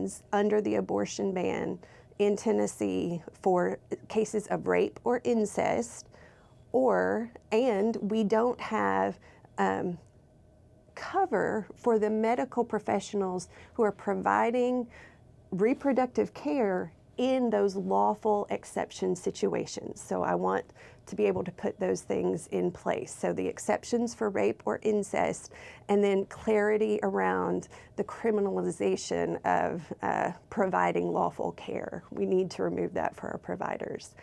guns under the abortion ban in Tennessee for cases of rape or incest, and we don't have cover for the medical professionals who are providing reproductive care in those lawful exception situations. So I want to be able to put those things in place. So the exceptions for rape or incest, and then clarity around the criminalization of providing lawful care. We need to remove that for our providers.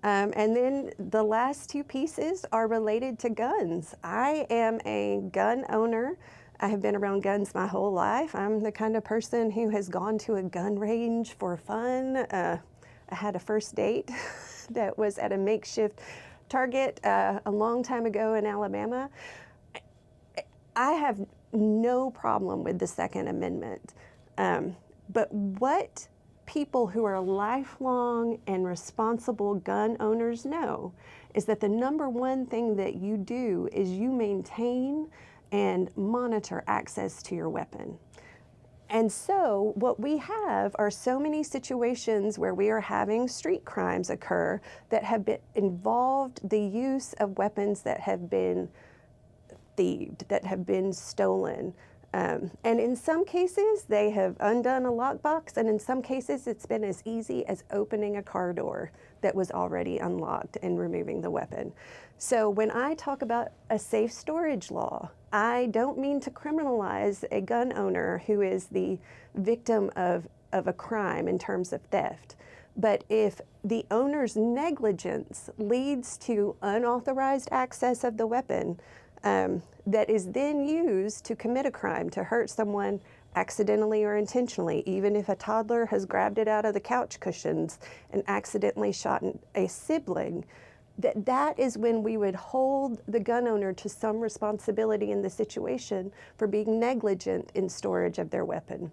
And then the last two pieces are related to guns. I am a gun owner. I have been around guns my whole life. I'm the kind of person who has gone to a gun range for fun. I had a first date that was at a makeshift Target a long time ago in Alabama. I have no problem with the Second Amendment. But what people who are lifelong and responsible gun owners know is that the number one thing that you do is you maintain and monitor access to your weapon. And so what we have are so many situations where we are having street crimes occur that have involved the use of weapons that have been thieved, that have been stolen. And in some cases, they have undone a lockbox, and in some cases, it's been as easy as opening a car door that was already unlocked and removing the weapon. So when I talk about a safe storage law, I don't mean to criminalize a gun owner who is the victim of a crime in terms of theft. But if the owner's negligence leads to unauthorized access of the weapon, that is then used to commit a crime, to hurt someone accidentally or intentionally, even if a toddler has grabbed it out of the couch cushions and accidentally shot a sibling, that is when we would hold the gun owner to some responsibility in the situation for being negligent in storage of their weapon.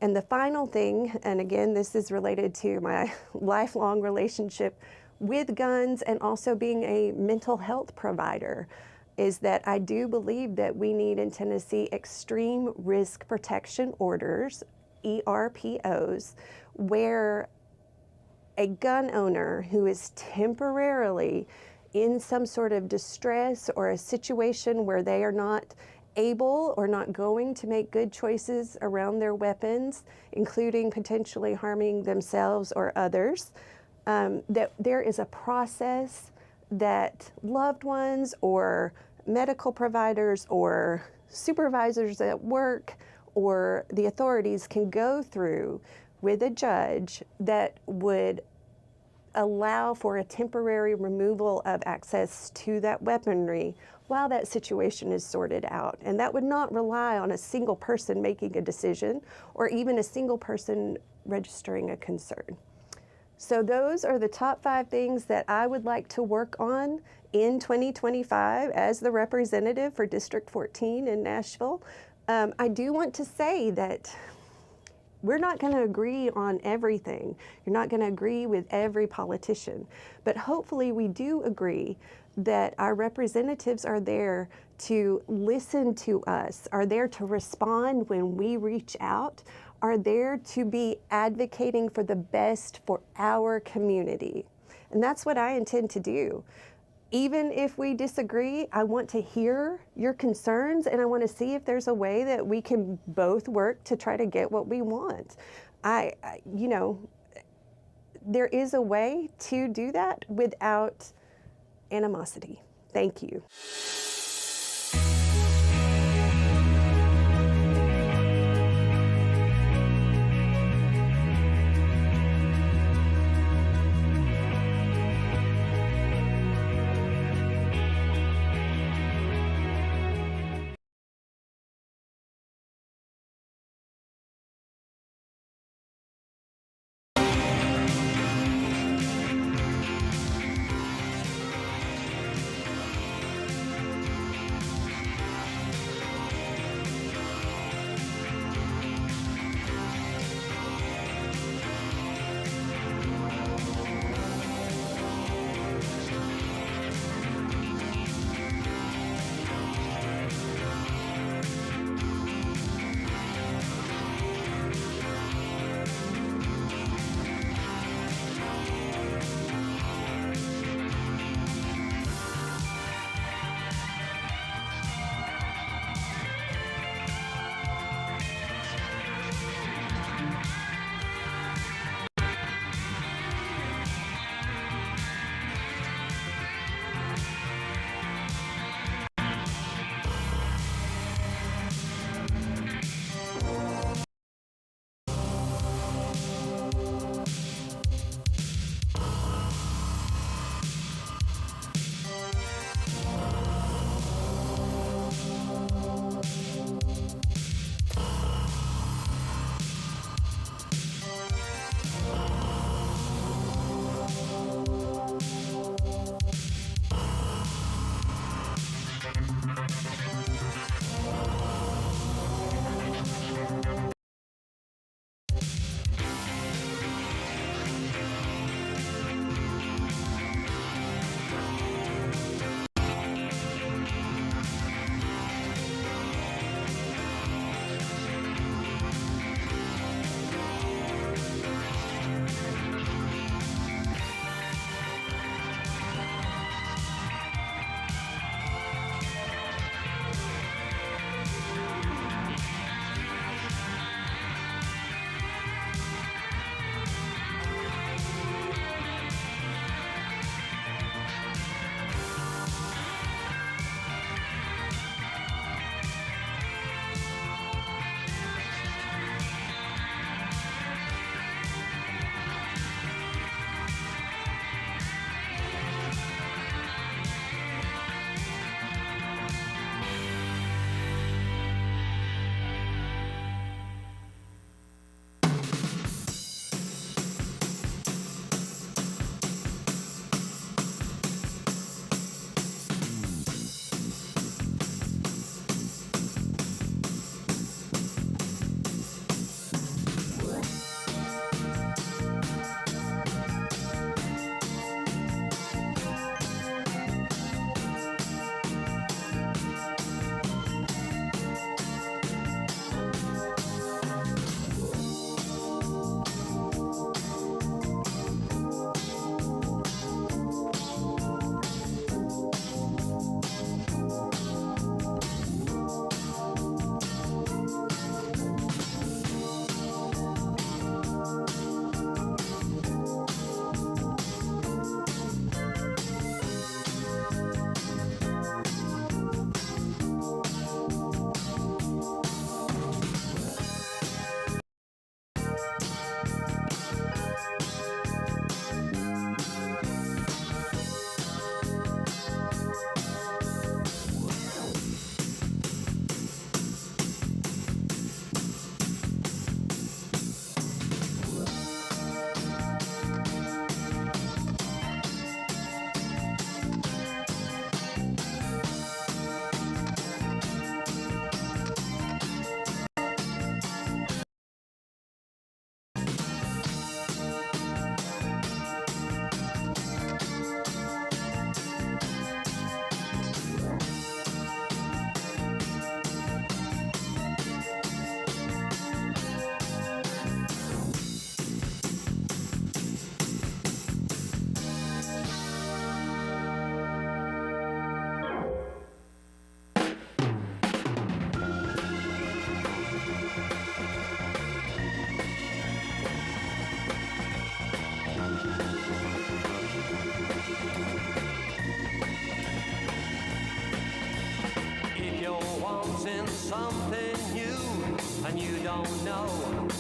And the final thing, and again, this is related to my lifelong relationship with guns and also being a mental health provider, is that I do believe that we need in Tennessee extreme risk protection orders, ERPOs, where a gun owner who is temporarily in some sort of distress or a situation where they are not able or not going to make good choices around their weapons, including potentially harming themselves or others, that there is a process that loved ones or medical providers or supervisors at work or the authorities can go through with a judge that would allow for a temporary removal of access to that weaponry while that situation is sorted out. And that would not rely on a single person making a decision or even a single person registering a concern. So those are the top 5 things that I would like to work on in 2025 as the representative for District 14 in Nashville. I do want to say that we're not going to agree on everything. You're not going to agree with every politician, but hopefully we do agree that our representatives are there to listen to us, are there to respond when we reach out, are there to be advocating for the best for our community. And that's what I intend to do. Even if we disagree, I want to hear your concerns and I want to see if there's a way that we can both work to try to get what we want. You know, there is a way to do that without animosity. Thank you.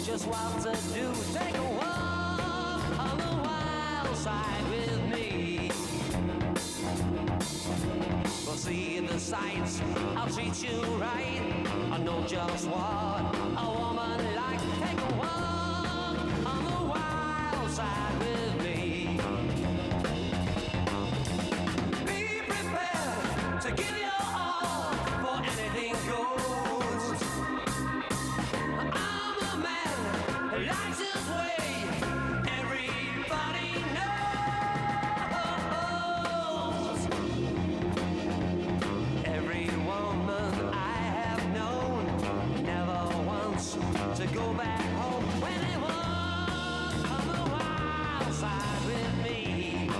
just what to do. Take a walk on the wild side with me. We'll see the sights, I'll treat you right. I know just what a woman like. Take a walk on the wild side with me. Be prepared to give your all, for anything goes. I'm a man who likes his way. Everybody knows. Every woman I have known never wants to go back home. When they walk on the wild side with me.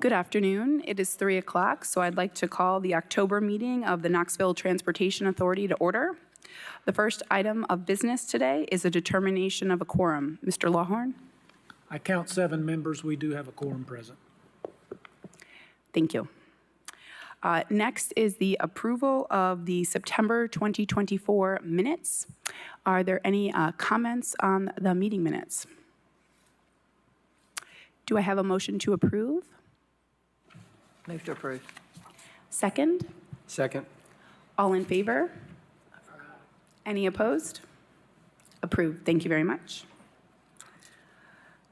Good afternoon. It is 3 o'clock, so I'd like to call the October meeting of the Knoxville Transportation Authority to order. The first item of business today is a determination of a quorum. Mr. Lawhorn? I count 7 members. We do have a quorum present. Thank you. Next is the approval of the September 2024 minutes. Are there any comments on the meeting minutes? Do I have a motion to approve? Move to approve. Second? Second. All in favor? Any opposed? Approved. Thank you very much.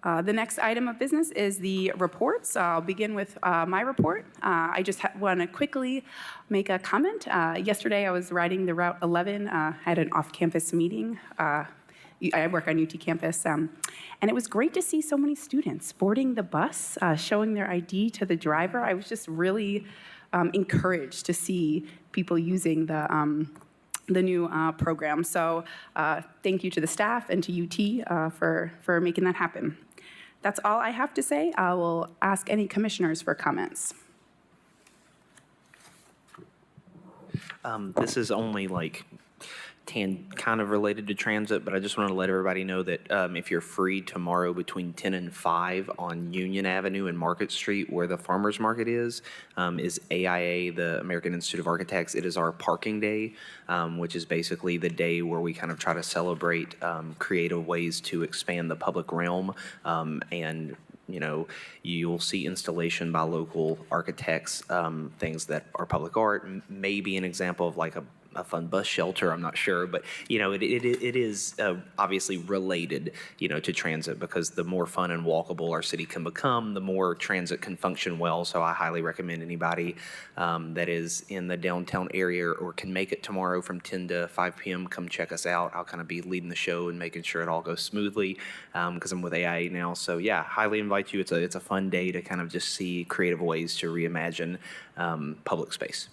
The next item of business is the reports. I'll begin with my report. I just want to quickly make a comment. Yesterday, I was riding the Route 11, had an off-campus meeting. I work on UT campus, and it was great to see so many students boarding the bus, showing their ID to the driver. I was just really encouraged to see people using the new program. So thank you to the staff and to UT for making that happen. That's all I have to say. I will ask any commissioners for comments. This is only like kind of related to transit, but I just want to let everybody know that if you're free tomorrow between 10 and 5 on Union Avenue and Market Street, where the farmers market is AIA, the American Institute of Architects. It is our parking day, which is basically the day where we kind of try to celebrate creative ways to expand the public realm. And you know, you'll see installation by local architects, things that are public art, maybe an example of like a fun bus shelter, I'm not sure, but you know, it is obviously related, you know, to transit, because the more fun and walkable our city can become, the more transit can function well. So I highly recommend anybody that is in the downtown area or can make it tomorrow from 10 to 5 p.m. come check us out. I'll kind of be leading the show and making sure it all goes smoothly because I'm with AIA now. So yeah, highly invite you. It's a fun day to kind of just see creative ways to reimagine public space.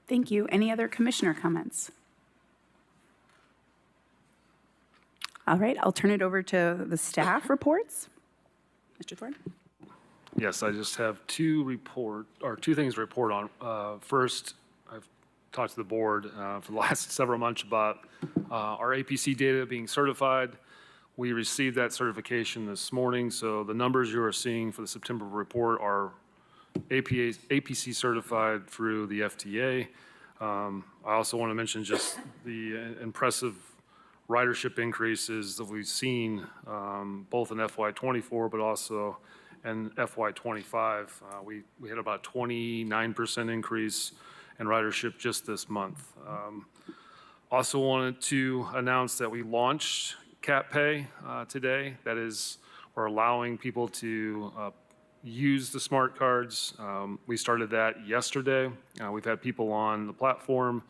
Thank you. Any other commissioner comments? All right, I'll turn it over to the staff reports. Mr. Thorne? Yes, I just have two things to report on. First, I've talked to the board for the last several months about our APC data being certified. We received that certification this morning, so the numbers you are seeing for the September report are APC certified through the FTA. I also want to mention just the impressive ridership increases that we've seen both in FY24 but also in FY25. We had about 29% increase in ridership just this month. Also wanted to announce that we launched Cat Pay today. That is, we're allowing people to use the smart cards. We started that yesterday. We've had people on the platform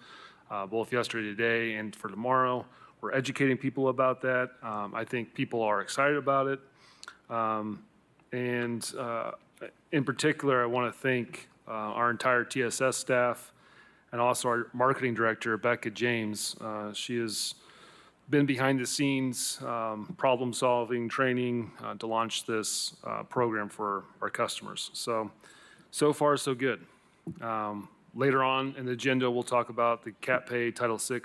both yesterday, today, and for tomorrow. We're educating people about that. I think people are excited about it. And in particular, I want to thank our entire TSS staff and also our marketing director, Becca James. She has been behind the scenes, problem solving, training to launch this program for our customers. So far, so good. Later on in the agenda, we'll talk about the Cat Pay Title VI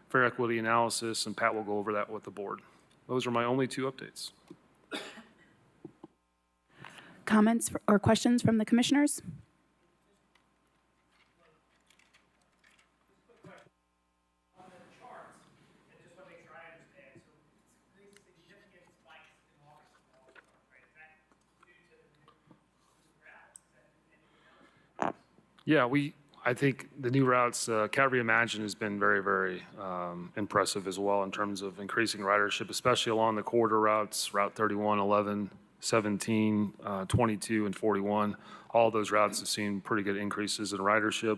Fair Equity Analysis, and Pat will go over that with the board. Those are my only two updates. Comments or questions from the commissioners? Yeah, I think the new routes, Cat Reimagine has been very, very impressive as well in terms of increasing ridership, especially along the corridor routes, Route 31, 11, 17, 22, and 41. All of those routes have seen pretty good increases in ridership.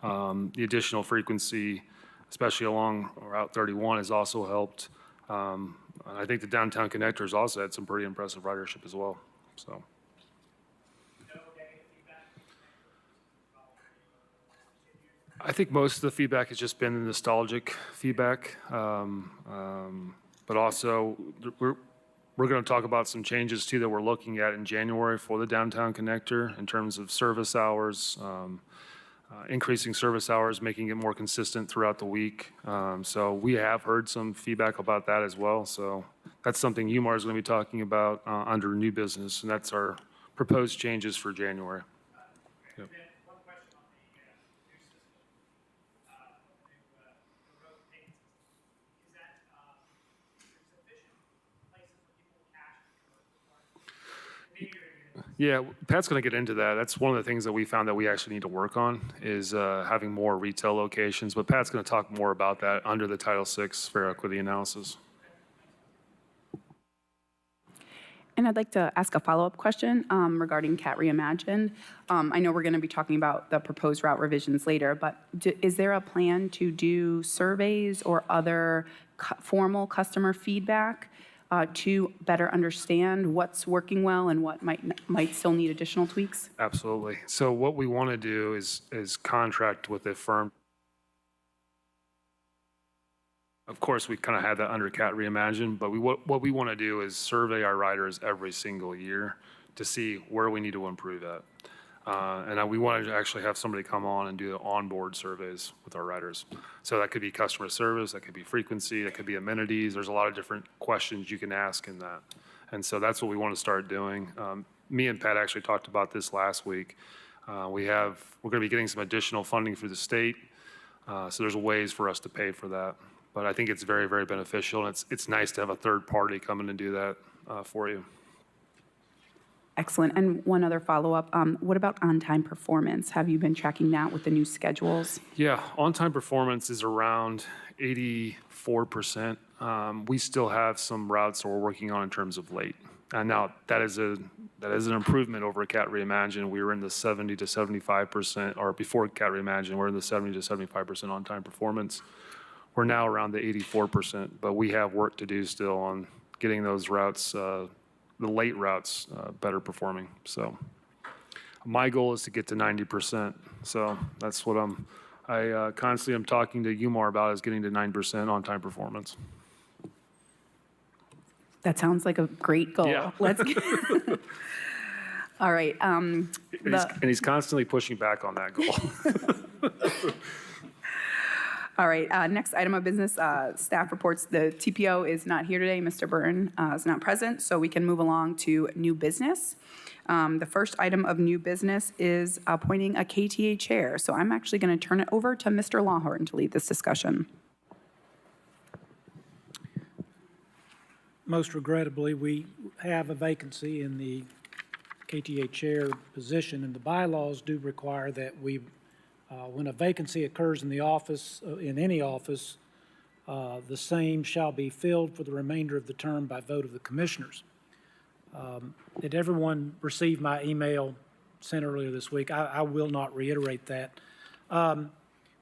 The additional frequency, especially along Route 31, has also helped. I think the downtown connectors also had some pretty impressive ridership as well. So. I think most of the feedback has just been nostalgic feedback, but also We're going to talk about some changes too that we're looking at in January for the downtown connector in terms of service hours, increasing service hours, making it more consistent throughout the week. So we have heard some feedback about that as well. So that's something UMAR is going to be talking about under new business, and that's our proposed changes for January. Yep. Yeah, Pat's going to get into that. That's one of the things that we found that we actually need to work on is having more retail locations. But Pat's going to talk more about that under the Title VI fair equity analysis. And I'd like to ask a follow-up question regarding CAT Reimagined. I know we're going to be talking about the proposed route revisions later, but is there a plan to do surveys or other formal customer feedback to better understand what's working well and what might still need additional tweaks? Absolutely. So what we want to do is contract with a firm. Of course, we kind of had that under CAT Reimagined, but what we want to do is survey our riders every single year to see where we need to improve at. And we want to actually have somebody come on and do the onboard surveys with our riders. So that could be customer service, that could be frequency, that could be amenities. There's a lot of different questions you can ask in that. And so that's what we want to start doing. Me and Pat actually talked about this last week. We're going to be getting some additional funding through the state. So there's ways for us to pay for that. But I think it's very, very beneficial, and it's nice to have a third party come in and do that for you. Excellent. And one other follow-up, what about on-time performance? Have you been tracking that with the new schedules? Yeah, on-time performance is around 84%. We still have some routes that we're working on in terms of late. And now that is an improvement over CAT Reimagined. We were in the 70 to 75%, or before CAT Reimagined, we're in the 70 to 75% on-time performance. We're now around the 84%, but we have work to do still on getting those routes, the late routes, better performing. So my goal is to get to 90%. So that's what I constantly am talking to UMAR about, is getting to 9% on-time performance. That sounds like a great goal. Yeah. Let's get all right. And he's constantly pushing back on that goal. All right, next item of business, staff reports. The TPO is not here today. Mr. Burton is not present, so we can move along to new business. The first item of new business is appointing a KTA chair. So I'm actually going to turn it over to Mr. Lawhorn to lead this discussion. Most regrettably, we have a vacancy in the KTA chair position, and the bylaws do require that we when a vacancy occurs in the office, in any office, the same shall be filled for the remainder of the term by vote of the commissioners. Did everyone receive my email sent earlier this week? I will not reiterate that.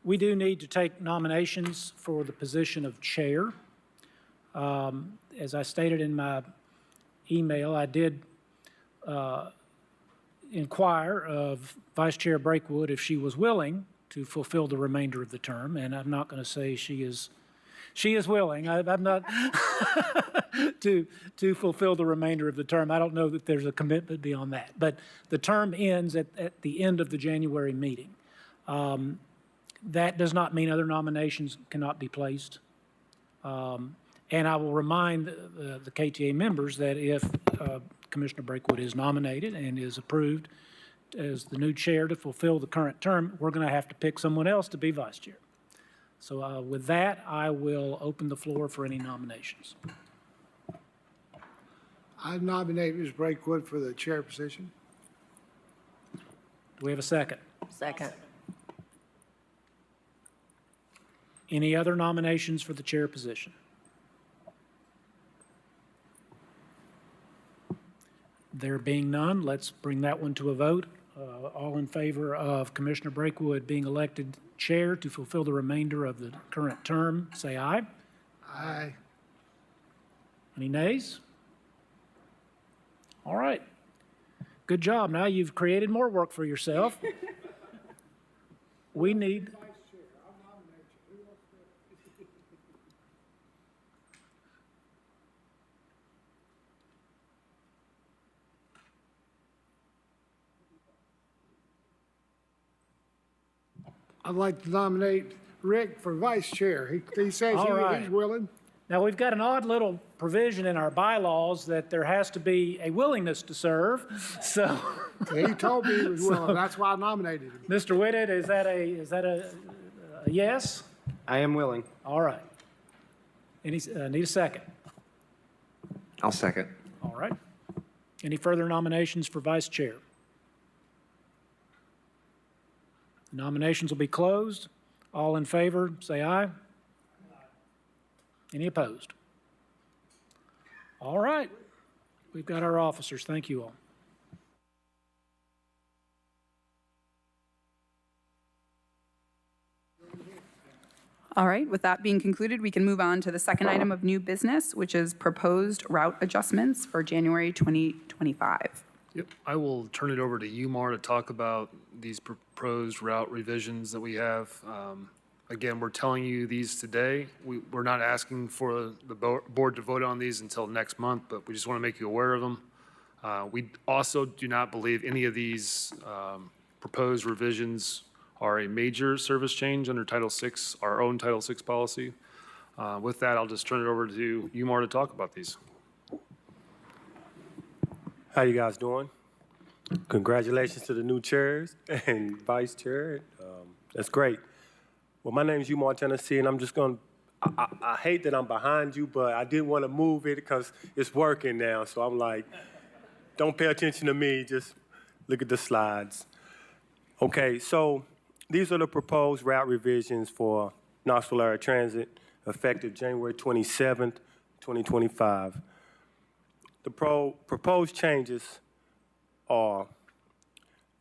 We do need to take nominations for the position of chair. As I stated in my email, I did inquire of Vice Chair Breakwood if she was willing to fulfill the remainder of the term, and I'm not going to say she is willing. I'm not to fulfill the remainder of the term. I don't know that there's a commitment beyond that, but the term ends at the end of the January meeting. That does not mean other nominations cannot be placed. And I will remind the KTA members that if Commissioner Breakwood is nominated and is approved as the new chair to fulfill the current term, we're going to have to pick someone else to be vice chair. So with that, I will open the floor for any nominations. I nominate Ms. Breakwood for the chair position. Do we have a second? Second. Any other nominations for the chair position? There being none, let's bring that one to a vote. All in favor of Commissioner Breakwood being elected chair to fulfill the remainder of the current term, say aye. Aye. Any nays? All right. Good job. Now you've created more work for yourself. We need... I'd like to nominate Rick for vice chair. He says All right. he's willing. Now, we've got an odd little provision in our bylaws that there has to be a willingness to serve. So, He told me he was willing. That's why I nominated him. Mr. Whitted, is that a yes? I am willing. All right. Need a second? I'll second. All right. Any further nominations for vice chair? Nominations will be closed. All in favor, say aye. Any opposed? All right. We've got our officers. Thank you all. All right, with that being concluded, we can move on to the second item of new business, which is proposed route adjustments for January 2025. Yep, I will turn it over to Umar to talk about these proposed route revisions that we have. Again, we're telling you these today. We're not asking for the board to vote on these until next month, but we just want to make you aware of them. We also do not believe any of these proposed revisions are a major service change under Title VI, our own Title VI policy. With that, I'll just turn it over to Umar to talk about these. How you guys doing? Congratulations to the new chairs and vice chair. That's great. Well, my name is Umar, Tennessee, and I'm just going to, I hate that I'm behind you, but I didn't want to move it because it's working now. So I'm like, don't pay attention to me, just look at the slides. Okay, so these are the proposed route revisions for Knoxville Area Transit effective January 27th, 2025. The proposed changes are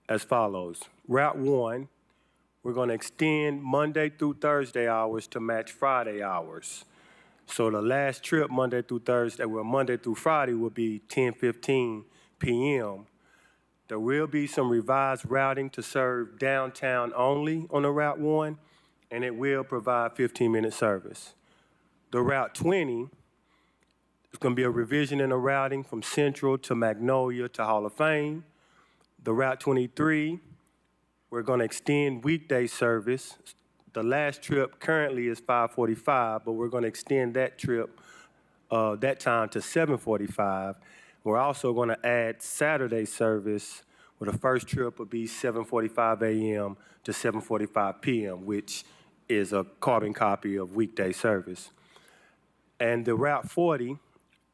as follows. Route 1, we're going to extend Monday through Thursday hours to match Friday hours. So the last trip Monday through Thursday, well, Monday through Friday will be 10:15 p.m. There will be some revised routing to serve downtown only on the Route 1, and it will provide 15-minute service. The Route 20, there's going to be a revision in the routing from Central to Magnolia to Hall of Fame. The Route 23, we're going to extend weekday service. The last trip currently is 5:45, but we're going to extend that trip, that time to 7:45. We're also going to add Saturday service, where the first trip will be 7:45 a.m. to 7:45 p.m., which is a carbon copy of weekday service. And the Route 40,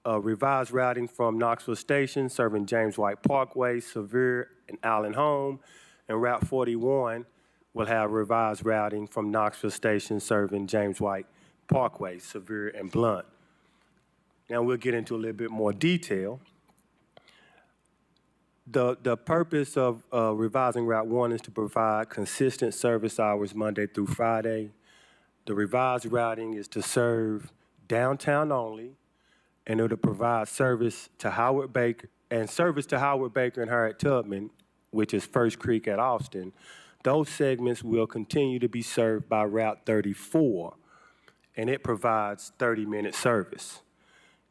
revised routing from Knoxville Station, serving James White Parkway, Sevier, and Allen Home. And Route 41 will have revised routing from Knoxville Station, serving James White Parkway, Sevier, and Blunt. Now we'll get into a little bit more detail. The purpose of revising Route 1 is to provide consistent service hours Monday through Friday. The revised routing is to serve downtown only, and it'll provide service to Howard Baker and Harriet Tubman, which is First Creek at Austin. Those segments will continue to be served by Route 34, and it provides 30-minute service.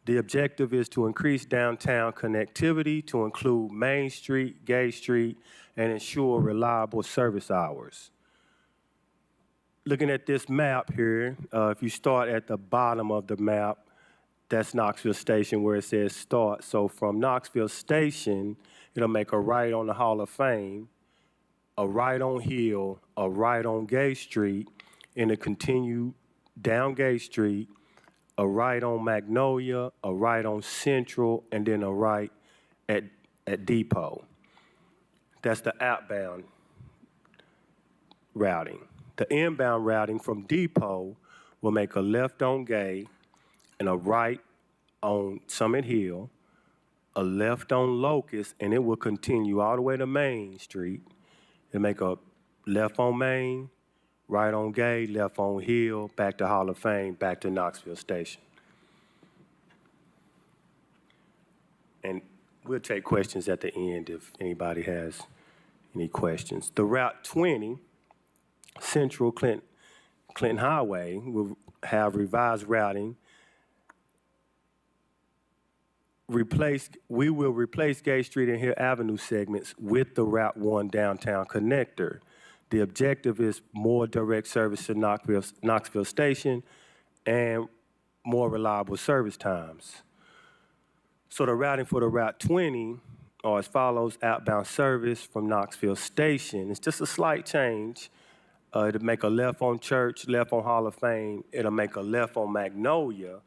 The objective is to increase downtown connectivity to include Main Street, Gay Street, and ensure reliable service hours. Looking at this map here, if you start at the bottom of the map, that's Knoxville Station where it says start. So from Knoxville Station, it'll make a right on the Hall of Fame, a right on Hill, a right on Gay Street, and a continue down Gay Street, a right on Magnolia, a right on Central, and then a right at Depot. That's the outbound routing. The inbound routing from Depot will make a left on Gay and a right on Summit Hill, a left on Locust, and it will continue all the way to Main Street and make a left on Main, right on Gay, left on Hill, back to Hall of Fame, back to Knoxville Station. And we'll take questions at the end if anybody has any questions. The Route 20, Central Clinton Highway, will have revised routing. We will replace Gay Street and Hill Avenue segments with the Route 1 downtown connector. The objective is more direct service to Knoxville Station and more reliable service times. So the routing for the Route 20 are as follows: outbound service from Knoxville Station. It's just a slight change. It'll make a left on Church, left on Hall of Fame. It'll make a left on Magnolia,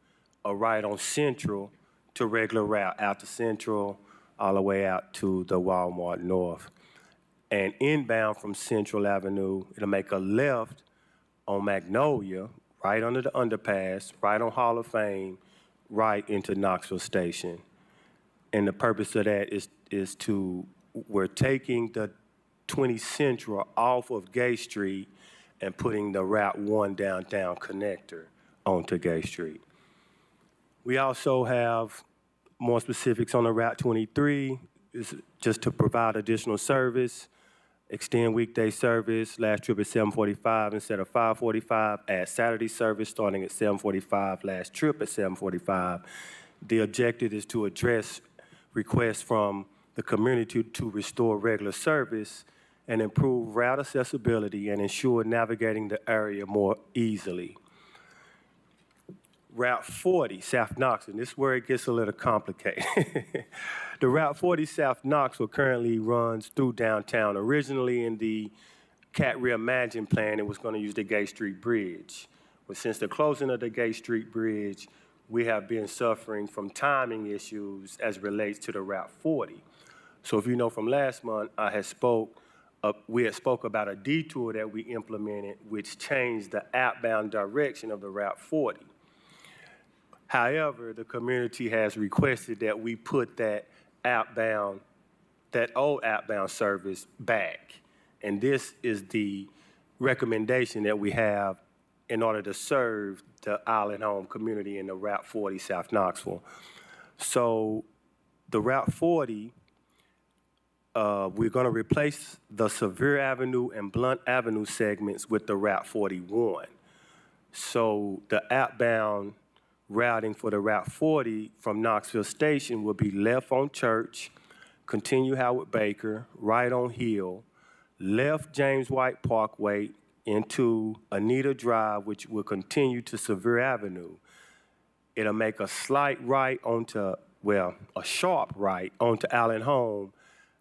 a right on Central to regular route out to Central, all the way out to the Walmart North. And inbound from Central Avenue, it'll make a left on Magnolia, right under the underpass, right on Hall of Fame, right into Knoxville Station. And the purpose of that is we're taking the 20 Central off of Gay Street and putting the Route 1 downtown connector onto Gay Street. We also have more specifics on the Route 23, is just to provide additional service. Extend weekday service, last trip at 7:45 instead of 5:45. Add Saturday service starting at 7:45, last trip at 7:45. The objective is to address requests from the community to restore regular service and improve route accessibility and ensure navigating the area more easily. Route 40, South Knoxville, this is where it gets a little complicated. The Route 40 South Knoxville currently runs through downtown. Originally in the CAT Reimagined plan, it was going to use the Gay Street Bridge. But since the closing of the Gay Street Bridge, we have been suffering from timing issues as it relates to the Route 40. So if you know from last month, we had spoke about a detour that we implemented, which changed the outbound direction of the Route 40. However, the community has requested that we put that old outbound service back. And this is the recommendation that we have in order to serve the Island Home community in the Route 40 South Knoxville. So the Route 40, we're gonna replace the Sevier Avenue and Blunt Avenue segments with the Route 41. So the outbound routing for the Route 40 from Knoxville Station will be left on Church, continue Howard Baker, right on Hill, left James White Parkway into Anita Drive, which will continue to Sevier Avenue. It'll make a slight right onto, a sharp right onto Allen Home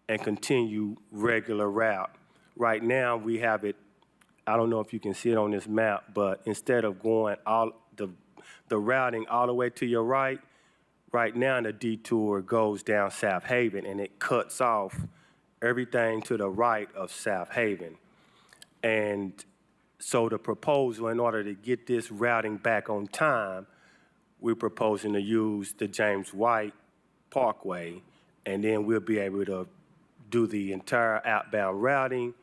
and continue regular route. Right now, we have it, I don't know if you can see it on this map, but instead of going the routing all the way to your right now the detour goes down South Haven and it cuts off everything to the right of South Haven. And so the proposal, in order to get this routing back on time, we're proposing to use the James White Parkway, and then we'll be able to do the entire outbound routing.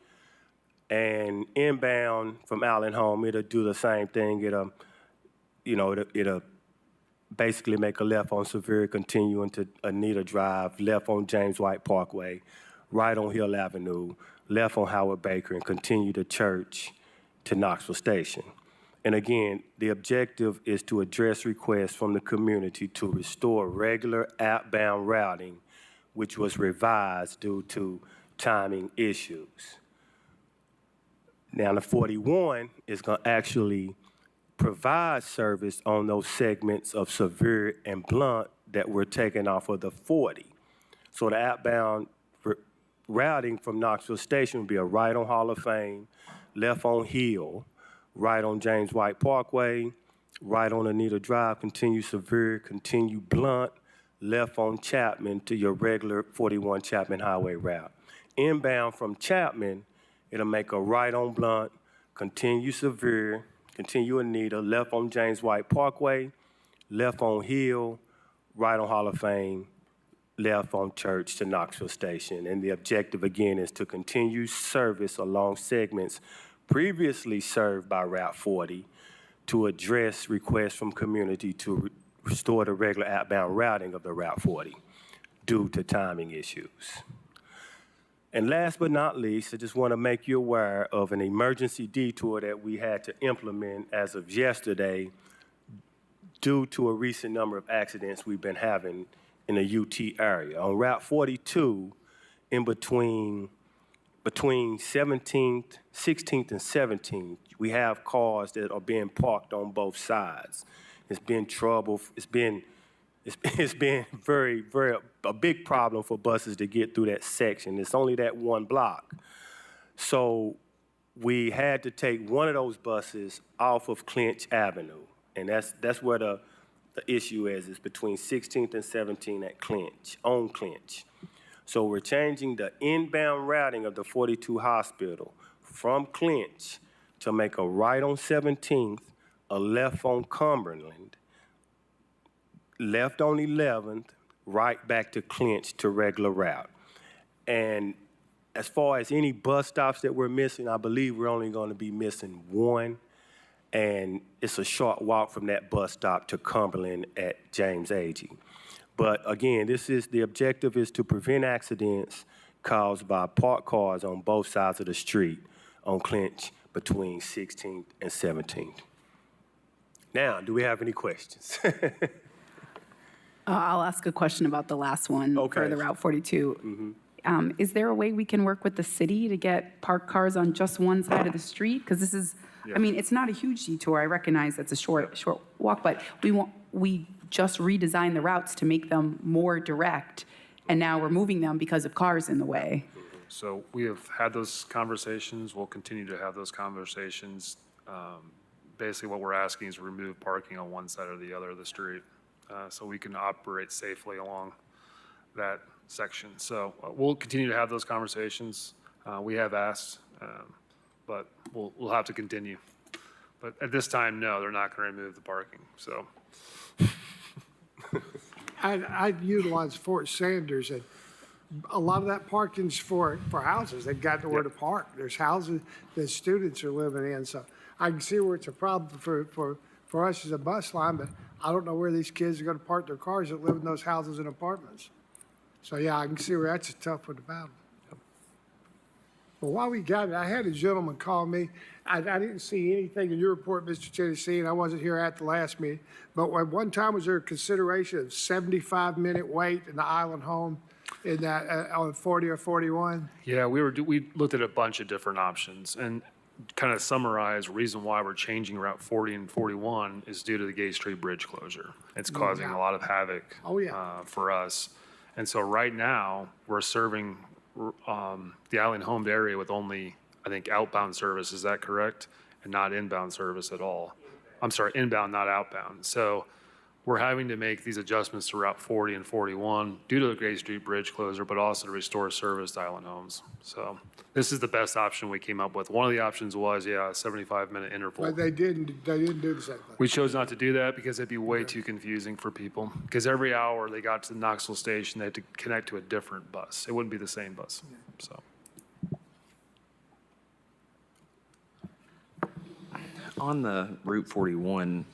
And inbound from Allen Home, it'll do the same thing. It'll basically make a left on Sevier, continue into Anita Drive, left on James White Parkway, right on Hill Avenue, left on Howard Baker, and continue to Church to Knoxville Station. And again, the objective is to address requests from the community to restore regular outbound routing, which was revised due to timing issues. Now, the 41 is going to actually provide service on those segments of Sevier and Blunt that were taken off of the 40. So the outbound routing from Knoxville Station would be a right on Hall of Fame, left on Hill, right on James White Parkway, right on Anita Drive, continue Sevier, continue Blunt, left on Chapman to your regular 41 Chapman Highway route. Inbound from Chapman, it'll make a right on Blunt, continue Sevier, continue Anita, left on James White Parkway, left on Hill, right on Hall of Fame, left on Church to Knoxville Station. And the objective, again, is to continue service along segments previously served by Route 40 to address requests from community to restore the regular outbound routing of the Route 40 due to timing issues. And last but not least, I just want to make you aware of an emergency detour that we had to implement as of yesterday due to a recent number of accidents we've been having in the UT area. On Route 42, in between between 17th, 16th, and 17th, we have cars that are being parked on both sides. It's been trouble. It's been very, very a big problem for buses to get through that section. It's only that one block. So we had to take one of those buses off of Clinch Avenue. And that's where the issue is between 16th and 17th at Clinch, on Clinch. So we're changing the inbound routing of the 42 hospital from Clinch to make a right on 17th, a left on Cumberland, left on 11th, right back to Clinch to regular route. And as far as any bus stops that we're missing, I believe we're only going to be missing one, and it's a short walk from that bus stop to Cumberland at James Agee. But again, the objective is to prevent accidents caused by parked cars on both sides of the street on Clinch between 16th and 17th. Now, do we have any questions? I'll ask a question about the last one for Okay. the Route 42. Is there a way we can work with the city to get parked cars on just one side of the street? Because this is, I mean, it's not a huge detour. I recognize it's a short walk, but we just redesigned the routes to make them more direct, and now we're moving them because of cars in the way. So we have had those conversations. We'll continue to have those conversations. Basically, what we're asking is remove parking on one side or the other of the street so we can operate safely along that section. So we'll continue to have those conversations. We have asked, but we'll have to continue. But at this time, no, they're not going to remove the parking. So I utilize Fort Sanders, and a lot of that parking's for houses. They've got nowhere to park. There's houses that students are living in, so I can see where it's a problem for us as a bus line, but I don't know where these kids are gonna park their cars that live in those houses and apartments. So yeah, I can see where that's a tough one to battle. Well, while we got it, I had a gentleman call me. I didn't see anything in your report, Mr. Tennessee, and I wasn't here at the last meeting. But at one time, was there a consideration of 75-minute wait in the Island Home in that on 40 or 41? yeah, we looked at a bunch of different options and kind of summarize reason why we're changing Route 40 and 41 is due to the Gay Street Bridge closure. It's causing a lot of havoc for us. And so right now, we're serving the Island Home area with only, I think, outbound service. Is that correct? And not inbound service at all. I'm sorry, inbound, not outbound. So we're having to make these adjustments to Route 40 and 41 due to the Gay Street Bridge closure, but also to restore service to Island Homes. So this is the best option we came up with. One of the options was, a 75-minute interval. But they didn't do the same thing. We chose not to do that because it'd be way too confusing for people. Because every hour they got to the Knoxville station, they had to connect to a different bus. It wouldn't be the same bus, so. On the Route 41,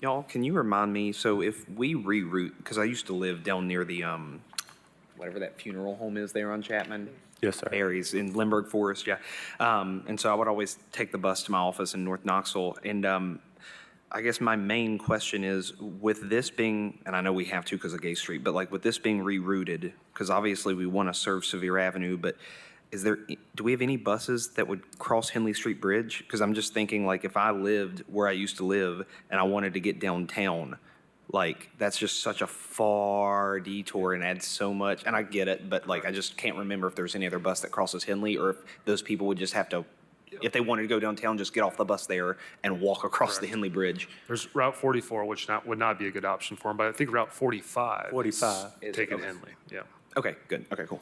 y'all, can you remind me, so if we reroute, because I used to live down near the, whatever that funeral home is there on Chapman? Yes, sir. Aries in Lindbergh Forest, yeah. And so I would always take the bus to my office in North Knoxville. And I guess my main question is, with this being, and I know we have to because of Gay Street, but like with this being rerouted, because obviously we want to serve Sevier Avenue, but do we have any buses that would cross Henley Street Bridge? Because I'm just thinking, like, if I lived where I used to live and I wanted to get downtown, like, that's just such a far detour and adds so much. And I get it, but, like, I just can't remember if there's any other bus that crosses Henley or if those people would just have to, if they wanted to go downtown, just get off the bus there and walk across the Henley Bridge. There's Route 44, which would not be a good option for them, but I think Route 45. 45. Is taking Henley, yeah. Okay, good. Okay, cool.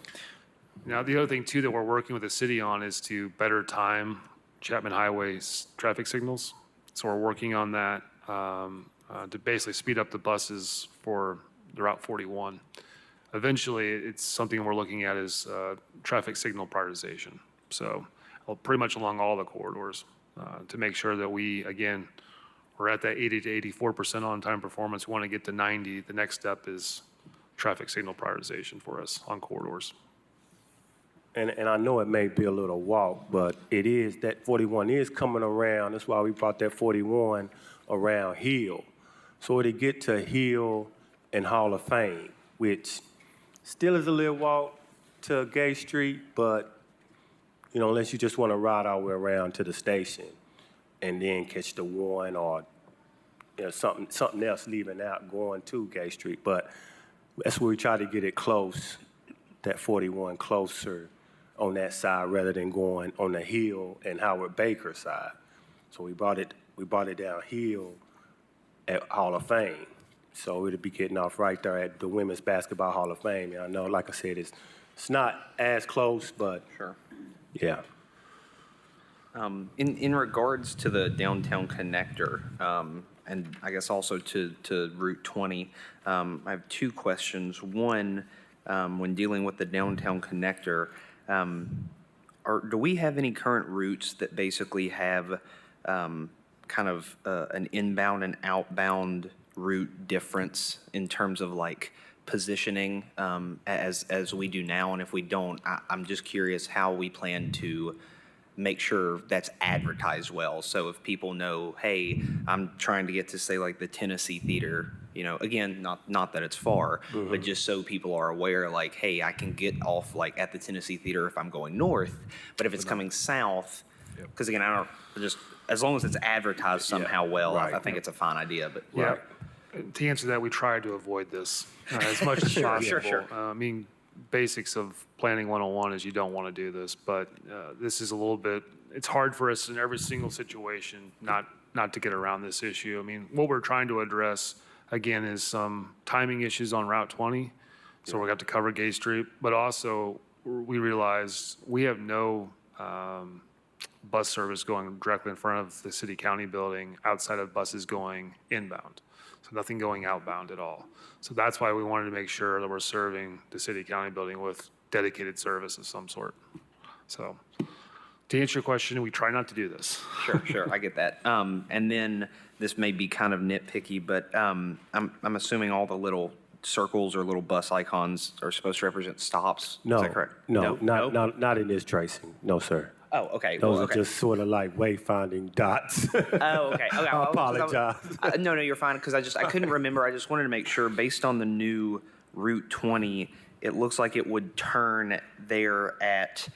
Now, the other thing, too, that we're working with the city on is to better time Chapman Highway's traffic signals. So we're working on that to basically speed up the buses for the Route 41. Eventually, it's something we're looking at is traffic signal prioritization. So pretty much along all the corridors to make sure that we, again, we're at that 80 to 84% on-time performance. We want to get to 90. The next step is traffic signal prioritization for us on corridors. And I know it may be a little walk, but it is, that 41 is coming around. That's why we brought that 41 around Hill. So it'll get to Hill and Hall of Fame, which still is a little walk, to Gay Street, but, you know, unless you just want to ride all the way around to the station and then catch the one or, you know, something else leaving out going to Gay Street. But that's where we try to get it close, that 41 closer on that side rather than going on the Hill and Howard Baker side. So we brought it downhill at Hall of Fame. So it'll be getting off right there at the Women's Basketball Hall of Fame. And I know, like I said, it's not as close, but Sure. yeah. In regards to the downtown connector, and I guess also to Route 20, I have two questions. One, when dealing with the downtown connector, do we have any current routes that basically have kind of an inbound and outbound route difference in terms of like positioning as we do now? And if we don't, I'm just curious how we plan to make sure that's advertised well. So if people know, hey, I'm trying to get to, say, like the Tennessee Theater, you know, again, not that it's far, but just so people are aware, like, hey, I can get off like at the Tennessee Theater if I'm going north, but if it's coming south, because again, I don't just, as long as it's advertised somehow well, right. I think it's a fine idea. But Yeah. To answer that, we tried to avoid this as much as possible. Sure. I mean, basics of planning 101 is you don't want to do this, but this is a little bit, it's hard for us in every single situation not to get around this issue. I mean, what we're trying to address, again, is some timing issues on Route 20. So we're going to have to cover Gay Street, but also we realized we have no bus service going directly in front of the city-county building outside of buses going inbound. So nothing going outbound at all. So that's why we wanted to make sure that we're serving the city-county building with dedicated service of some sort. So to answer your question, we try not to do this. Sure, I get that. And then this may be kind of nitpicky, but I'm assuming all the little circles or little bus icons are supposed to represent stops. No, Is that correct? no, not in this tracing. No, sir. Oh, okay. Those well, are okay. just sort of like wayfinding dots. Oh, okay. I apologize. No, you're fine, because I couldn't remember. I just wanted to make sure, based on the new Route 20, it looks like it would turn there at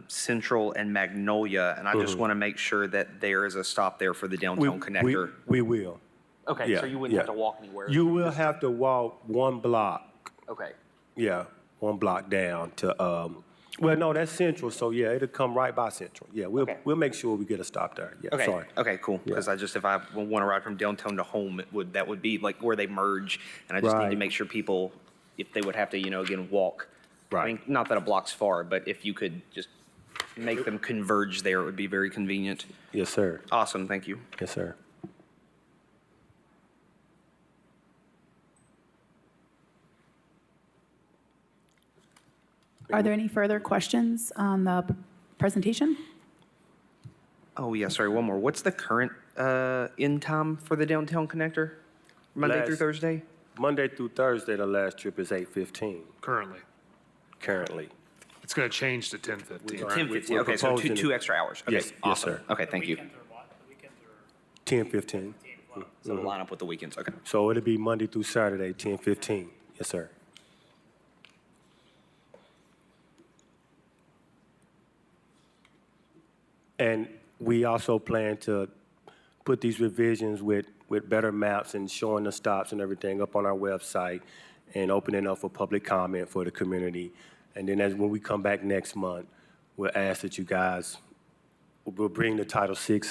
Central and Magnolia, and I just want to make sure that there is a stop there for the downtown connector. We will. Okay, Yeah, so you wouldn't yeah. have to walk anywhere. You will have to walk one block. Okay. Yeah, one block down to, well, no, that's Central, so yeah, it'll come right by Central. Yeah, we'll make sure we get a stop there. Yeah, Okay. sorry. Okay, cool. Because if I want to ride from downtown to home, that would be like where they merge, and I just need to Right. make sure people, if they would have to, again, walk. I Right. mean, not that a block's far, but if you could just make them converge there, it would be very convenient. Yes, sir. Awesome, thank you. Yes, sir. Are there any further questions on the presentation? Oh, yeah, sorry, one more. What's the current end time for the downtown connector? Monday through Last- Thursday? Monday through Thursday, the last trip is 8:15 Currently. currently. It's going to change to 10:15. 10:15, we're okay, so proposing two it. extra hours. Okay, Yes, yes, awesome. sir. Okay, thank you. 10:15. So line up with the weekends, okay. So it'll be Monday through Saturday, 10:15. Yes, sir. And we also plan to put these revisions with better maps and showing the stops and everything up on our website and opening up for public comment for the community. And then when we come back next month, we'll ask that you guys, we'll bring the Title VI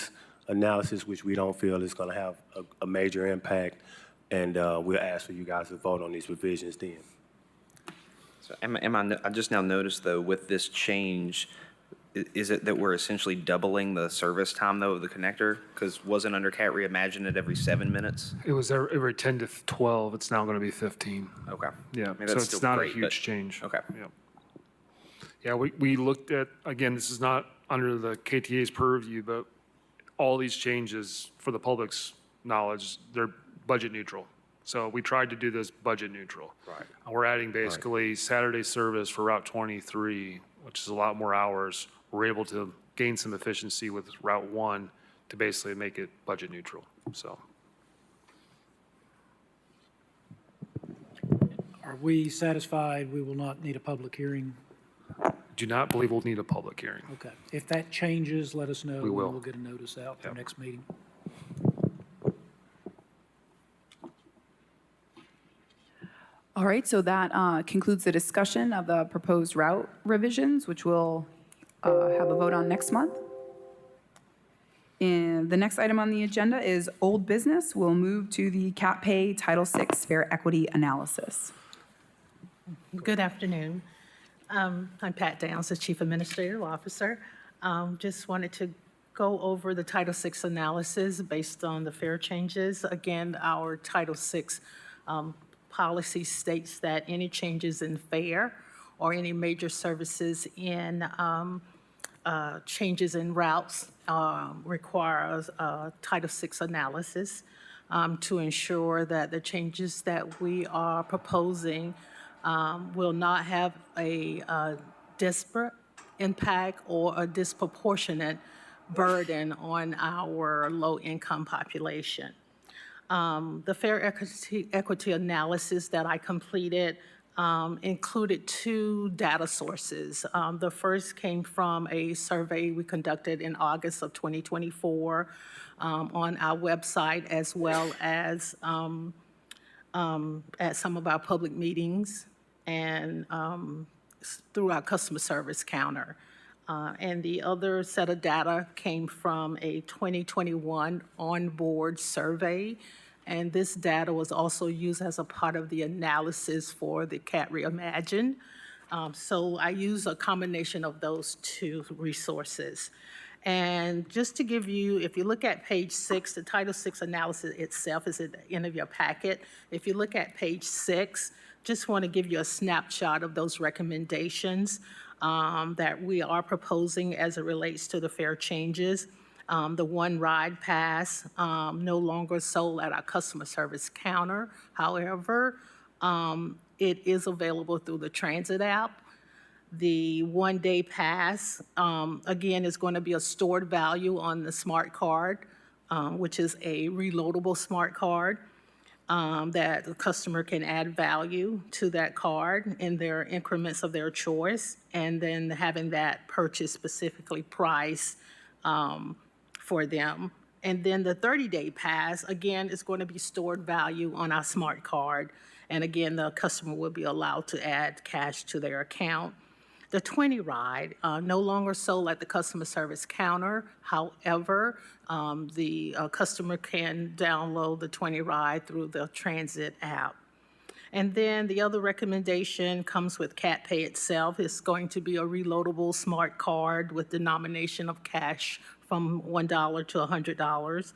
analysis, which we don't feel is going to have a major impact, and we'll ask for you guys to vote on these revisions then. So I just now noticed, though, with this change, is it that we're essentially doubling the service time, though, of the connector? Because wasn't under CAT reimagined at every 7 minutes? It was every 10 to 12. It's now going to be 15. Okay. Yeah, I mean, so that's it's still not a great, but- huge change. Okay. Yeah. Yeah, we looked at, again, this is not under the KTA's purview, but all these changes, for the public's knowledge, they're budget neutral. So we tried to do this budget neutral. Right. And we're adding basically Saturday service for Route 23, which is a lot more hours. We're able to gain some efficiency with Route 1 to basically make it budget neutral, so. Are we satisfied we will not need a public hearing do not believe we'll need a public hearing. Okay. If that changes, let us know. We will. And we'll get a notice out for Yep. next meeting. All right, so that concludes the discussion of the proposed route revisions, which we'll have a vote on next month. And the next item on the agenda is old business. We'll move to the Cat Pay Title VI Fair Equity Analysis. Good afternoon. I'm Pat Downs, the Chief Administrative Officer. Just wanted to go over the Title VI analysis based on the fare changes. Again, our Title VI policy states that any changes in fare or any major services in changes in routes requires a Title VI analysis to ensure that the changes that we are proposing will not have a disparate impact or a disproportionate burden on our low-income population. The fare equity analysis that I completed included two data sources. The first came from a survey we conducted in August of 2024 on our website, as well as at some of our public meetings and through our customer service counter. And the other set of data came from a 2021 onboard survey. And this data was also used as a part of the analysis for the CAT Reimagine. So I use a combination of those two resources. And just to give you, if you look at page 6, the Title VI analysis itself is at the end of your packet. If you look at page 6, just want to give you a snapshot of those recommendations that we are proposing as it relates to the fare changes. The one ride pass, no longer sold at our customer service counter. However, it is available through the transit app. The one-day pass, again, is going to be a stored value on the smart card, which is a reloadable smart card that the customer can add value to that card in their increments of their choice, and then having that purchase specifically priced for them. And then the 30-day pass, again, is going to be stored value on our smart card. And again, the customer will be allowed to add cash to their account. The 20 ride, no longer sold at the customer service counter. However, the customer can download the 20 ride through the transit app. And then the other recommendation comes with CAT Pay itself. It's going to be a reloadable smart card with denomination of cash from $1 to $100,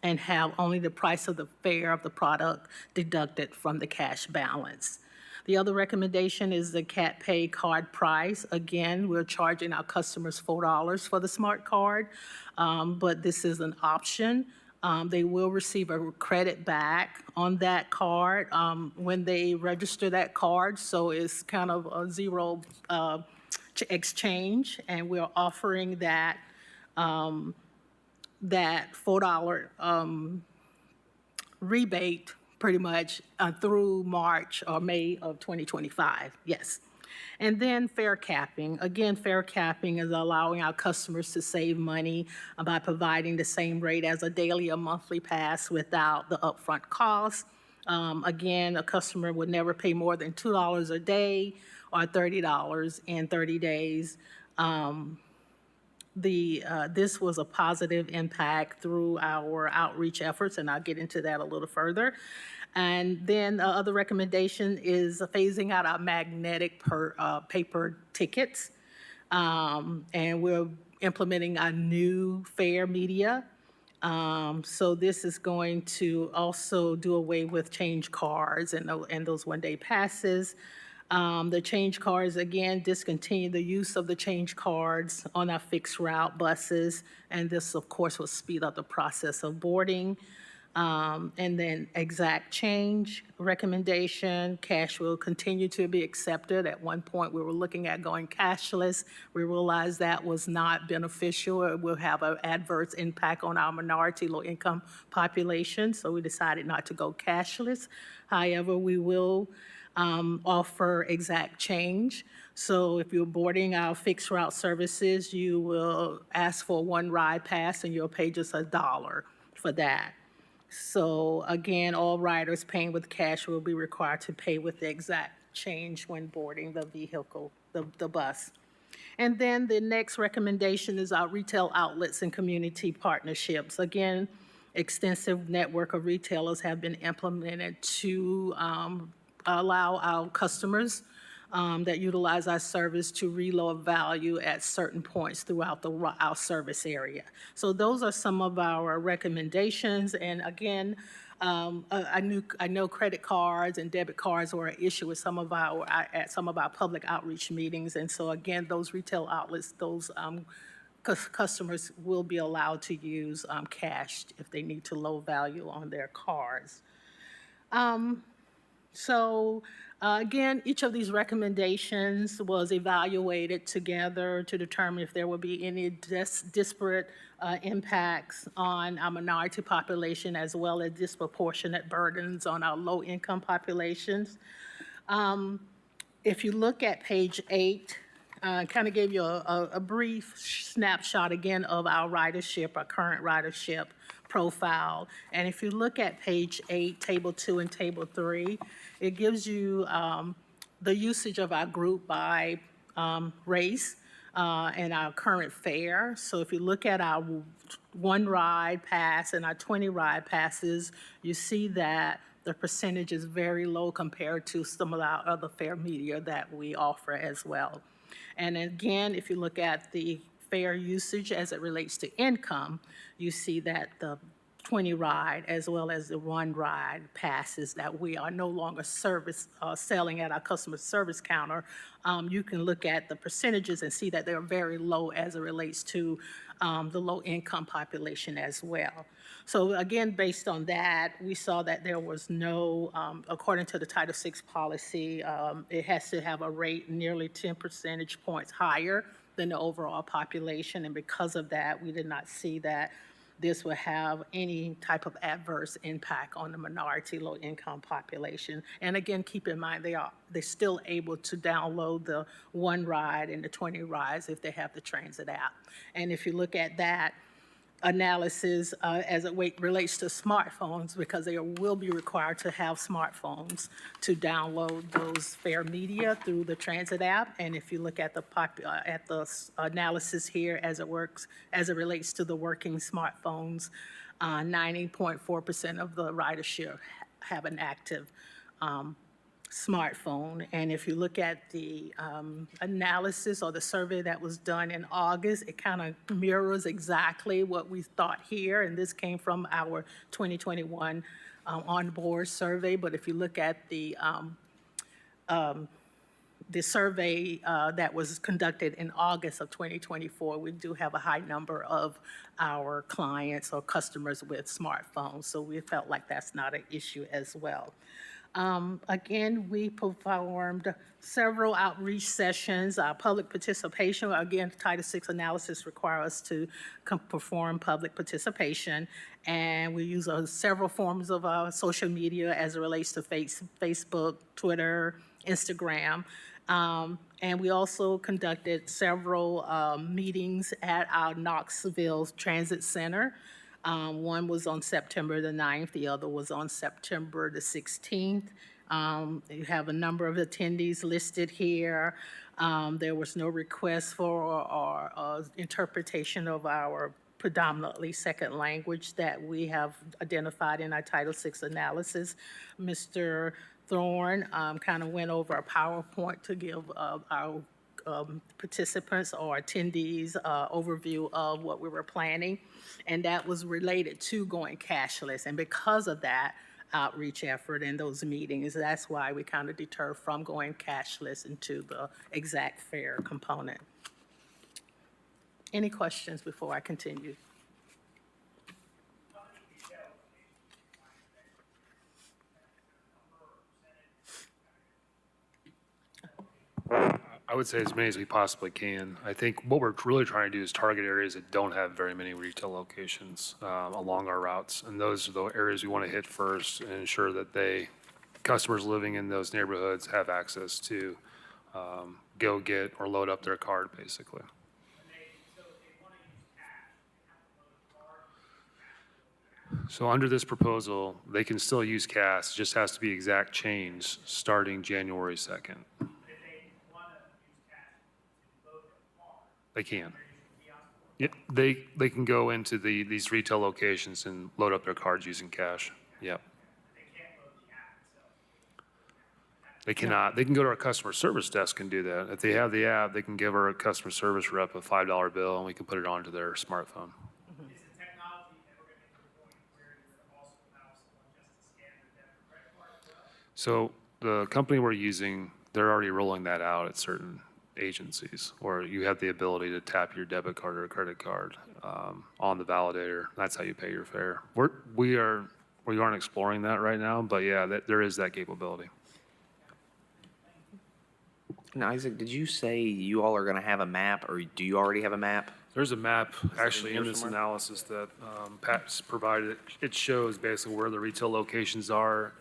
and have only the price of the fare of the product deducted from the cash balance. The other recommendation is the CAT Pay card price. Again, we're charging our customers $4 for the smart card, but this is an option. They will receive a credit back on that card when they register that card, so it's kind of a zero exchange, and we're offering that that $4 rebate pretty much through March or May of 2025, yes. And then fare capping. Again, fare capping is allowing our customers to save money by providing the same rate as a daily or monthly pass without the upfront cost. Again, a customer would never pay more than $2 a day or $30 in 30 days. This was a positive impact through our outreach efforts, and I'll get into that a little further. And then the other recommendation is phasing out our magnetic paper tickets. And we're implementing a new fare media. So this is going to also do away with change cards and those one-day passes. The change cards, again, discontinue the use of the change cards on our fixed route buses. And this, of course, will speed up the process of boarding. And then exact change recommendation, cash will continue to be accepted. At one point, we were looking at going cashless. We realized that was not beneficial. It will have an adverse impact on our minority low-income population, so we decided not to go cashless. However, we will offer exact change. So if you're boarding our fixed route services, you will ask for one ride pass and you'll pay just $1 for that. So again, all riders paying with cash will be required to pay with the exact change when boarding the vehicle, the bus. And then the next recommendation is our retail outlets and community partnerships. Again, extensive network of retailers have been implemented to allow our customers that utilize our service to reload value at certain points throughout our service area. So those are some of our recommendations. And again, I know credit cards and debit cards were an issue with at some of our public outreach meetings. And so again, those retail outlets, those customers will be allowed to use cash if they need to load value on their cards. Again, each of these recommendations was evaluated together to determine if there would be any disparate impacts on our minority population as well as disproportionate burdens on our low-income populations. If you look at page 8, kind of gave you a brief snapshot again of our ridership, our current ridership profile. And if you look at page 8, table 2 and table 3, it gives you the usage of our group by race and our current fare. So if you look at our 1 ride pass and our 20 ride passes, you see that the percentage is very low compared to some of our other fare media that we offer as well. And again, if you look at the fare usage as it relates to income, you see that the 20 ride as well as the 1 ride passes that we are no longer selling at our customer service counter. You can look at the percentages and see that they're very low as it relates to the low income population as well. So again, based on that, we saw that there was no, according to the Title VI policy, it has to have a rate nearly 10 percentage points higher than the overall population. And because of that, we did not see that this would have any type of adverse impact on the minority low-income population. And again, keep in mind, they're still able to download the 1 ride and the 20 rides if they have the transit app. And if you look at that analysis as it relates to smartphones, because they will be required to have smartphones to download those fare media through the transit app. And if you look at the analysis here as it relates to the working smartphones, 90.4% of the ridership have an active smartphone. And if you look at the analysis or the survey that was done in August, it kind of mirrors exactly what we thought here. And this came from our 2021 on-board survey. But if you look at the survey that was conducted in August of 2024, we do have a high number of our clients or customers with smartphones. So we felt like that's not an issue as well. Again, we performed several outreach sessions, public participation. Again, Title VI analysis requires us to perform public participation. And we use several forms of social media as it relates to Facebook, Twitter, Instagram. And we also conducted several meetings at our Knoxville Transit Center. One was on September the 9th, the other was on September the 16th. You have a number of attendees listed here. There was no request for or interpretation of our predominantly second language that we have identified in our Title VI analysis. Mr. Thorne kind of went over a PowerPoint to give our participants or attendees overview of what we were planning, and that was related to going cashless. And because of that outreach effort and those meetings, that's why we kind of deter from going cashless into the exact fare component. Any questions before I continue? I would say as many as we possibly can. I think what we're really trying to do is target areas that don't have very many retail locations along our routes. And those are the areas we want to hit first and ensure that they customers living in those neighborhoods have access to go get or load up their card, basically. So under this proposal, they can still use cash, it just has to be exact change starting January 2nd. They can. Yeah, they can go into these retail locations and load up their cards using cash. Yep. They cannot. They can go to our customer service desk and do that. If they have the app, they can give our customer service rep a $5 bill and we can put it onto their smartphone. So the company we're using, they're already rolling that out at certain agencies, where you have the ability to tap your debit card or credit card on the validator. That's how you pay your fare. We aren't exploring that right now, but yeah, there is that capability. And Isaac, did you say you all are going to have a map, or do you already have a map? There's a map actually here in this somewhere? analysis that Pat's provided. It shows basically where the retail locations are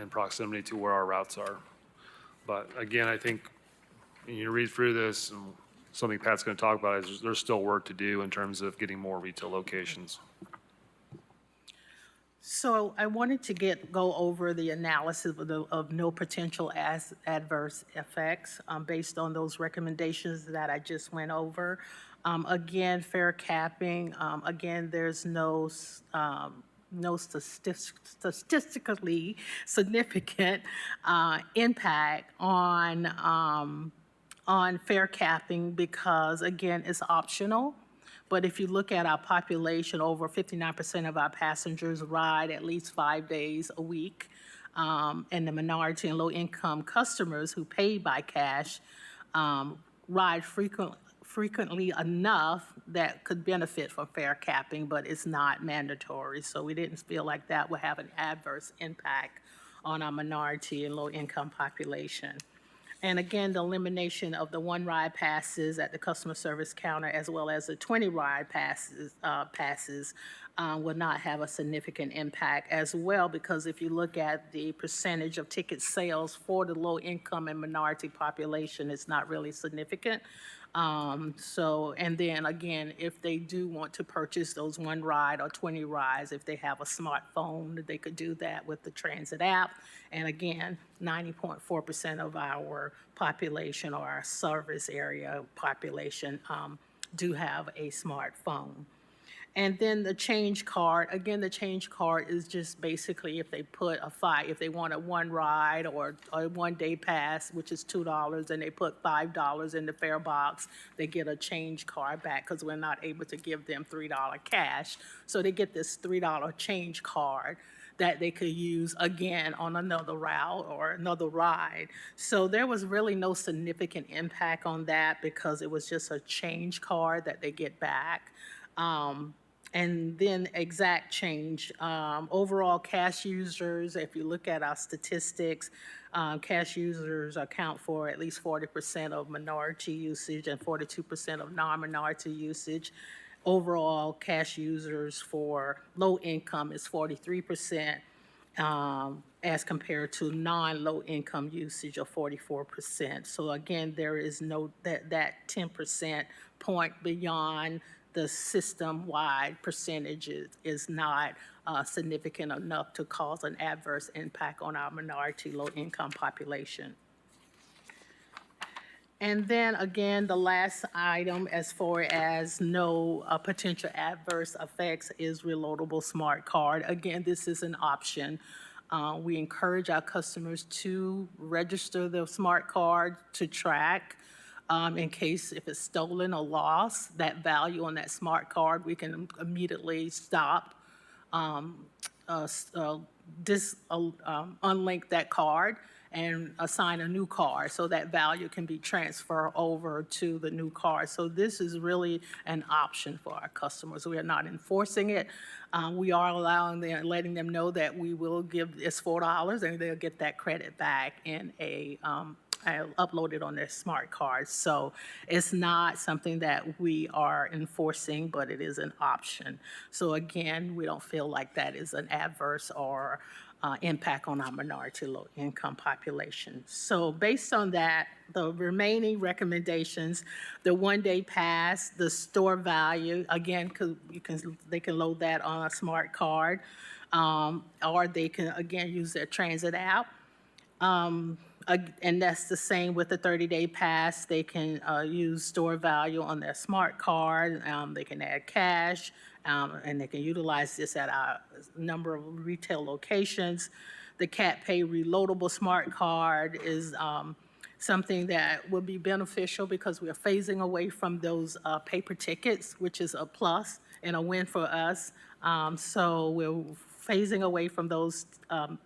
in proximity to where our routes are. But again, I think when you read through this, and something Pat's going to talk about is there's still work to do in terms of getting more retail locations. So I wanted to go over the analysis of no potential adverse effects based on those recommendations that I just went over. Again, fair capping, again, there's no statistically significant impact on fair capping because, again, it's optional. But if you look at our population, over 59% of our passengers ride at least 5 days a week. And the minority and low-income customers who pay by cash ride frequently enough that could benefit from fare capping, but it's not mandatory. So we didn't feel like that would have an adverse impact on our minority and low-income population. And again, the elimination of the 1 ride passes at the customer service counter as well as the 20 ride passes will not have a significant impact as well, because if you look at the percentage of ticket sales for the low income and minority population, it's not really significant. And then again, if they do want to purchase those 1 ride or 20 rides, if they have a smartphone, they could do that with the transit app. And again, 90.4% of our population or our service area population do have a smartphone. And then the change card, again, the change card is just basically if they put if they want a 1 ride or a 1 day pass, which is $2, and they put $5 in the fare box, they get a change card back because we're not able to give them $3 cash. So they get this $3 change card that they could use again on another route or another ride. So there was really no significant impact on that because it was just a change card that they get back. And then exact change. Overall cash users, if you look at our statistics, cash users account for at least 40% of minority usage and 42% of non-minority usage. Overall cash users for low income is 43%, as compared to non-low income usage of 44%. So again, there is no, that 10% point beyond the system-wide percentage is not significant enough to cause an adverse impact on our minority low-income population. And then again, the last item as far as no potential adverse effects is reloadable smart card. Again, this is an option. We encourage our customers to register their smart card to track in case if it's stolen or lost, that value on that smart card, we can immediately stop, unlink that card and assign a new card so that value can be transferred over to the new card. So this is really an option for our customers. We are not enforcing it. We are allowing them, letting them know that we will give it's $4 and they'll get that credit back in a uploaded on their smart cards. So it's not something that we are enforcing, but it is an option. So again, we don't feel like that is an adverse or impact on our minority low-income population. So based on that, the remaining recommendations, the one-day pass, the store value, again, they can load that on a smart card, or they can, again, use their transit app. And that's the same with the 30-day pass. They can use store value on their smart card. They can add cash, and they can utilize this at a number of retail locations. The Cat Pay reloadable smart card is something that will be beneficial because we are phasing away from those paper tickets, which is a plus and a win for us. So we're phasing away from those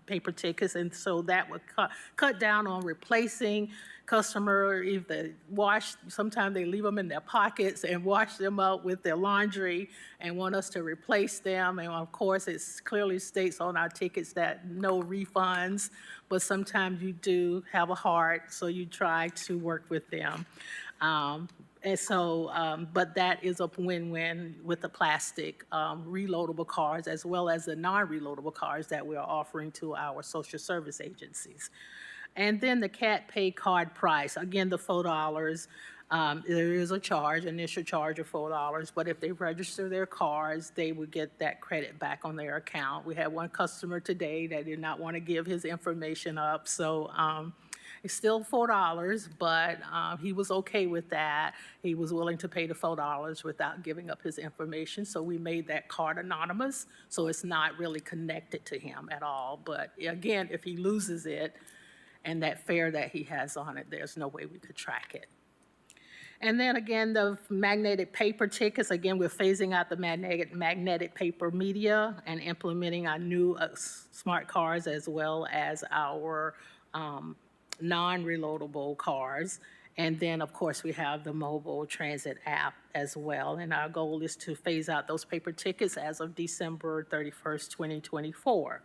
paper tickets, and so that would cut down on replacing customer, if they wash, sometimes they leave them in their pockets and wash them up with their laundry and want us to replace them. And of course, it clearly states on our tickets that no refunds, but sometimes you do have a heart, so you try to work with them. And so, but that is a win-win with the plastic reloadable cards as well as the non-reloadable cards that we are offering to our social service agencies. And then the Cat Pay card price, again, the $4, there is a charge, initial charge of $4, but if they register their cards, they would get that credit back on their account. We had one customer today that did not want to give his information up, so it's still $4, but he was okay with that. He was willing to pay the $4 without giving up his information, so we made that card anonymous, so it's not really connected to him at all. But again, if he loses it and that fare that he has on it, there's no way we could track it. And then again, the magnetic paper tickets, again, we're phasing out the magnetic paper media and implementing our new smart cards as well as our non-reloadable cards. And then, of course, we have the mobile transit app as well. And our goal is to phase out those paper tickets as of December 31st, 2024.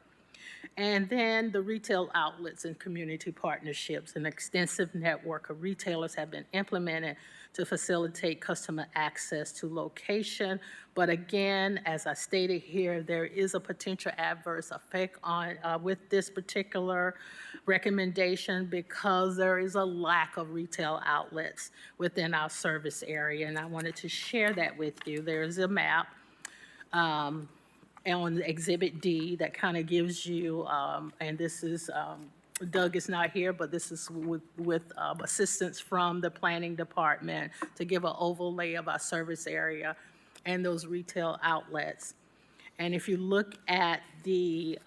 And then the retail outlets and community partnerships. An extensive network of retailers have been implemented to facilitate customer access to location. But again, as I stated here, there is a potential adverse effect on with this particular recommendation because there is a lack of retail outlets within our service area. And I wanted to share that with you. There's a map on Exhibit D that kind of gives you, and this is, Doug is not here, but this is with assistance from the planning department to give an overlay of our service area and those retail outlets. And if you look at the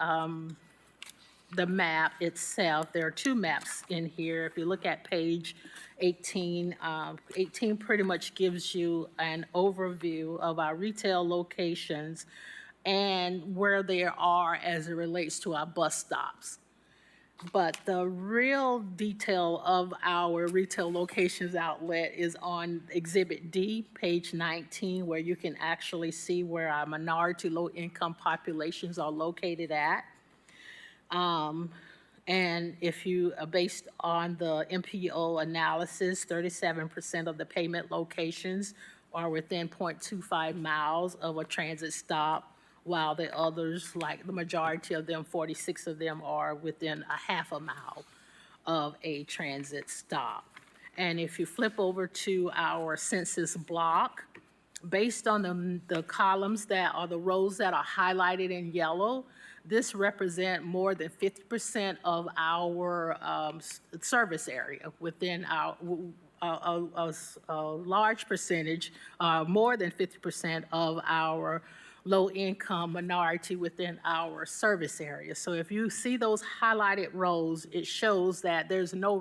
map itself, there are two maps in here. If you look at page 18, 18 pretty much gives you an overview of our retail locations and where they are as it relates to our bus stops. But the real detail of our retail locations outlet is on Exhibit D, page 19, where you can actually see where our minority low-income populations are located at. And if you, based on the MPO analysis, 37% of the payment locations are within 0.25 miles of a transit stop, while the others, like the majority of them, 46 of them, are within a half a mile of a transit stop. And if you flip over to our census block, based on the columns that are the rows that are highlighted in yellow, this represent more than 50% of our service area within our, a large percentage, more than 50% of our low-income minority within our service area. So if you see those highlighted rows, it shows that there are no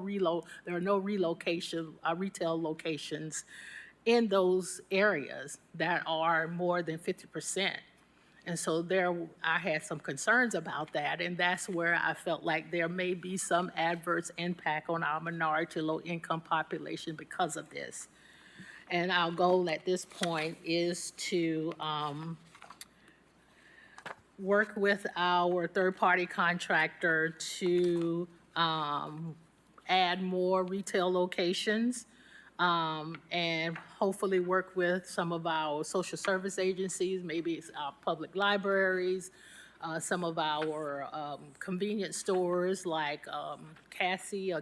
relocation, retail locations in those areas that are more than 50%. And so there, I had some concerns about that, and that's where I felt like there may be some adverse impact on our minority low-income population because of this. And our goal at this point is to work with our third-party contractor to add more retail locations, and hopefully work with some of our social service agencies, maybe it's our public libraries, some of our convenience stores like Casey or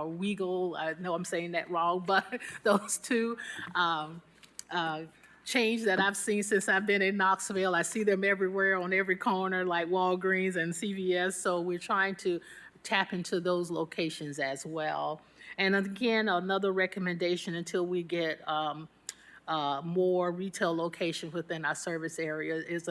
Weagle. I know I'm saying that wrong, but those two chains that I've seen since I've been in Knoxville. I see them everywhere on every corner, like Walgreens and CVS. So we're trying to tap into those locations as well. And again, another recommendation until we get more retail locations within our service area is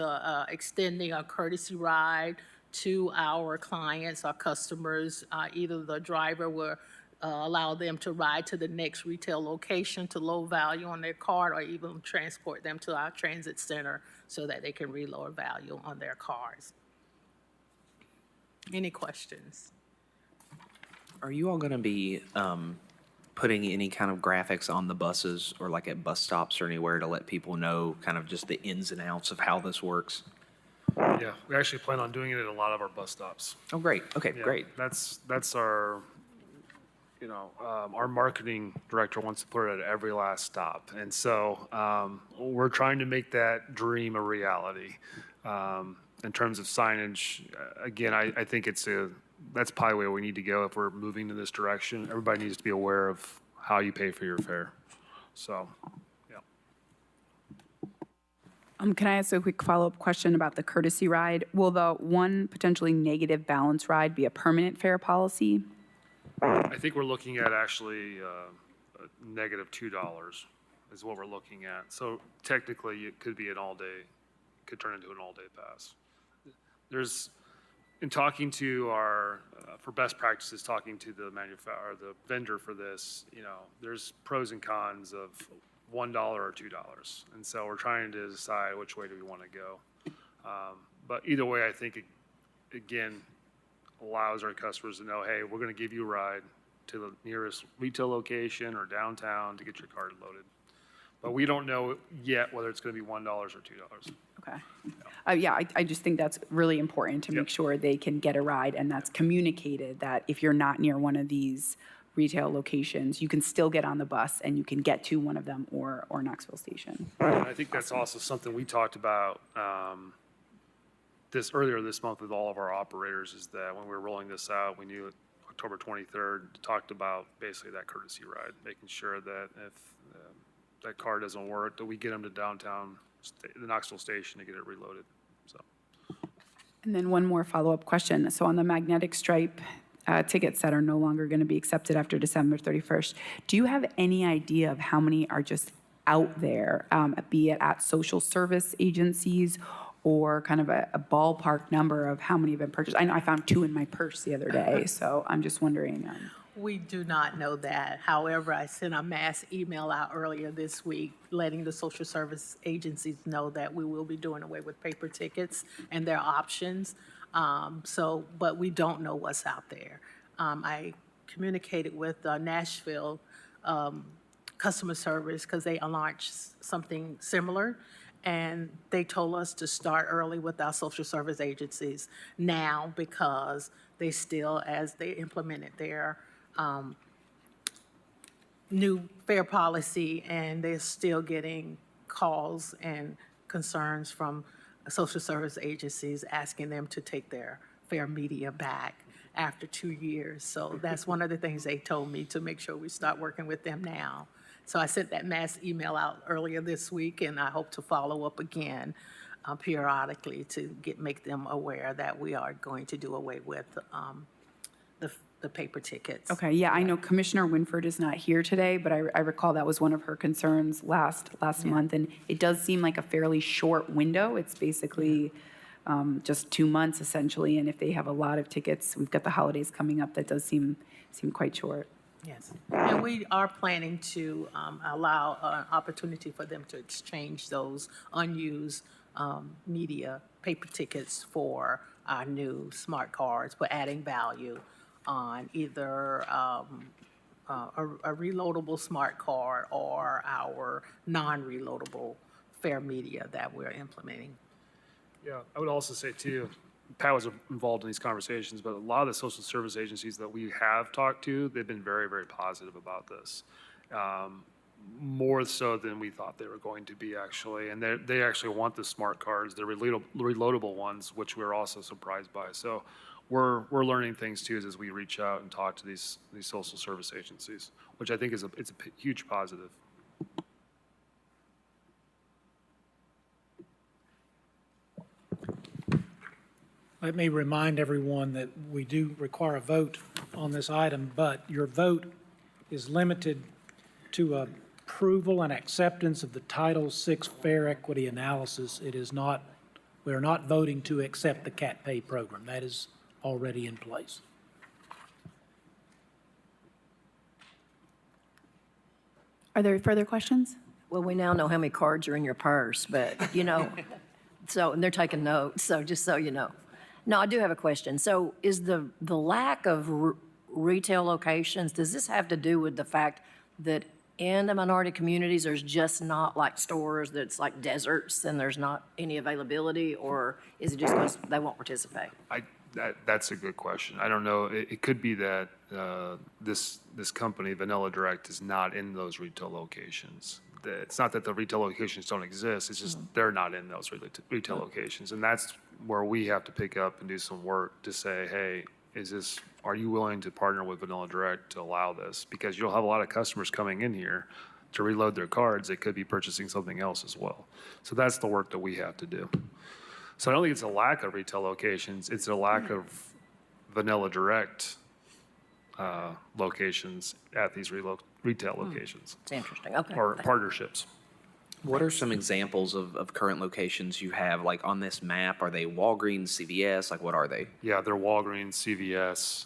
extending a courtesy ride to our clients, our customers. Either the driver will allow them to ride to the next retail location to low value on their card, or even transport them to our transit center so that they can reload value on their cars. Any questions? Are you all going to be putting any kind of graphics on the buses or like at bus stops or anywhere to let people know kind of just the ins and outs of how this works? Yeah, we actually plan on doing it at a lot of our bus stops. Oh, great. Okay, Yeah, great. That's our, our marketing director wants to put it at every last stop. And so we're trying to make that dream a reality. In terms of signage, again, I think that's probably where we need to go if we're moving in this direction. Everybody needs to be aware of how you pay for your fare. So, yeah. Can I ask a quick follow-up question about the courtesy ride? Will the one potentially negative balance ride be a permanent fare policy? I think we're looking at actually a negative $2 is what we're looking at. So technically, it could be could turn into an all-day pass. In talking to for best practices, talking to the the vendor for this, there's pros and cons of $1 or $2. And so we're trying to decide which way do we want to go. But either way, I think it, again, allows our customers to know, hey, we're going to give you a ride to the nearest retail location or downtown to get your card loaded. But we don't know yet whether it's going to be $1 or $2. Okay. Yeah, I just think that's really important to make sure they can get a ride, and that's communicated that if you're not near one of these retail locations, you can still get on the bus and you can get to one of them or Knoxville Station. And I think that's also something we talked about earlier this month with all of our operators, is that when we were rolling this out, we knew October 23rd, talked about basically that courtesy ride, making sure that if that car doesn't work, that we get them to downtown, the Knoxville station to get it reloaded. So. And then one more follow-up question. So on the magnetic stripe tickets that are no longer going to be accepted after December 31st, do you have any idea of how many are just out there, be it at social service agencies or kind of a ballpark number of how many have been purchased? I know I found 2 in my purse the other day, so I'm just wondering. We do not know that. However, I sent a mass email out earlier this week letting the social service agencies know that we will be doing away with paper tickets and their options. But we don't know what's out there. I communicated with Nashville customer service because they launched something similar, and they told us to start early with our social service agencies now because they still, as they implemented their new fare policy, and they're still getting calls and concerns from social service agencies asking them to take their fare media back after 2 years. So that's one of the things they told me, to make sure we start working with them now. So I sent that mass email out earlier this week, and I hope to follow up again periodically to make them aware that we are going to do away with the paper tickets. Okay, yeah, I know Commissioner Winford is not here today, but I recall that was one of her concerns last month, and it does seem like a fairly short window. It's basically just 2 months essentially, and if they have a lot of tickets, we've got the holidays coming up, that does seem quite short. Yes, and we are planning to allow an opportunity for them to exchange those unused media paper tickets for our new smart cards. We're adding value on either a reloadable smart card or our non-reloadable fare media that we're implementing. Yeah, I would also say too, Pat was involved in these conversations, but a lot of the social service agencies that we have talked to, they've been very, very positive about this. More so than we thought they were going to be, actually. And they actually want the smart cards, the reloadable ones, which we're also surprised by. So we're learning things too as we reach out and talk to these social service agencies, which I think it's a huge positive. Let me remind everyone that we do require a vote on this item, but your vote is limited to approval and acceptance of the Title VI Fair Equity Analysis. It is not, we are not voting to accept the CAT pay program. That is already in place. Are there further questions? Well, we now know how many cards are in your purse, but, you know, and they're taking notes, so just so you know. No, I do have a question. So is the lack of retail locations, does this have to do with the fact that in the minority communities, there's just not like stores that's like deserts and there's not any availability, or is it just because they won't participate? That's a good question. I don't know. It could be that this company, Vanilla Direct, is not in those retail locations. It's not that the retail locations don't exist. It's just they're not in those retail locations, and that's where we have to pick up and do some work to say, hey, are you willing to partner with Vanilla Direct to allow this? Because you'll have a lot of customers coming in here to reload their cards. They could be purchasing something else as well. So that's the work that we have to do. So I don't think it's a lack of retail locations. It's a lack of Vanilla Direct locations at these retail locations. It's interesting, okay. Or partnerships. What are some examples of current locations you have, like on this map? Are they Walgreens, CVS? Like, what are they? Yeah, they're Walgreens, CVS,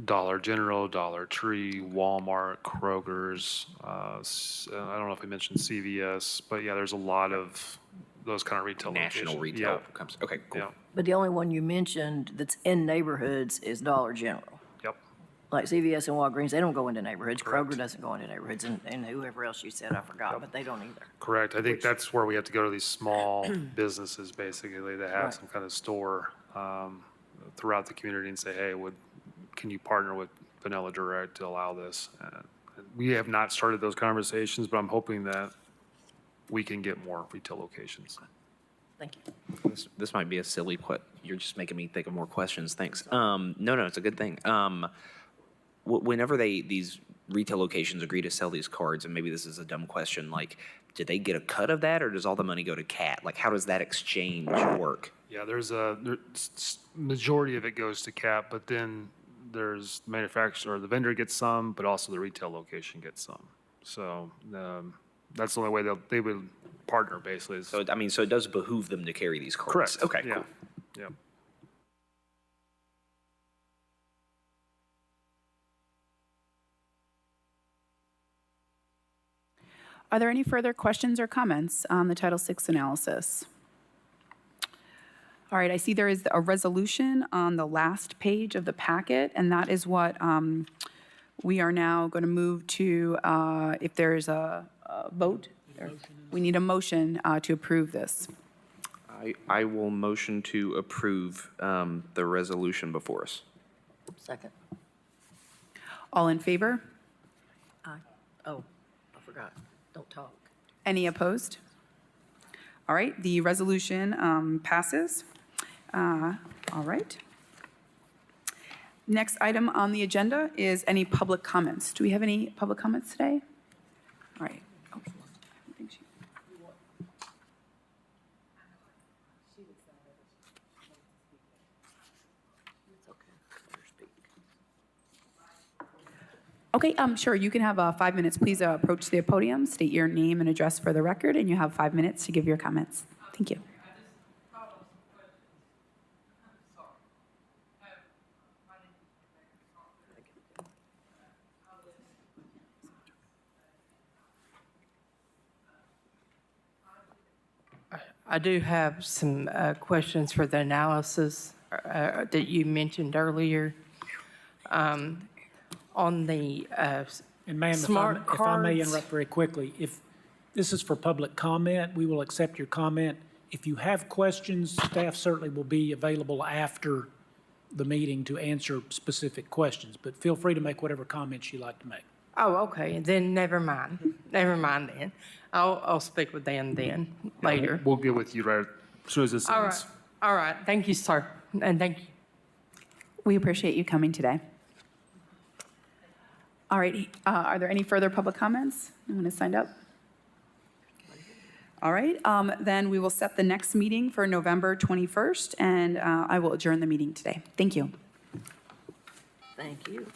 Dollar General, Dollar Tree, Walmart, Kroger's. I don't know if we mentioned CVS, but yeah, there's a lot of those kind of retail National locations. retail comes. Okay, cool. Yeah. But the only one you mentioned that's in neighborhoods is Dollar General. Yep. Like CVS and Walgreens, they don't go into neighborhoods. Correct. Kroger doesn't go into neighborhoods, and whoever else you said, I forgot, but they don't either. Correct. I think that's where we have to go to these small businesses, basically, that have Right. some kind of store throughout the community and say, hey, can you partner with Vanilla Direct to allow this? We have not started those conversations, but I'm hoping that we can get more retail locations. Thank you. This might be a silly you're just making me think of more questions. Thanks. No, it's a good thing. Whenever these retail locations agree to sell these cards, and maybe this is a dumb question, like, do they get a cut of that, or does all the money go to CAT? Like, how does that exchange work? Yeah, majority of it goes to CAP, but then there's the manufacturer, or the vendor gets some, but also the retail location gets some. So that's the only way they would partner, basically. So it does behoove them to carry these cards. Correct. Okay, Yeah. cool. Yeah. Are there any further questions or comments on the Title VI analysis? All right, I see there is a resolution on the last page of the packet, and that is what we are now going to move to. If there is a vote, we need a motion to approve this. I will motion to approve the resolution before us. Second. All in favor? Aye. Oh, I forgot. Don't talk. Any opposed? All right, the resolution passes. All right. Next item on the agenda is any public comments. Do we have any public comments today? All right. Oh, I think she- Okay, sure, you can have 5 minutes. Please approach the podium, state your name and address for the record, and you have 5 minutes to give your comments. Thank you. I do have some questions for the analysis that you mentioned earlier. On the And ma'am, smart if I may cards. interrupt very quickly, if this is for public comment, we will accept your comment If you have questions, staff certainly will be available after the meeting to answer specific questions, but feel free to make whatever comments you like to make. Oh, okay, then never mind. Never mind then. I'll speak with Dan then, later. We'll get with you right as soon as this All ends. right, all right. Thank you, sir, and thank you. We appreciate you coming today. All right, are there any further public comments? Anyone has signed up? All right, then we will set the next meeting for November 21st, and I will adjourn the meeting today. Thank you. Thank you.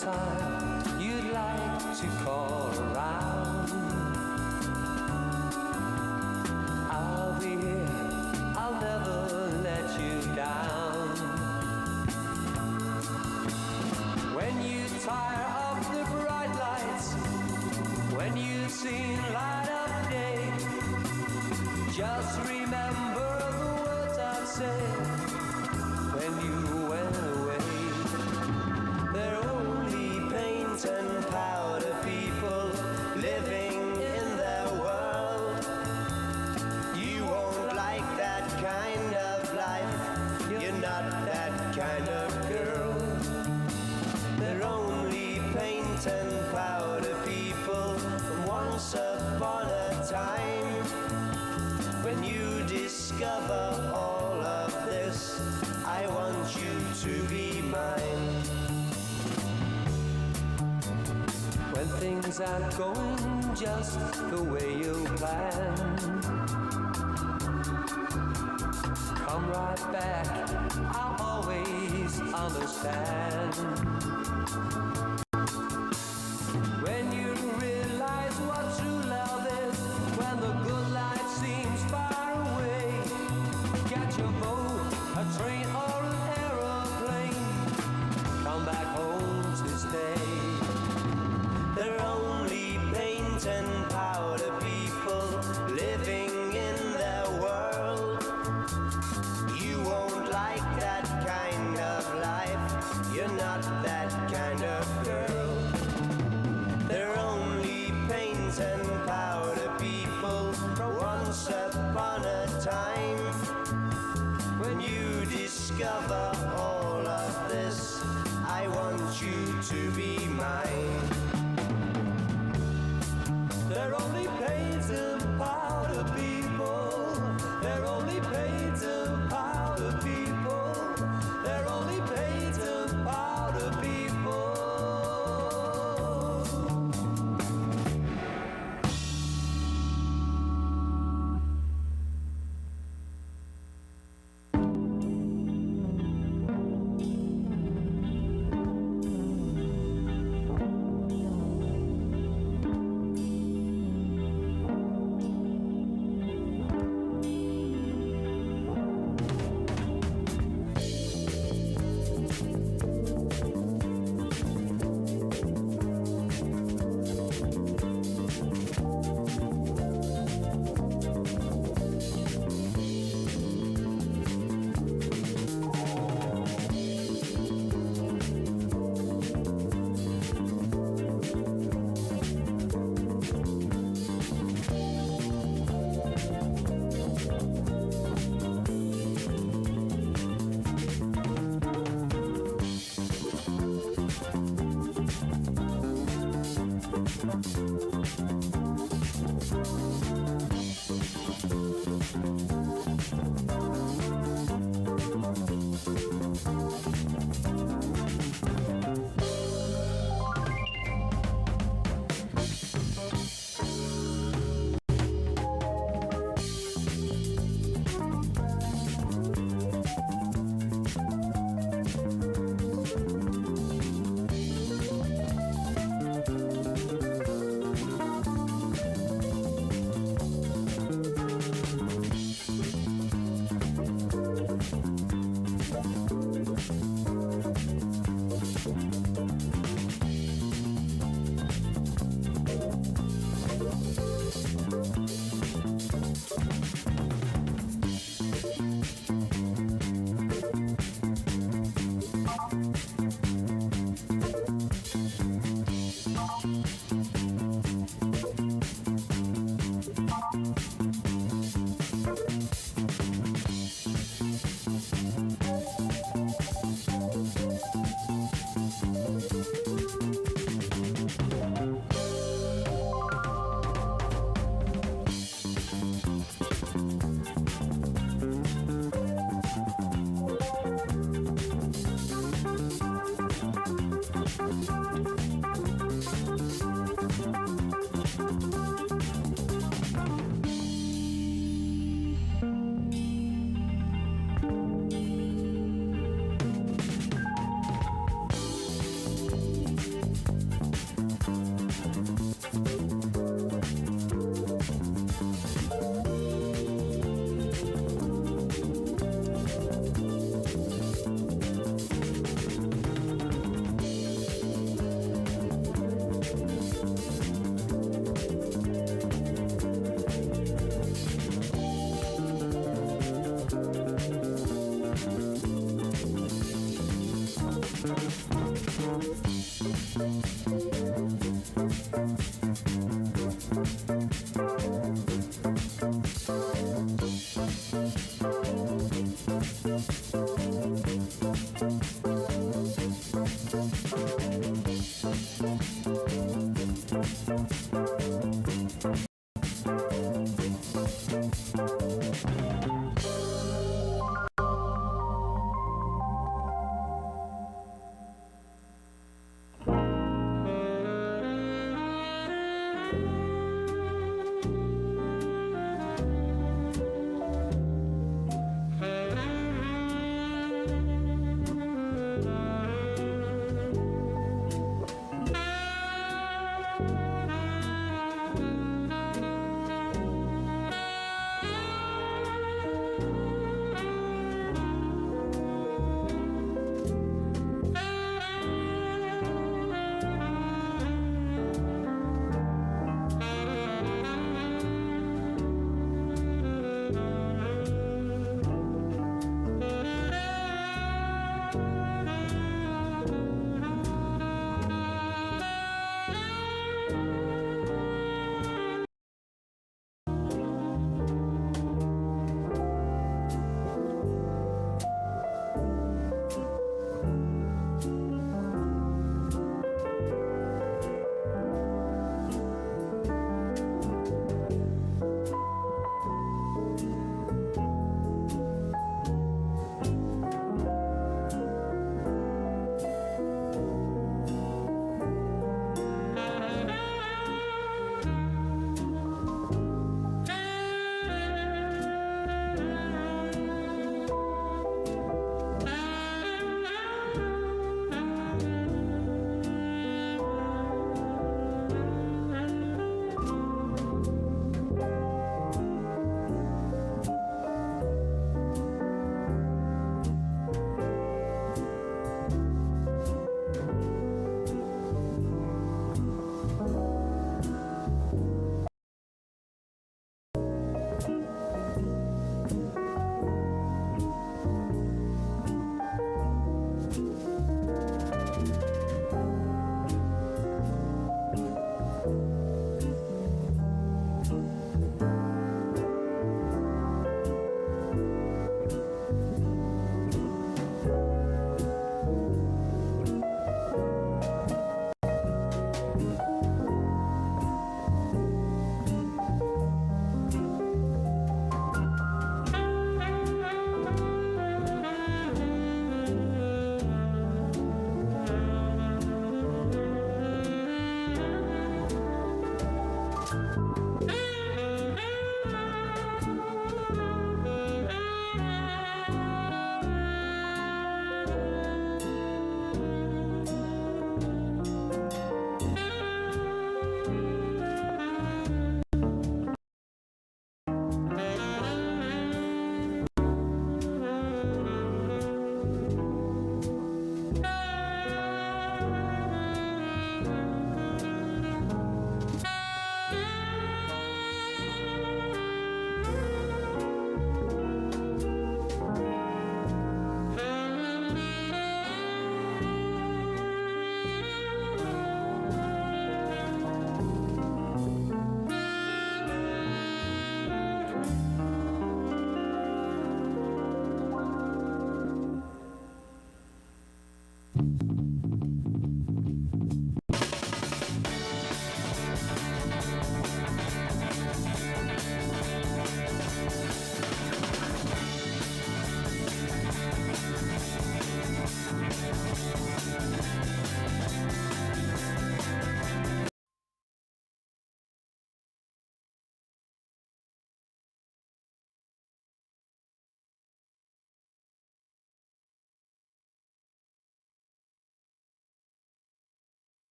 time you'd like to call around, I'll be here, I'll never let you down. When you tire of the bright lights, when you've seen light of day, just remember the words I said when you went away. They're only paint and powder people living in their world. You won't like that kind of life, you're not that kind of girl. They're only paint and powder people once upon a time. When you discover all of this, I want you to be mine. When things aren't going just the way you planned, come right back, I'll always understand. When you realize what true love is, when the good life seems far away, catch a boat, a train or an aeroplane, come back home to stay. They're only paint and powder people living in their world. You won't like that kind of life, you're not that kind of girl. They're only paint and powder people once upon a time. When you discover all of this, I want you to be mine. They're only paint and powder people. They're only paint and powder people. They're only paint and powder people.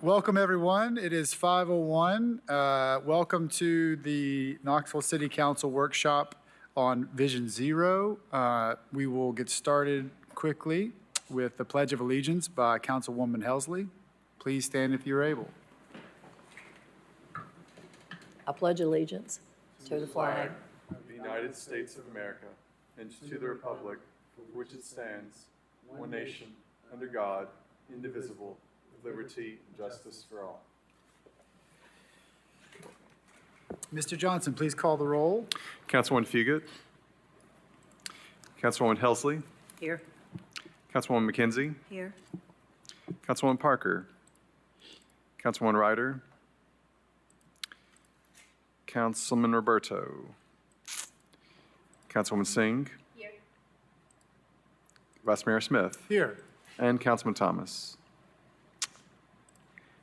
Welcome, everyone. It is 5:01. Welcome to the Knoxville City Council workshop on Vision Zero. We will get started quickly with the Pledge of Allegiance by Councilwoman Helsley. Please stand if you're able. I pledge allegiance to the flag of the United States of America and to the republic for which it stands, one nation, under God, indivisible, with liberty and justice for all. Mr. Johnson, please call the roll. Councilwoman Fugit. Councilwoman Helsley. here. Councilwoman McKenzie. Here. Councilwoman Parker. Councilwoman Ryder. Councilman Roberto. Councilwoman Singh. Here. Vice Mayor Smith. Here. And Councilman Thomas.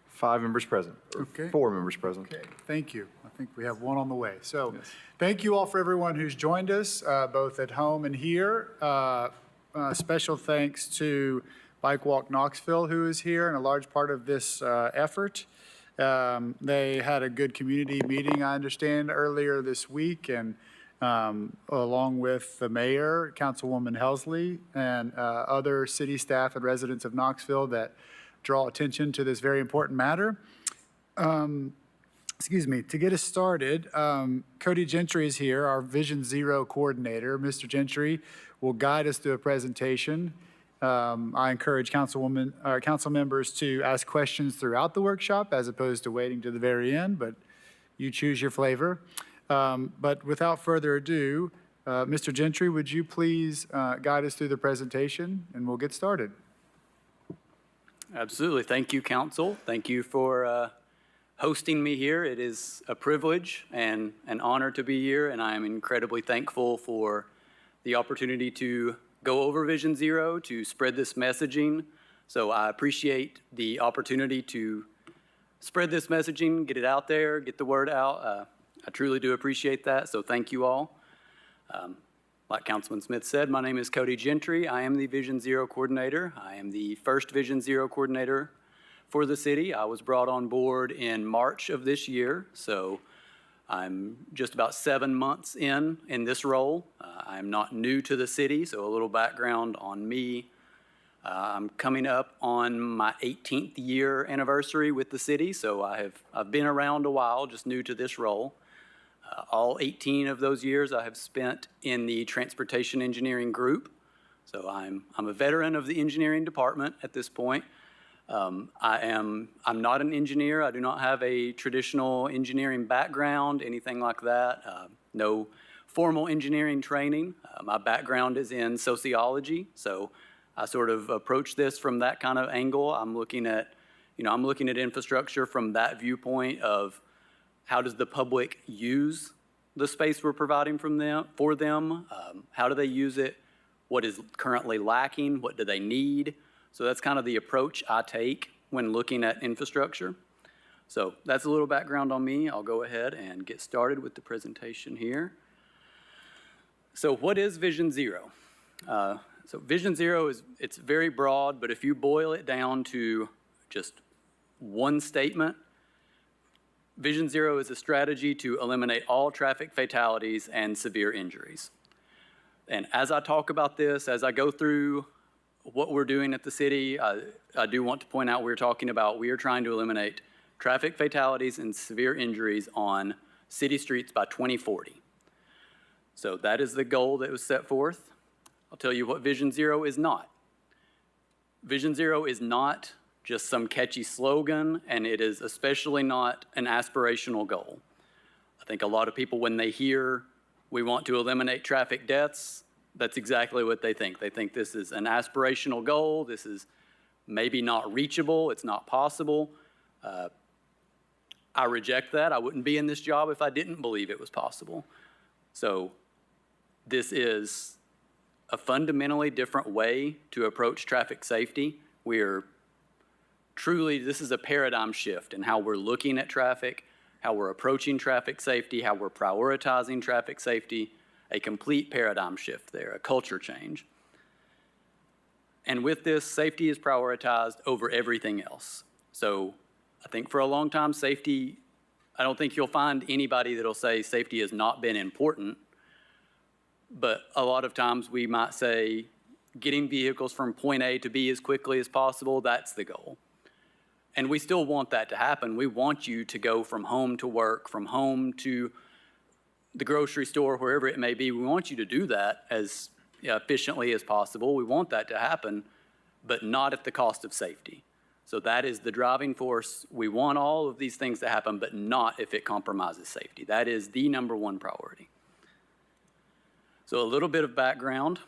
5 members present. Or Okay. 4 members present. Okay, thank you. I think we have one on the way. So Yes. thank you all for everyone who's joined us, both at home and here. Special thanks to Bike Walk Knoxville, who is here and a large part of this effort. They had a good community meeting, I understand, earlier this week, and along with the mayor, Councilwoman Helsley, and other city staff and residents of Knoxville that draw attention to this very important matter. Excuse me, to get us started, Cody Gentry is here, our Vision Zero coordinator. Mr. Gentry will guide us through a presentation. I encourage council members to ask questions throughout the workshop as opposed to waiting to the very end, but you choose your flavor. But without further ado, Mr. Gentry, would you please guide us through the presentation, and we'll get started. Absolutely. Thank you, Council. Thank you for hosting me here. It is a privilege and an honor to be here, and I am incredibly thankful for the opportunity to go over Vision Zero, to spread this messaging. So I appreciate the opportunity to spread this messaging, get it out there, get the word out. I truly do appreciate that, so thank you all. Like Councilman Smith said, my name is Cody Gentry. I am the Vision Zero coordinator. I am the first Vision Zero coordinator for the city. I was brought on board in March of this year, so I'm just about 7 months in this role. I'm not new to the city, so a little background on me. I'm coming up on my 18th year anniversary with the city, so I've been around a while, just new to this role. All 18 of those years I have spent in the transportation engineering group. So I'm a veteran of the engineering department at this point. I'm not an engineer. I do not have a traditional engineering background, anything like that. No formal engineering training. My background is in sociology, so I sort of approach this from that kind of angle. I'm looking at infrastructure from that viewpoint of how does the public use the space we're providing for them? How do they use it? What is currently lacking? What do they need? So that's kind of the approach I take when looking at infrastructure. So that's a little background on me. I'll go ahead and get started with the presentation here. So what is Vision Zero? So Vision Zero it's very broad, but if you boil it down to just one statement, Vision Zero is a strategy to eliminate all traffic fatalities and severe injuries. And as I talk about this, as I go through what we're doing at the city, I do want to point out we are trying to eliminate traffic fatalities and severe injuries on city streets by 2040. So that is the goal that was set forth. I'll tell you what Vision Zero is not. Vision Zero is not just some catchy slogan, and it is especially not an aspirational goal. I think a lot of people, when they hear we want to eliminate traffic deaths, that's exactly what they think. They think this is an aspirational goal. This is maybe not reachable. It's not possible. I reject that. I wouldn't be in this job if I didn't believe it was possible. So this is a fundamentally different way to approach traffic safety. This is a paradigm shift in how we're looking at traffic, how we're approaching traffic safety, how we're prioritizing traffic safety, a complete paradigm shift there, a culture change. And with this, safety is prioritized over everything else. So I think for a long time, safety, I don't think you'll find anybody that'll say safety has not been important. But a lot of times we might say getting vehicles from point A to B as quickly as possible, that's the goal. And we still want that to happen. We want you to go from home to work, from home to the grocery store, wherever it may be. We want you to do that as efficiently as possible. We want that to happen, but not at the cost of safety. So that is the driving force. We want all of these things to happen, but not if it compromises safety. That is the number one priority. So a little bit of background.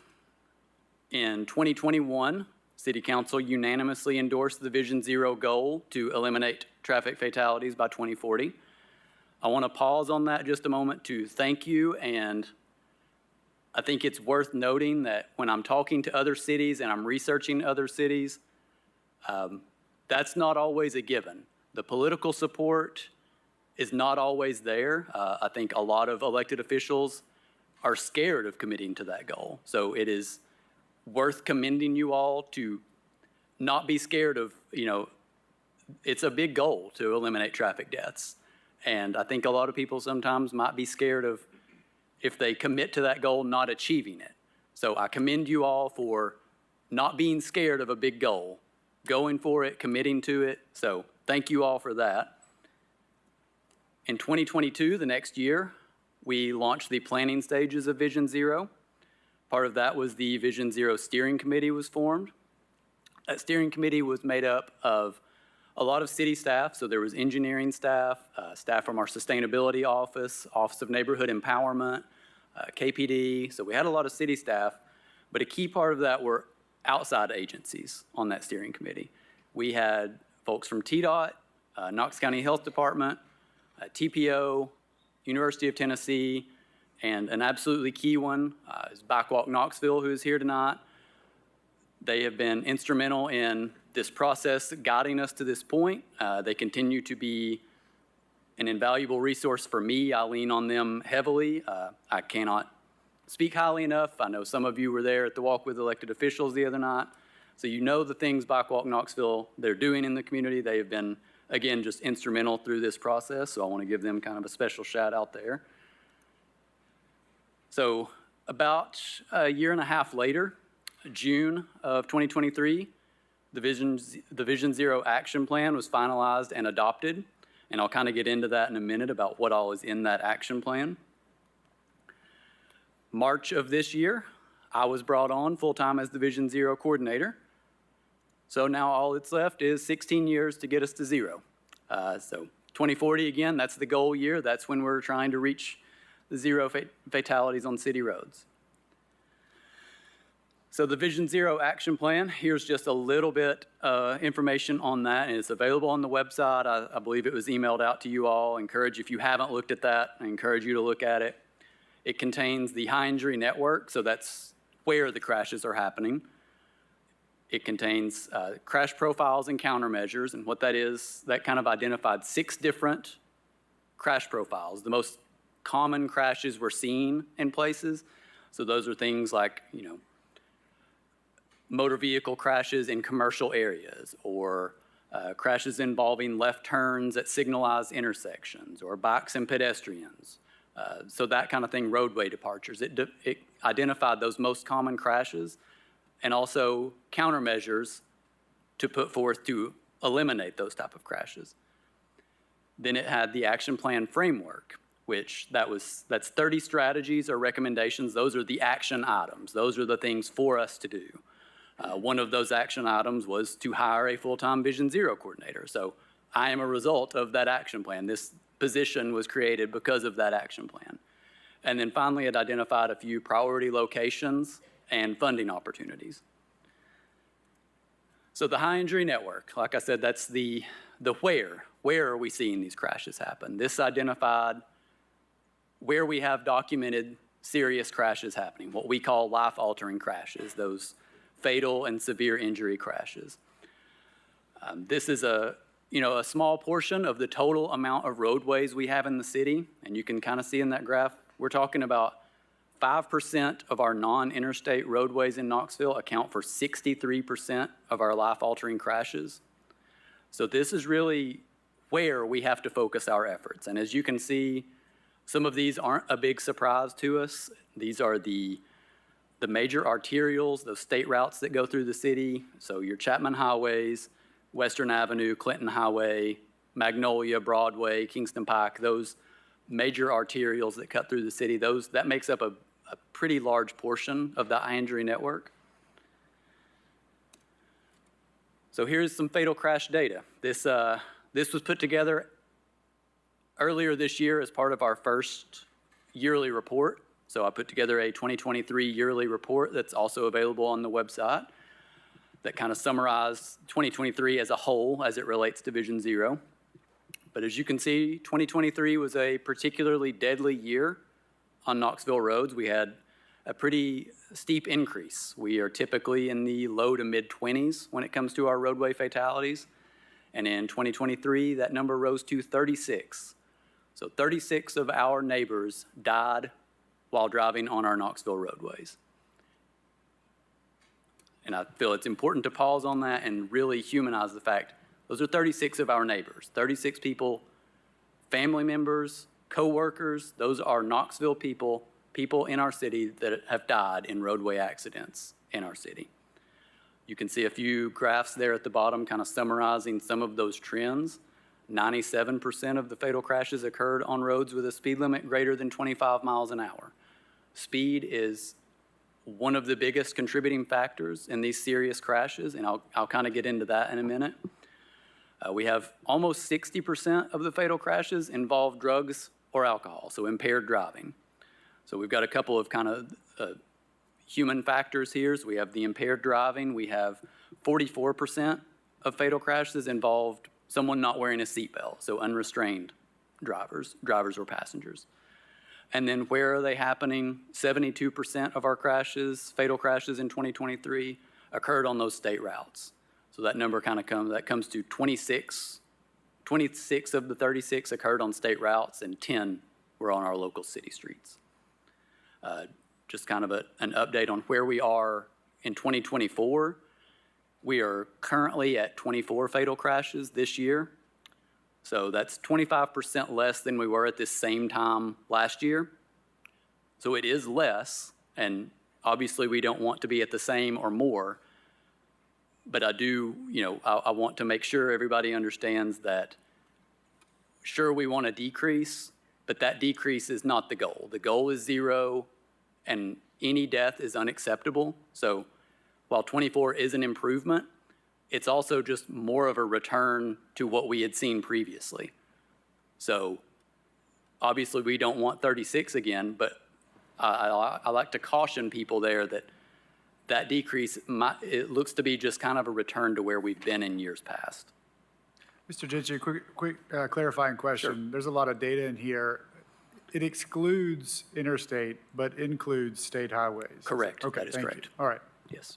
In 2021, City Council unanimously endorsed the Vision Zero goal to eliminate traffic fatalities by 2040. I want to pause on that just a moment to thank you, and I think it's worth noting that when I'm talking to other cities and I'm researching other cities, that's not always a given. The political support is not always there. I think a lot of elected officials are scared of committing to that goal. So it is worth commending you all to not be scared of, it's a big goal to eliminate traffic deaths. And I think a lot of people sometimes might be scared of, if they commit to that goal, not achieving it. So I commend you all for not being scared of a big goal, going for it, committing to it. So thank you all for that. In 2022, the next year, we launched the planning stages of Vision Zero. Part of that was the Vision Zero Steering Committee was formed. That steering committee was made up of a lot of city staff. So there was engineering staff, staff from our sustainability office, Office of Neighborhood Empowerment, KPD. So we had a lot of city staff, but a key part of that were outside agencies on that steering committee. We had folks from TDOT, Knox County Health Department, TPO, University of Tennessee, and an absolutely key one is Bike Walk Knoxville, who is here tonight. They have been instrumental in this process, guiding us to this point. They continue to be an invaluable resource for me. I lean on them heavily. I cannot speak highly enough. I know some of you were there at the walk with elected officials the other night. So you know the things Bike Walk Knoxville they're doing in the community. They have been, again, just instrumental through this process. So I want to give them kind of a special shout out there. So about a year and a half later, June of 2023, the Vision Zero Action Plan was finalized and adopted. And I'll kind of get into that in a minute about what all is in that action plan. March of this year, I was brought on full-time as the Vision Zero coordinator. So now all that's left is 16 years to get us to zero. So 2040, again, that's the goal year. That's when we're trying to reach the zero fatalities on city roads. So the Vision Zero Action Plan, here's just a little bit information on that, and it's available on the website. I believe it was emailed out to you all. If you haven't looked at that, I encourage you to look at it. It contains the high injury network, so that's where the crashes are happening. It contains crash profiles and countermeasures, and what that is, that kind of identified 6 different crash profiles. The most common crashes we're seeing in places, so those are things like, motor vehicle crashes in commercial areas, or crashes involving left turns at signalized intersections, or bikes and pedestrians. So that kind of thing, roadway departures. It identified those most common crashes and also countermeasures to put forth to eliminate those type of crashes. Then it had the action plan framework, which that's 30 strategies or recommendations. Those are the action items. Those are the things for us to do. One of those action items was to hire a full-time Vision Zero coordinator. So I am a result of that action plan. This position was created because of that action plan. And then finally, it identified a few priority locations and funding opportunities. So the high injury network, like I said, that's the where. Where are we seeing these crashes happen? This identified where we have documented serious crashes happening, what we call life-altering crashes, those fatal and severe injury crashes. This is a small portion of the total amount of roadways we have in the city, and you can kind of see in that graph, we're talking about 5% of our non-interstate roadways in Knoxville account for 63% of our life-altering crashes. So this is really where we have to focus our efforts. And as you can see, some of these aren't a big surprise to us. These are the major arterials, those state routes that go through the city. So your Chapman Highways, Western Avenue, Clinton Highway, Magnolia, Broadway, Kingston Pike, those major arterials that cut through the city, that makes up a pretty large portion of the I-injury network. So here's some fatal crash data. This was put together earlier this year as part of our first yearly report. So I put together a 2023 yearly report that's also available on the website that kind of summarized 2023 as a whole as it relates to Vision Zero. But as you can see, 2023 was a particularly deadly year on Knoxville roads. We had a pretty steep increase. We are typically in the low to mid-20s when it comes to our roadway fatalities. And in 2023, that number rose to 36. So 36 of our neighbors died while driving on our Knoxville roadways. And I feel it's important to pause on that and really humanize the fact those are 36 of our neighbors, 36 people, family members, co-workers. Those are Knoxville people in our city that have died in roadway accidents in our city. You can see a few graphs there at the bottom kind of summarizing some of those trends. 97% of the fatal crashes occurred on roads with a speed limit greater than 25 miles an hour. Speed is one of the biggest contributing factors in these serious crashes, and I'll kind of get into that in a minute. We have almost 60% of the fatal crashes involve drugs or alcohol, so impaired driving. So we've got a couple of kind of human factors here. So we have the impaired driving. We have 44% of fatal crashes involved someone not wearing a seatbelt, so unrestrained drivers or passengers. And then where are they happening? 72% of our crashes, fatal crashes in 2023, occurred on those state routes. So that number kind of comes to 26. 26 of the 36 occurred on state routes, and 10 were on our local city streets. Just kind of an update on where we are in 2024. We are currently at 24 fatal crashes this year. So that's 25% less than we were at this same time last year. So it is less, and obviously we don't want to be at the same or more, but I do, I want to make sure everybody understands that sure, we want to decrease, but that decrease is not the goal. The goal is zero, and any death is unacceptable. So while 24 is an improvement, it's also just more of a return to what we had seen previously. So obviously we don't want 36 again, but I like to caution people there that decrease, it looks to be just kind of a return to where we've been in years past. Mr. Gentry, quick clarifying question. Sure. There's a lot of data in here. It excludes interstate, but includes state highways. Correct. Okay, That is thank correct. you. All right. Yes.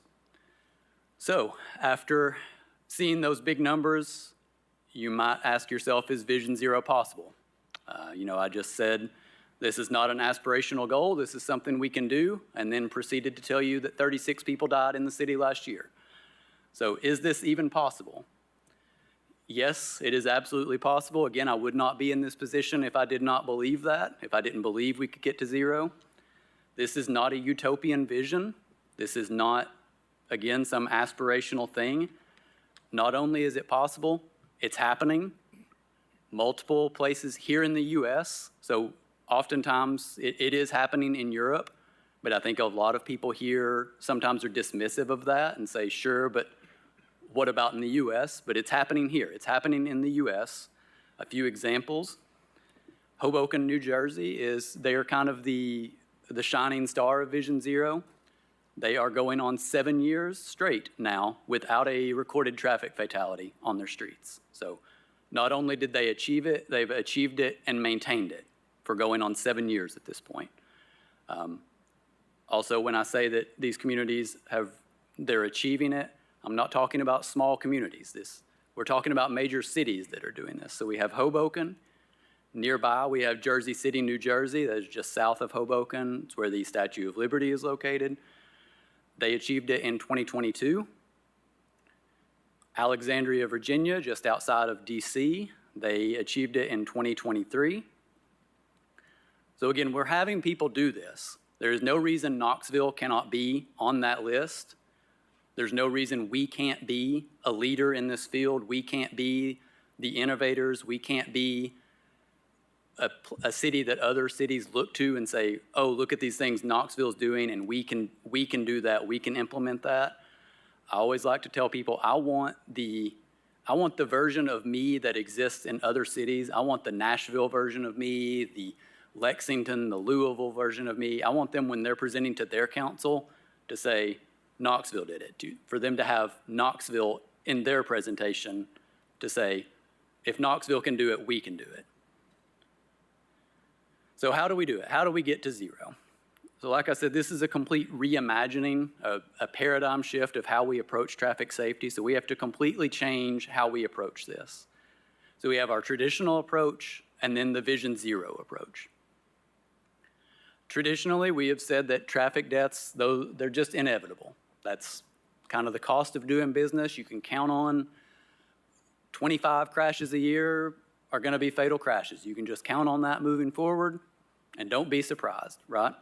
So after seeing those big numbers, you might ask yourself, is Vision Zero possible? I just said, this is not an aspirational goal. This is something we can do, and then proceeded to tell you that 36 people died in the city last year. So is this even possible? Yes, it is absolutely possible. Again, I would not be in this position if I did not believe that, if I didn't believe we could get to zero. This is not a utopian vision. This is not, again, some aspirational thing. Not only is it possible, it's happening. Multiple places here in the U.S., so oftentimes it is happening in Europe, but I think a lot of people here sometimes are dismissive of that and say, sure, but what about in the U.S.? But it's happening here. It's happening in the U.S. A few examples. Hoboken, New Jersey they are kind of the shining star of Vision Zero. They are going on 7 years straight now without a recorded traffic fatality on their streets. So not only did they achieve it, they've achieved it and maintained it for going on 7 years at this point. Also, when I say that these communities they're achieving it, I'm not talking about small communities. We're talking about major cities that are doing this. So we have Hoboken. Nearby, we have Jersey City, New Jersey. That is just south of Hoboken. It's where the Statue of Liberty is located. They achieved it in 2022. Alexandria, Virginia, just outside of D.C. They achieved it in 2023. So again, we're having people do this. There is no reason Knoxville cannot be on that list. There's no reason we can't be a leader in this field. We can't be the innovators. We can't be a city that other cities look to and say, oh, look at these things Knoxville's doing, and we can do that. We can implement that. I always like to tell people I want the version of me that exists in other cities. I want the Nashville version of me, the Lexington, the Louisville version of me. I want them, when they're presenting to their council, to say, Knoxville did it. For them to have Knoxville in their presentation to say, if Knoxville can do it, we can do it. So how do we do it? How do we get to zero? So like I said, this is a complete reimagining, a paradigm shift of how we approach traffic safety. So we have to completely change how we approach this. So we have our traditional approach and then the Vision Zero approach. Traditionally, we have said that traffic deaths, though they're just inevitable. That's kind of the cost of doing business. You can count on 25 crashes a year are going to be fatal crashes. You can just count on that moving forward and don't be surprised, right?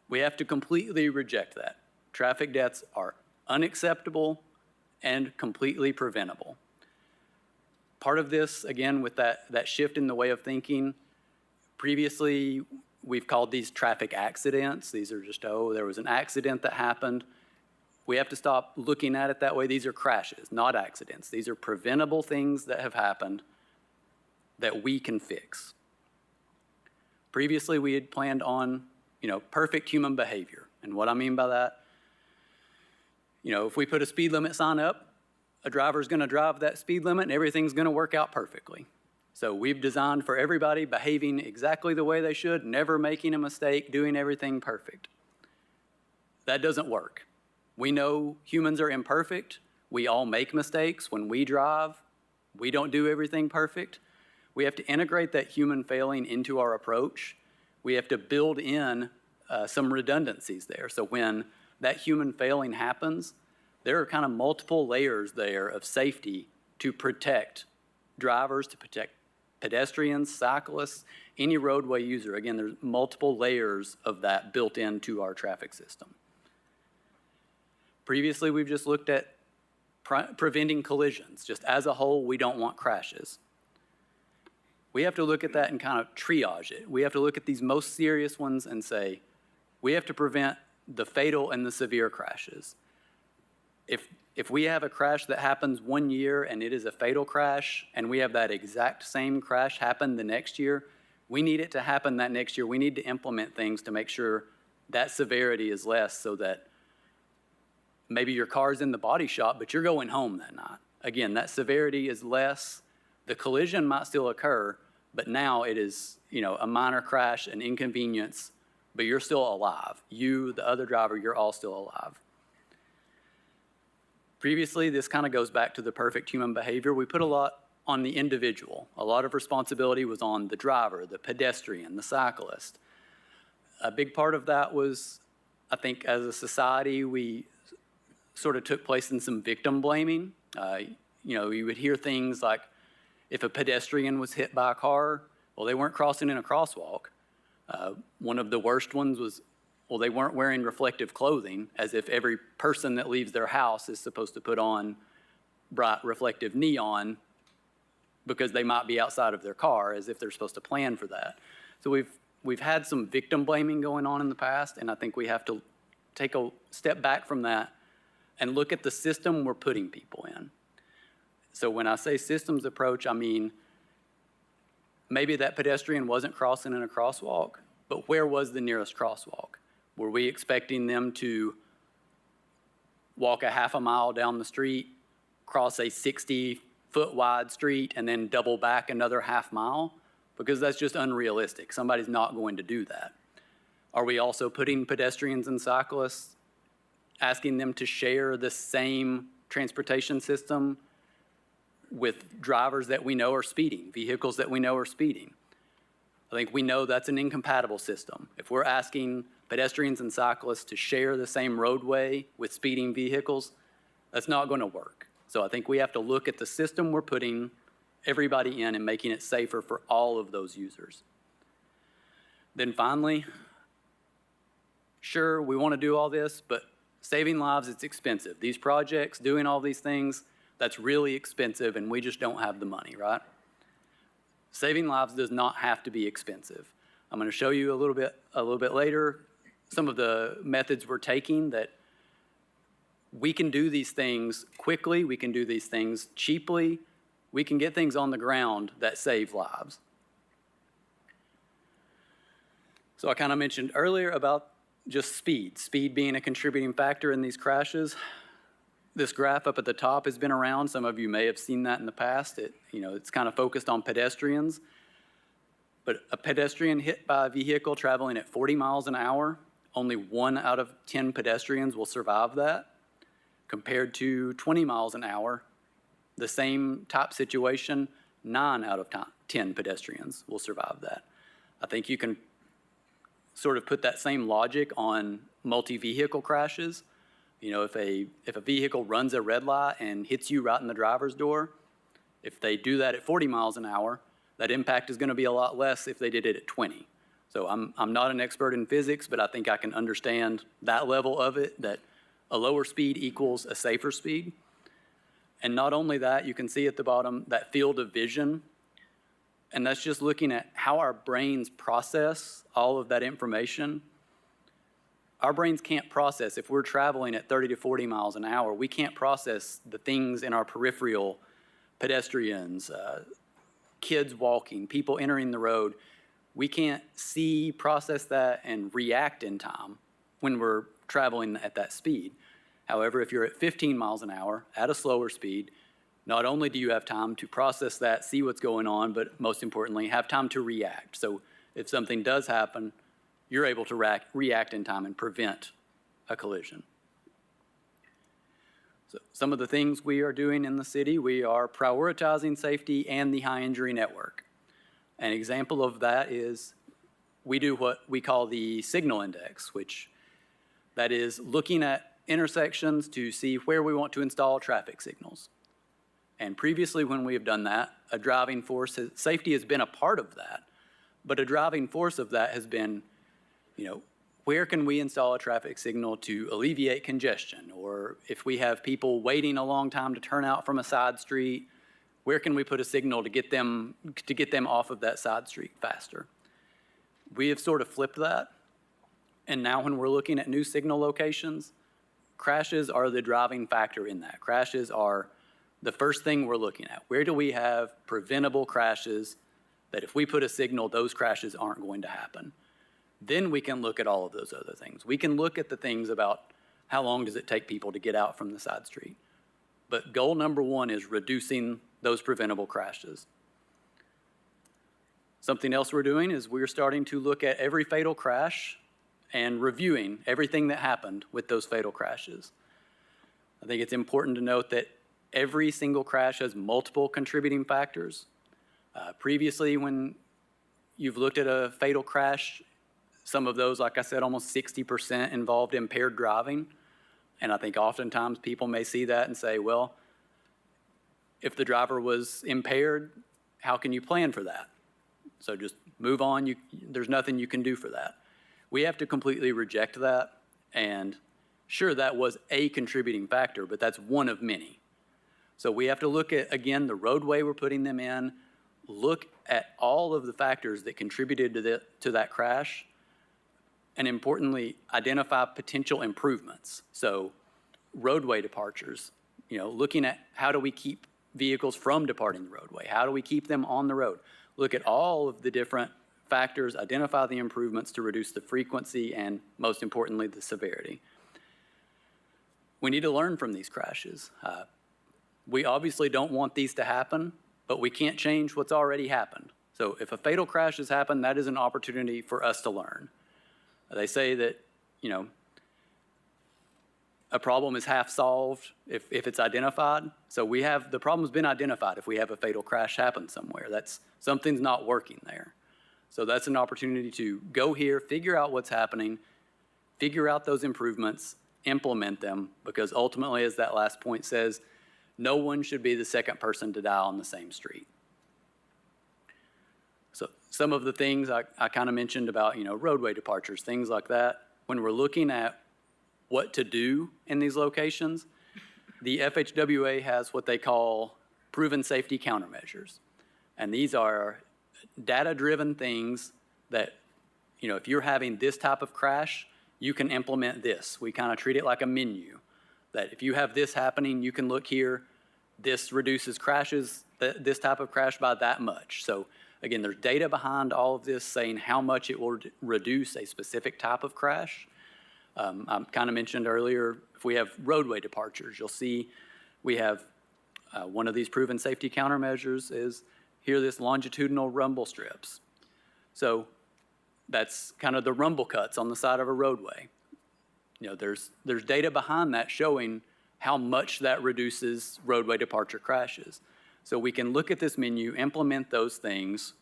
We have to completely reject that. Traffic deaths are unacceptable and completely preventable. Part of this, again, with that shift in the way of thinking, previously we've called these traffic accidents. These are just, oh, there was an accident that happened. We have to stop looking at it that way. These are crashes, not accidents. These are preventable things that have happened that we can fix. Previously, we had planned on, perfect human behavior. And what I mean by that, if we put a speed limit sign up, a driver's going to drive that speed limit and everything's going to work out perfectly. So we've designed for everybody behaving exactly the way they should, never making a mistake, doing everything perfect. That doesn't work. We know humans are imperfect. We all make mistakes when we drive. We don't do everything perfect. We have to integrate that human failing into our approach. We have to build in some redundancies there. So when that human failing happens, there are kind of multiple layers there of safety to protect drivers, to protect pedestrians, cyclists, any roadway user. Again, there's multiple layers of that built into our traffic system. Previously, we've just looked at preventing collisions. Just as a whole, we don't want crashes. We have to look at that and kind of triage it. We have to look at these most serious ones and say, we have to prevent the fatal and the severe crashes. If we have a crash that happens one year and it is a fatal crash, and we have that exact same crash happen the next year, we need it to happen that next year. We need to implement things to make sure that severity is less, so that maybe your car's in the body shop, but you're going home that night. Again, that severity is less. The collision might still occur, but now it is, a minor crash, an inconvenience, but you're still alive. You, the other driver, you're all still alive. Previously, this kind of goes back to the perfect human behavior. We put a lot on the individual. A lot of responsibility was on the driver, the pedestrian, the cyclist. A big part of that was, I think, as a society, we sort of took place in some victim blaming. You would hear things like, if a pedestrian was hit by a car, well, they weren't crossing in a crosswalk. One of the worst ones was, well, they weren't wearing reflective clothing, as if every person that leaves their house is supposed to put on bright reflective neon because they might be outside of their car, as if they're supposed to plan for that. So we've had some victim blaming going on in the past, and I think we have to take a step back from that and look at the system we're putting people in. So when I say systems approach, I mean maybe that pedestrian wasn't crossing in a crosswalk, but where was the nearest crosswalk? Were we expecting them to walk a half a mile down the street, cross a 60-foot wide street, and then double back another half mile? Because that's just unrealistic. Somebody's not going to do that. Are we also putting pedestrians and cyclists, asking them to share the same transportation system with drivers that we know are speeding, vehicles that we know are speeding? I think we know that's an incompatible system. If we're asking pedestrians and cyclists to share the same roadway with speeding vehicles, that's not going to work. So I think we have to look at the system we're putting everybody in and making it safer for all of those users. Then finally, sure, we want to do all this, but saving lives, it's expensive. These projects, doing all these things, that's really expensive, and we just don't have the money, right? Saving lives does not have to be expensive. I'm going to show you a little bit later some of the methods we're taking that we can do these things quickly, we can do these things cheaply, we can get things on the ground that save lives. So I kind of mentioned earlier about just speed being a contributing factor in these crashes. This graph up at the top has been around. Some of you may have seen that in the past. It's kind of focused on pedestrians. But a pedestrian hit by a vehicle traveling at 40 miles an hour, only 1 out of 10 pedestrians will survive that. Compared to 20 miles an hour, the same type situation, 9 out of 10 pedestrians will survive that. I think you can sort of put that same logic on multi-vehicle crashes. If a vehicle runs a red light and hits you right in the driver's door, if they do that at 40 miles an hour, that impact is going to be a lot less if they did it at 20. So I'm not an expert in physics, but I think I can understand that level of it, that a lower speed equals a safer speed. And not only that, you can see at the bottom that field of vision, and that's just looking at how our brains process all of that information. Our brains can't process, if we're traveling at 30 to 40 miles an hour, we can't process the things in our peripheral, pedestrians, kids walking, people entering the road. We can't see, process that, and react in time when we're traveling at that speed. However, if you're at 15 miles an hour at a slower speed, not only do you have time to process that, see what's going on, but most importantly, have time to react. So if something does happen, you're able to react in time and prevent a collision. So some of the things we are doing in the city, we are prioritizing safety and the high injury network. An example of that is we do what we call the signal index, which that is looking at intersections to see where we want to install traffic signals. And previously when we have done that, a driving force, safety has been a part of that, but a driving force of that has been, where can we install a traffic signal to alleviate congestion? Or if we have people waiting a long time to turn out from a side street, where can we put a signal to get them off of that side street faster? We have sort of flipped that. And now when we're looking at new signal locations, crashes are the driving factor in that. Crashes are the first thing we're looking at. Where do we have preventable crashes that if we put a signal, those crashes aren't going to happen? Then we can look at all of those other things. We can look at the things about how long does it take people to get out from the side street. But goal number one is reducing those preventable crashes. Something else we're doing is we're starting to look at every fatal crash and reviewing everything that happened with those fatal crashes. I think it's important to note that every single crash has multiple contributing factors. Previously, when you've looked at a fatal crash, some of those, like I said, almost 60% involved impaired driving. And I think oftentimes people may see that and say, well, if the driver was impaired, how can you plan for that? So just move on. There's nothing you can do for that. We have to completely reject that. And sure, that was a contributing factor, but that's one of many. So we have to look at, again, the roadway we're putting them in, look at all of the factors that contributed to that crash, and importantly, identify potential improvements. So roadway departures, looking at how do we keep vehicles from departing the roadway? How do we keep them on the road? Look at all of the different factors, identify the improvements to reduce the frequency and, most importantly, the severity. We need to learn from these crashes. We obviously don't want these to happen, but we can't change what's already happened. So if a fatal crash has happened, that is an opportunity for us to learn. They say that, a problem is half solved if it's identified. So the problem's been identified if we have a fatal crash happen somewhere. Something's not working there. So that's an opportunity to go here, figure out what's happening, figure out those improvements, implement them, because ultimately, as that last point says, no one should be the second person to die on the same street. some of the things I kind of mentioned about, roadway departures, things like that. When we're looking at what to do in these locations, the FHWA has what they call proven safety countermeasures. And these are data-driven things that, if you're having this type of crash, you can implement this. We kind of treat it like a menu, that if you have this happening, you can look here. This reduces crashes, this type of crash by that much. So again, there's data behind all of this saying how much it will reduce a specific type of crash. I kind of mentioned earlier, if we have roadway departures, you'll see we have one of these proven safety countermeasures is here, this longitudinal rumble strips. So that's kind of the rumble cuts on the side of a roadway. There's data behind that showing how much that reduces roadway departure crashes. So we can look at this menu, implement those things,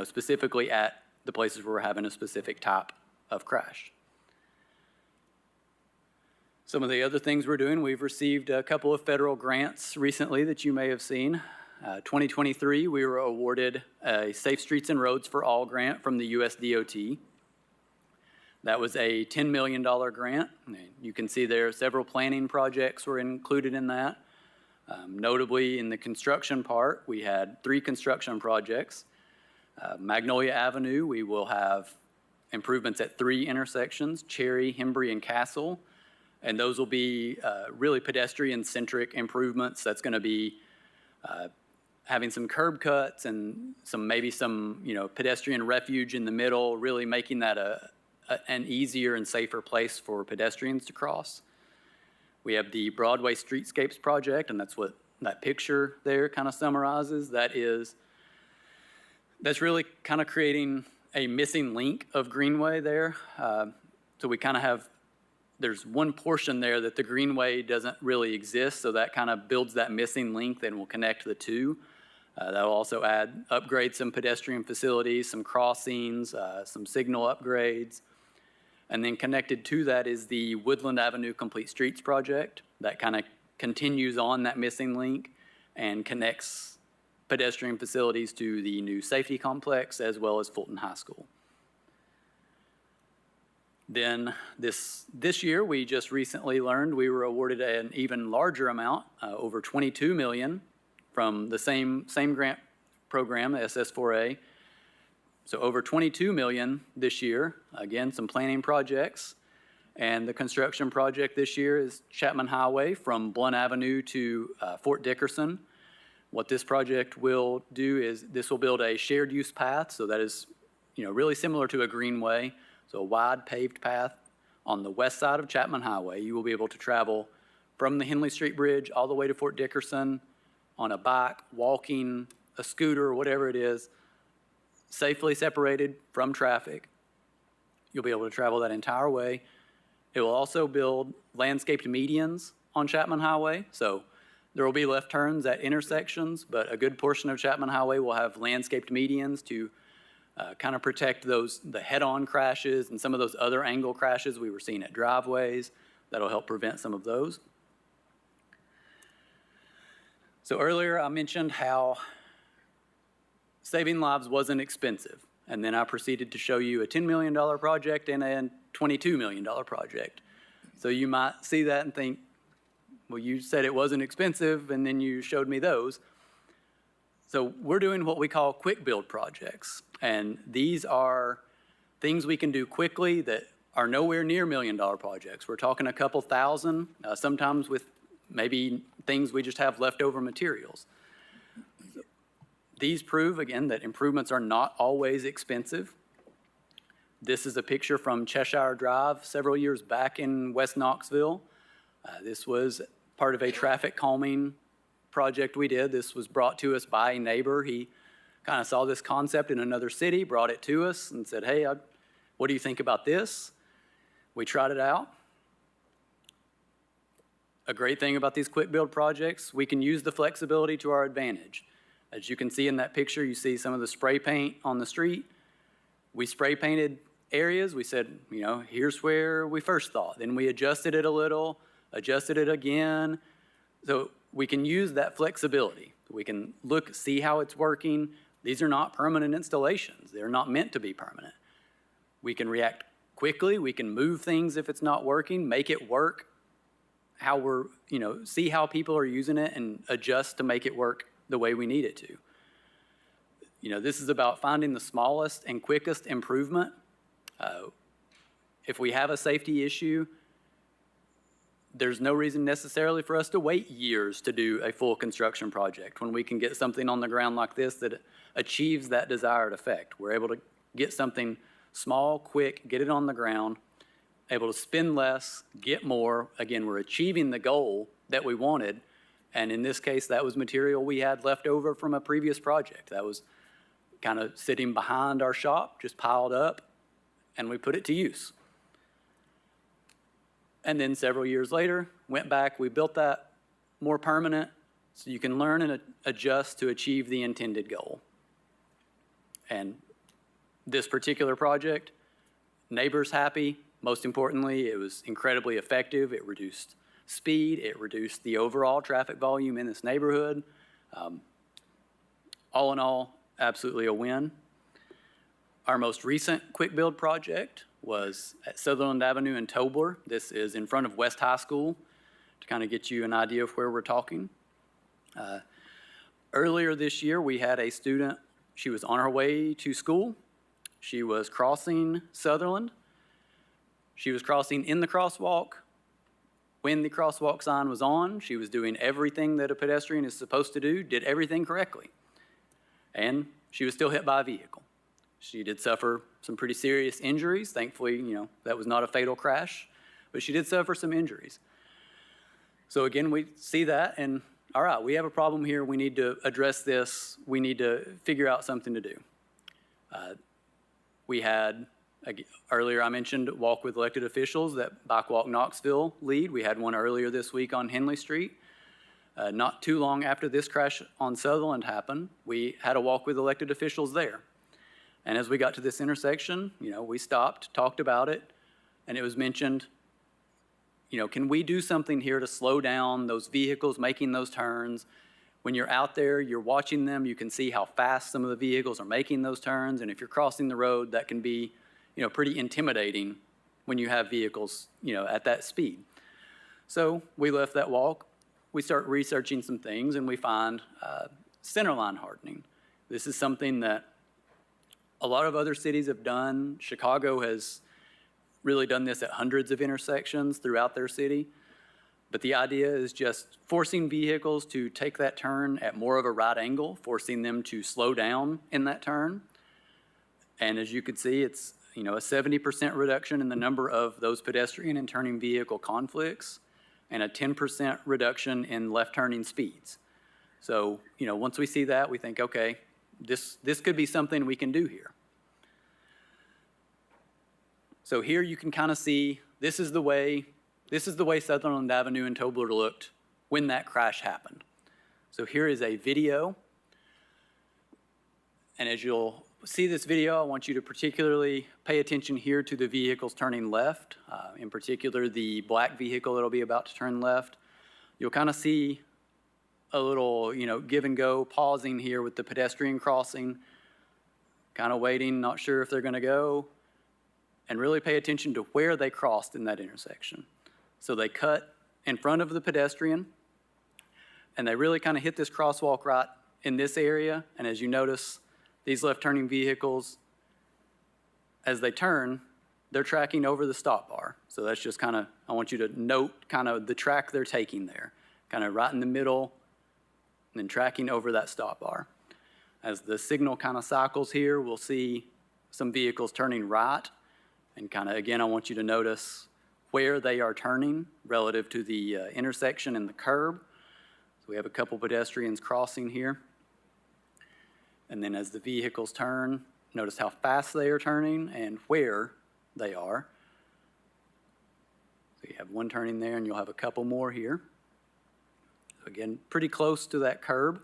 specifically at the places where we're having a specific type of crash. Some of the other things we're doing, we've received a couple of federal grants recently that you may have seen. 2023, we were awarded a Safe Streets and Roads for All grant from the US DOT. That was a $10 million grant. You can see there several planning projects were included in that. Notably, in the construction part, we had 3 construction projects. Magnolia Avenue, we will have improvements at 3 intersections, Cherry, Hembry, and Castle. And those will be really pedestrian-centric improvements. That's going to be having some curb cuts and maybe some pedestrian refuge in the middle, really making that an easier and safer place for pedestrians to cross. We have the Broadway Streetscapes project, and that's what that picture there kind of summarizes. That's really kind of creating a missing link of Greenway there. So we kind of have, there's one portion there that the Greenway doesn't really exist, so that kind of builds that missing link that will connect the two. That will also upgrade some pedestrian facilities, some crossings, some signal upgrades. And then connected to that is the Woodland Avenue Complete Streets project that kind of continues on that missing link and connects pedestrian facilities to the new safety complex as well as Fulton High School. Then this year, we just recently learned we were awarded an even larger amount, over $22 million from the same grant program, the SS4A. So over $22 million this year. Again, some planning projects. And the construction project this year is Chapman Highway from Blunt Avenue to Fort Dickerson. What this project will do is this will build a shared use path. So that is, really similar to a greenway. So a wide paved path on the west side of Chapman Highway. You will be able to travel from the Henley Street Bridge all the way to Fort Dickerson on a bike, walking, a scooter, whatever it is, safely separated from traffic. You'll be able to travel that entire way. It will also build landscaped medians on Chapman Highway. So there will be left turns at intersections, but a good portion of Chapman Highway will have landscaped medians to kind of protect the head-on crashes and some of those other angle crashes we were seeing at driveways. That'll help prevent some of those. So earlier I mentioned how saving lives wasn't expensive. And then I proceeded to show you a $10 million project and a $22 million project. So you might see that and think, well, you said it wasn't expensive, and then you showed me those. So we're doing what we call quick build projects. And these are things we can do quickly that are nowhere near $1 million projects. We're talking a couple thousand, sometimes with maybe things we just have leftover materials. These prove, again, that improvements are not always expensive. This is a picture from Cheshire Drive several years back in West Knoxville. This was part of a traffic calming project we did. This was brought to us by a neighbor. He kind of saw this concept in another city, brought it to us and said, hey, what do you think about this? We tried it out. A great thing about these quick build projects, we can use the flexibility to our advantage. As you can see in that picture, you see some of the spray paint on the street. We spray painted areas. We said, here's where we first thought. Then we adjusted it a little, adjusted it again. So we can use that flexibility. We can see how it's working, These are not permanent installations. They're not meant to be permanent. We can react quickly. We can move things if it's not working, make it work how we're, see how people are using it and adjust to make it work the way we need it to. This is about finding the smallest and quickest improvement. If we have a safety issue, there's no reason necessarily for us to wait years to do a full construction project when we can get something on the ground like this that achieves that desired effect. We're able to get something small, quick, get it on the ground, able to spend less, get more. Again, we're achieving the goal that we wanted. And in this case, that was material we had left over from a previous project. That was kind of sitting behind our shop, just piled up, and we put it to use. And then several years later, went back, we built that more permanent so you can learn and adjust to achieve the intended goal. And this particular project, neighbors happy. Most importantly, it was incredibly effective. It reduced speed. It reduced the overall traffic volume in this neighborhood. All in all, absolutely a win. Our most recent quick build project was at Sutherland Avenue in Tobler. This is in front of West High School to kind of get you an idea of where we're talking. Earlier this year, we had a student. She was on her way to school. She was crossing Sutherland. She was crossing in the crosswalk. When the crosswalk sign was on, she was doing everything that a pedestrian is supposed to do, did everything correctly. And she was still hit by a vehicle. She did suffer some pretty serious injuries. Thankfully, that was not a fatal crash, but she did suffer some injuries. So again, we see that and, all right, we have a problem here. We need to address this. We need to figure out something to do. We had, earlier I mentioned walk with elected officials that Bike Walk Knoxville lead. We had one earlier this week on Henley Street. Not too long after this crash on Sutherland happened, we had a walk with elected officials there. And as we got to this intersection, we stopped, talked about it, and it was mentioned, can we do something here to slow down those vehicles making those turns? When you're out there, you're watching them, you can see how fast some of the vehicles are making those turns, and if you're crossing the road, that can be, pretty intimidating when you have vehicles, at that speed. So we left that walk. We start researching some things, and we find centerline hardening. This is something that a lot of other cities have done. Chicago has really done this at hundreds of intersections throughout their city. But the idea is just forcing vehicles to take that turn at more of a right angle, forcing them to slow down in that turn. And as you can see, it's a 70% reduction in the number of those pedestrian and turning vehicle conflicts and a 10% reduction in left turning speeds. So, once we see that, we think, okay, this could be something we can do here. So here you can kind of see, this is the way Sutherland Avenue and Tobler looked when that crash happened. So here is a video. And as you'll see this video, I want you to particularly pay attention here to the vehicles turning left, in particular the black vehicle that'll be about to turn left. You'll kind of see a little, give and go, pausing here with the pedestrian crossing, kind of waiting, not sure if they're going to go, and really pay attention to where they crossed in that intersection. So they cut in front of the pedestrian, and they really kind of hit this crosswalk right in this area. And as you notice, these left-turning vehicles, as they turn, they're tracking over the stop bar. So that's just kind of, I want you to note kind of the track they're taking there, kind of right in the middle, and then tracking over that stop bar. As the signal kind of cycles here, we'll see some vehicles turning right. And kind of, again, I want you to notice where they are turning relative to the intersection and the curb. So we have a couple pedestrians crossing here. And then as the vehicles turn, notice how fast they are turning and where they are. So you have one turning there, and you'll have a couple more here. Again, pretty close to that curb.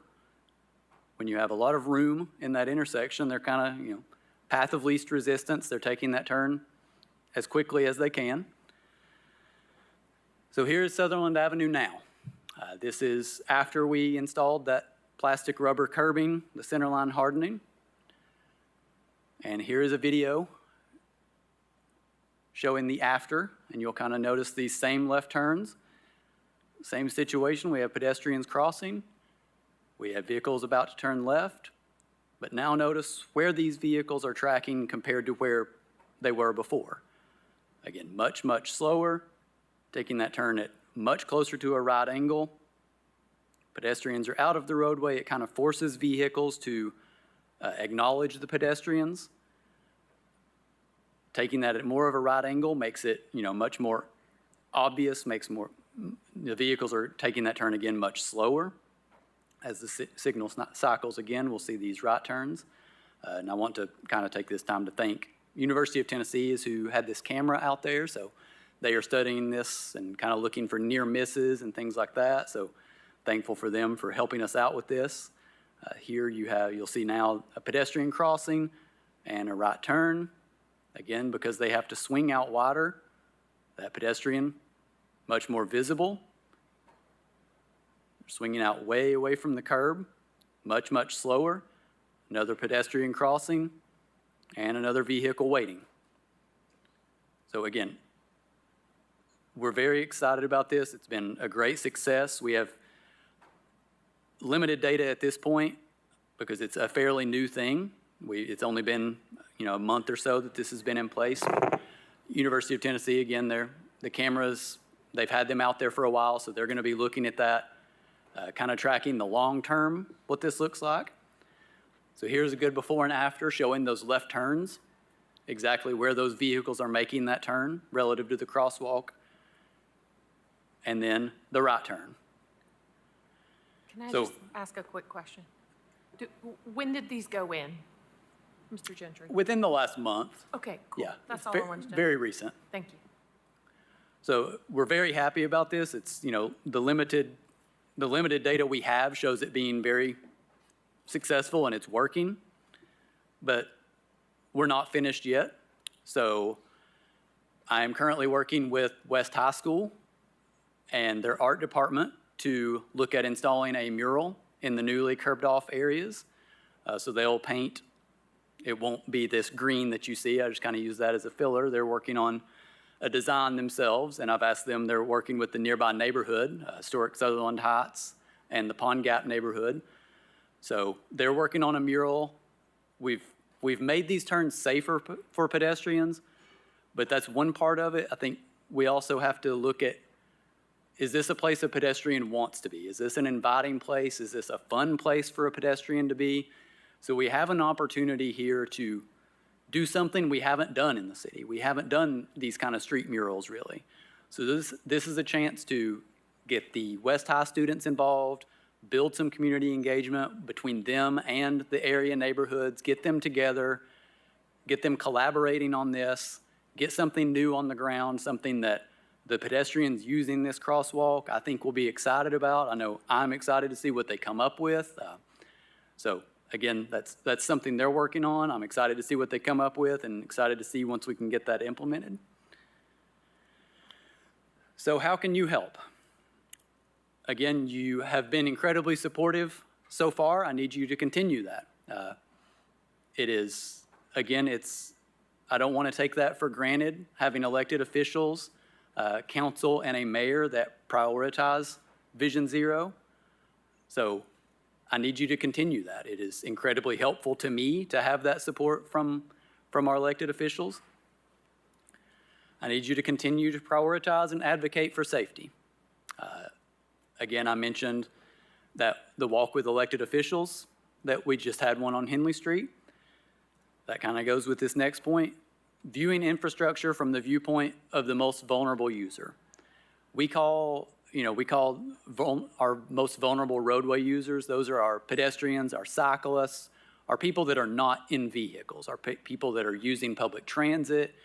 When you have a lot of room in that intersection, they're kind of, path of least resistance. They're taking that turn as quickly as they can. So here's Sutherland Avenue now. This is after we installed that plastic rubber curbing, the centerline hardening. And here is a video showing the after, and you'll kind of notice these same left turns. Same situation, we have pedestrians crossing. We have vehicles about to turn left, but now notice where these vehicles are tracking compared to where they were before. Again, much, much slower, taking that turn at much closer to a right angle. Pedestrians are out of the roadway. It kind of forces vehicles to acknowledge the pedestrians. Taking that at more of a right angle makes it, much more obvious, the vehicles are taking that turn again much slower. As the signal cycles again, we'll see these right turns. And I want to kind of take this time to thank University of Tennessee is who had this camera out there. So they are studying this and kind of looking for near misses and things like that. So thankful for them for helping us out with this. Here you'll see now a pedestrian crossing and a right turn. Again, because they have to swing out wider, that pedestrian much more visible. They're swinging out way away from the curb, much, much slower. Another pedestrian crossing and another vehicle waiting. So again, we're very excited about this. It's been a great success. We have limited data at this point because it's a fairly new thing. It's only been a month or so that this has been in place. University of Tennessee, again, the cameras, they've had them out there for a while, so they're going to be looking at that, kind of tracking the long term, what this looks like. So here's a good before and after showing those left turns, exactly where those vehicles are making that turn relative to the crosswalk, and then the right turn. Can I just ask a quick question? When did these go in, Mr. Gentry? Within the last month. Okay, cool. Yeah. That's all I wanted to know. Very recent. Thank you. So we're very happy about this. It's, the limited data we have shows it being very successful and it's working, but we're not finished yet. So I am currently working with West High School and their art department to look at installing a mural in the newly curbed off areas. So they'll paint. It won't be this green that you see. I just kind of use that as a filler. They're working on a design themselves, and I've asked them, they're working with the nearby neighborhood, historic Sutherland Heights and the Pond Gap neighborhood. So they're working on a mural. We've made these turns safer for pedestrians, but that's one part of it. I think we also have to look at, is this a place a pedestrian wants to be? Is this an inviting place? Is this a fun place for a pedestrian to be? So we have an opportunity here to do something we haven't done in the city. We haven't done these kind of street murals really. So this is a chance to get the West High students involved, build some community engagement between them and the area neighborhoods, get them together, get them collaborating on this, get something new on the ground, something that the pedestrians using this crosswalk I think will be excited about. I know I'm excited to see what they come up with. So again, that's something they're working on. I'm excited to see what they come up with and excited to see once we can get that implemented. So how can you help? Again, you have been incredibly supportive so far. I need you to continue that. I don't want to take that for granted, having elected officials, council, and a mayor that prioritize Vision Zero. So I need you to continue that. It is incredibly helpful to me to have that support from our elected officials. I need you to continue to prioritize and advocate for safety. Again, I mentioned that the walk with elected officials, that we just had one on Henley Street. That kind of goes with this next point. Viewing infrastructure from the viewpoint of the most vulnerable user. We call our most vulnerable roadway users, those are our pedestrians, our cyclists, our people that are not in vehicles, our people that are using public transit.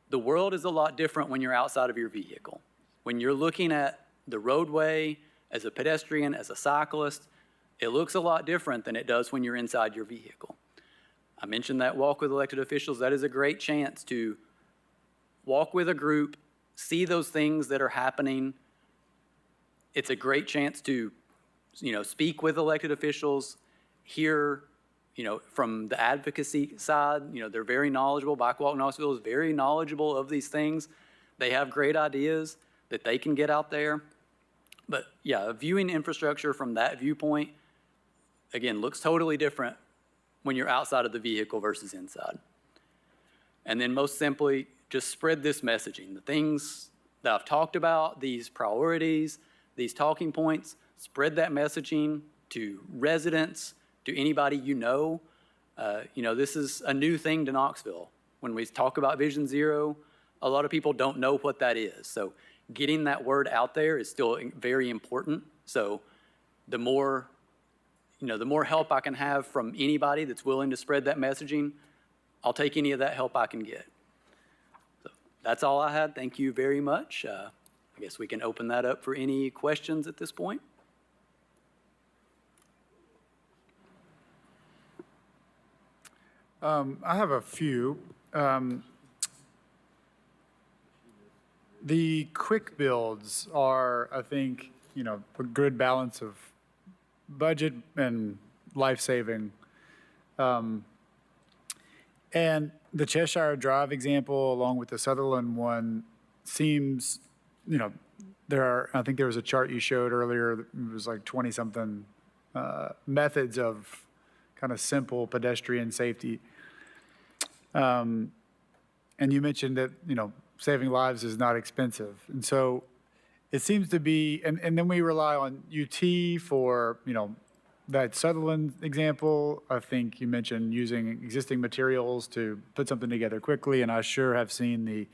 The world is a lot different when you're outside of your vehicle. When you're looking at the roadway as a pedestrian, as a cyclist, it looks a lot different than it does when you're inside your vehicle. I mentioned that walk with elected officials. That is a great chance to walk with a group, see those things that are happening. It's a great chance to speak with elected officials, hear, from the advocacy side, they're very knowledgeable. Bike Walk Knoxville is very knowledgeable of these things. They have great ideas that they can get out there. But yeah, viewing infrastructure from that viewpoint, again, looks totally different when you're outside of the vehicle versus inside. And then most simply, just spread this messaging. The things that I've talked about, these priorities, these talking points, spread that messaging to residents, to anybody you know. This is a new thing to Knoxville. When we talk about Vision Zero, a lot of people don't know what that is. So getting that word out there is still very important. So the more help I can have from anybody that's willing to spread that messaging, I'll take any of that help I can get. So that's all I had. Thank you very much. I guess we can open that up for any questions at this point. I have a few. The quick builds are, I think, a good balance of budget and life-saving. And the Cheshire Drive example, along with the Sutherland one, seems, I think there was a chart you showed earlier, that it was like 20-something methods of kind of simple pedestrian safety. And you mentioned that, saving lives is not expensive. And so it seems to be, and then we rely on UT for, that Sutherland example. I think you mentioned using existing materials to put something together quickly, and I sure have seen the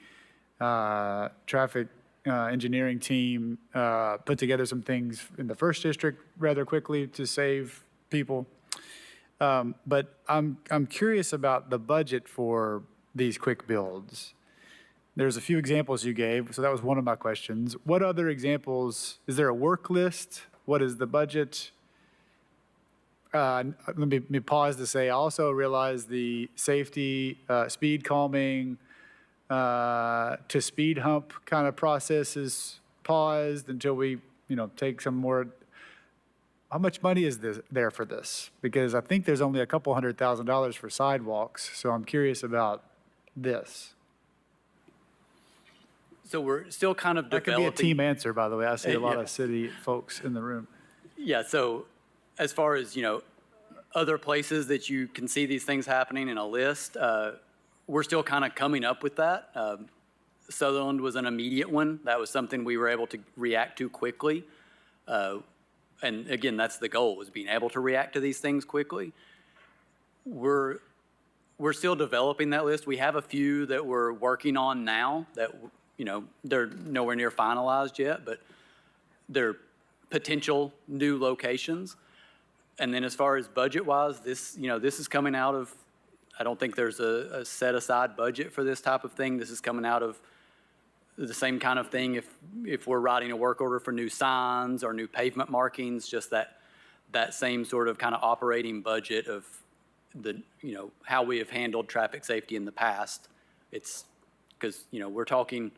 traffic engineering team put together some things in the first district rather quickly to save people. But I'm curious about the budget for these quick builds. There's a few examples you gave, so that was one of my questions. What other examples, is there a work list? What is the budget? Let me pause to say, I also realize the safety, speed calming, to speed hump kind of process is paused until we, take some more. How much money is there for this? Because I think there's only a couple $100,000 for sidewalks, so I'm curious about this. So we're still kind of That developing. could be a team answer, by the way. I see a lot of city folks in the room. Yeah, so as far as, other places that you can see these things happening in a list, we're still kind of coming up with that. Sutherland was an immediate one. That was something we were able to react to quickly. And again, that's the goal, is being able to react to these things quickly. We're still developing that list. We have a few that we're working on now that, they're nowhere near finalized yet, but they're potential new locations. And then as far as budget-wise, this is coming out of, I don't think there's a set-aside budget for this type of thing. This is coming out of the same kind of thing if we're writing a work order for new signs or new pavement markings, just that same sort of kind of operating budget of the, how we have handled traffic safety in the past. It's because, we're talking,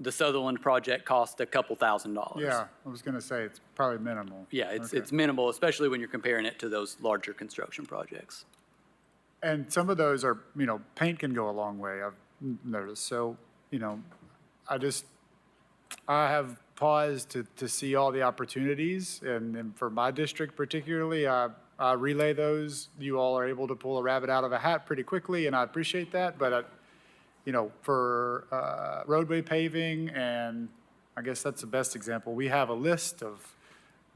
the Sutherland project cost a couple $1,000s. Yeah, I was going to say it's probably minimal. Yeah, it's minimal, especially when you're comparing it to those larger construction projects. And some of those are, paint can go a long way, I've noticed. So, I have paused to see all the opportunities. And for my district particularly, I relay those. You all are able to pull a rabbit out of a hat pretty quickly, and I appreciate that. But, for roadway paving, and I guess that's the best example, we have a list of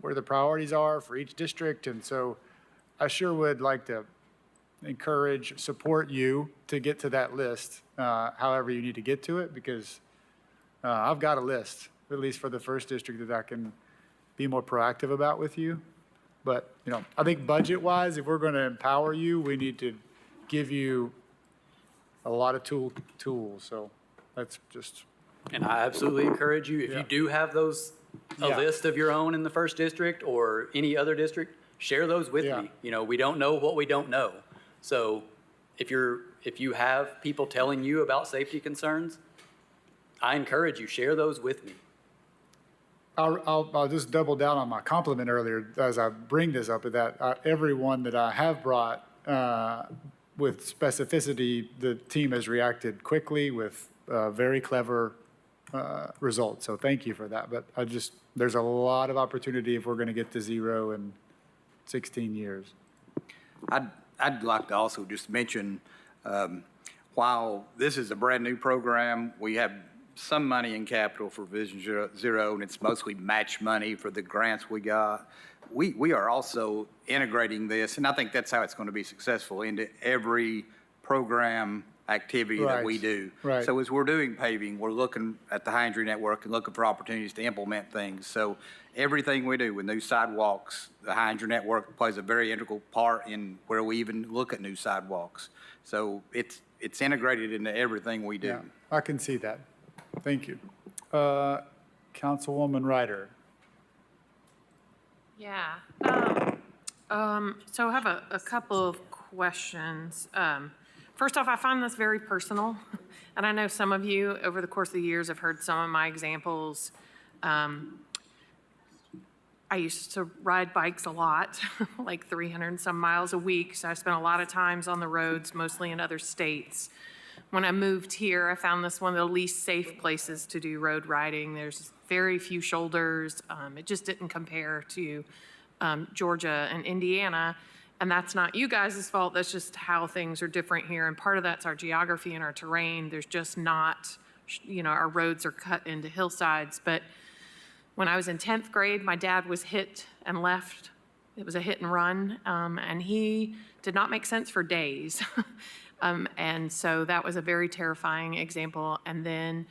where the priorities are for each district. And so I sure would like to encourage, support you to get to that list, however you need to get to it, because I've got a list, at least for the first district, that I can be more proactive about with you. But, I think budget-wise, if we're going to empower you, we need to give you a lot of tools. So that's just. And I absolutely encourage you, if you do have a list of your own in the first district or any other district, share those with me. We don't know what we don't know. So if you have people telling you about safety concerns, I encourage you, share those with me. I'll just double down on my compliment earlier as I bring this up, that everyone that I have brought with specificity, the team has reacted quickly with very clever results. So thank you for that. But there's a lot of opportunity if we're going to get to 0 in 16 years. I'd like to also just mention, while this is a brand-new program, we have some money in capital for Vision Zero, and it's mostly match money for the grants we got. We are also integrating this, and I think that's how it's going to be successful, into every program activity that we do. Right. So as we're doing paving, we're looking at the high injury network and looking for opportunities to implement things. So everything we do with new sidewalks, the high injury network plays a very integral part in where we even look at new sidewalks. So it's integrated into everything we do. Yeah, I can see that. Thank you. Councilwoman Ryder. Yeah. So I have a couple of questions. First off, I find this very personal, and I know some of you over the course of the years have heard some of my examples. I used to ride bikes a lot, like 300 and some miles a week, so I spent a lot of times on the roads, mostly in other states. When I moved here, I found this one of the least safe places to do road riding. There's very few shoulders. It just didn't compare to Georgia and Indiana. And that's not you guys' fault. That's just how things are different here. And part of that's our geography and our terrain. There's just not, our roads are cut into hillsides. But when I was in 10th grade, my dad was hit and left. It was a hit and run. And he did not make sense for days. And so that was a very terrifying example. And then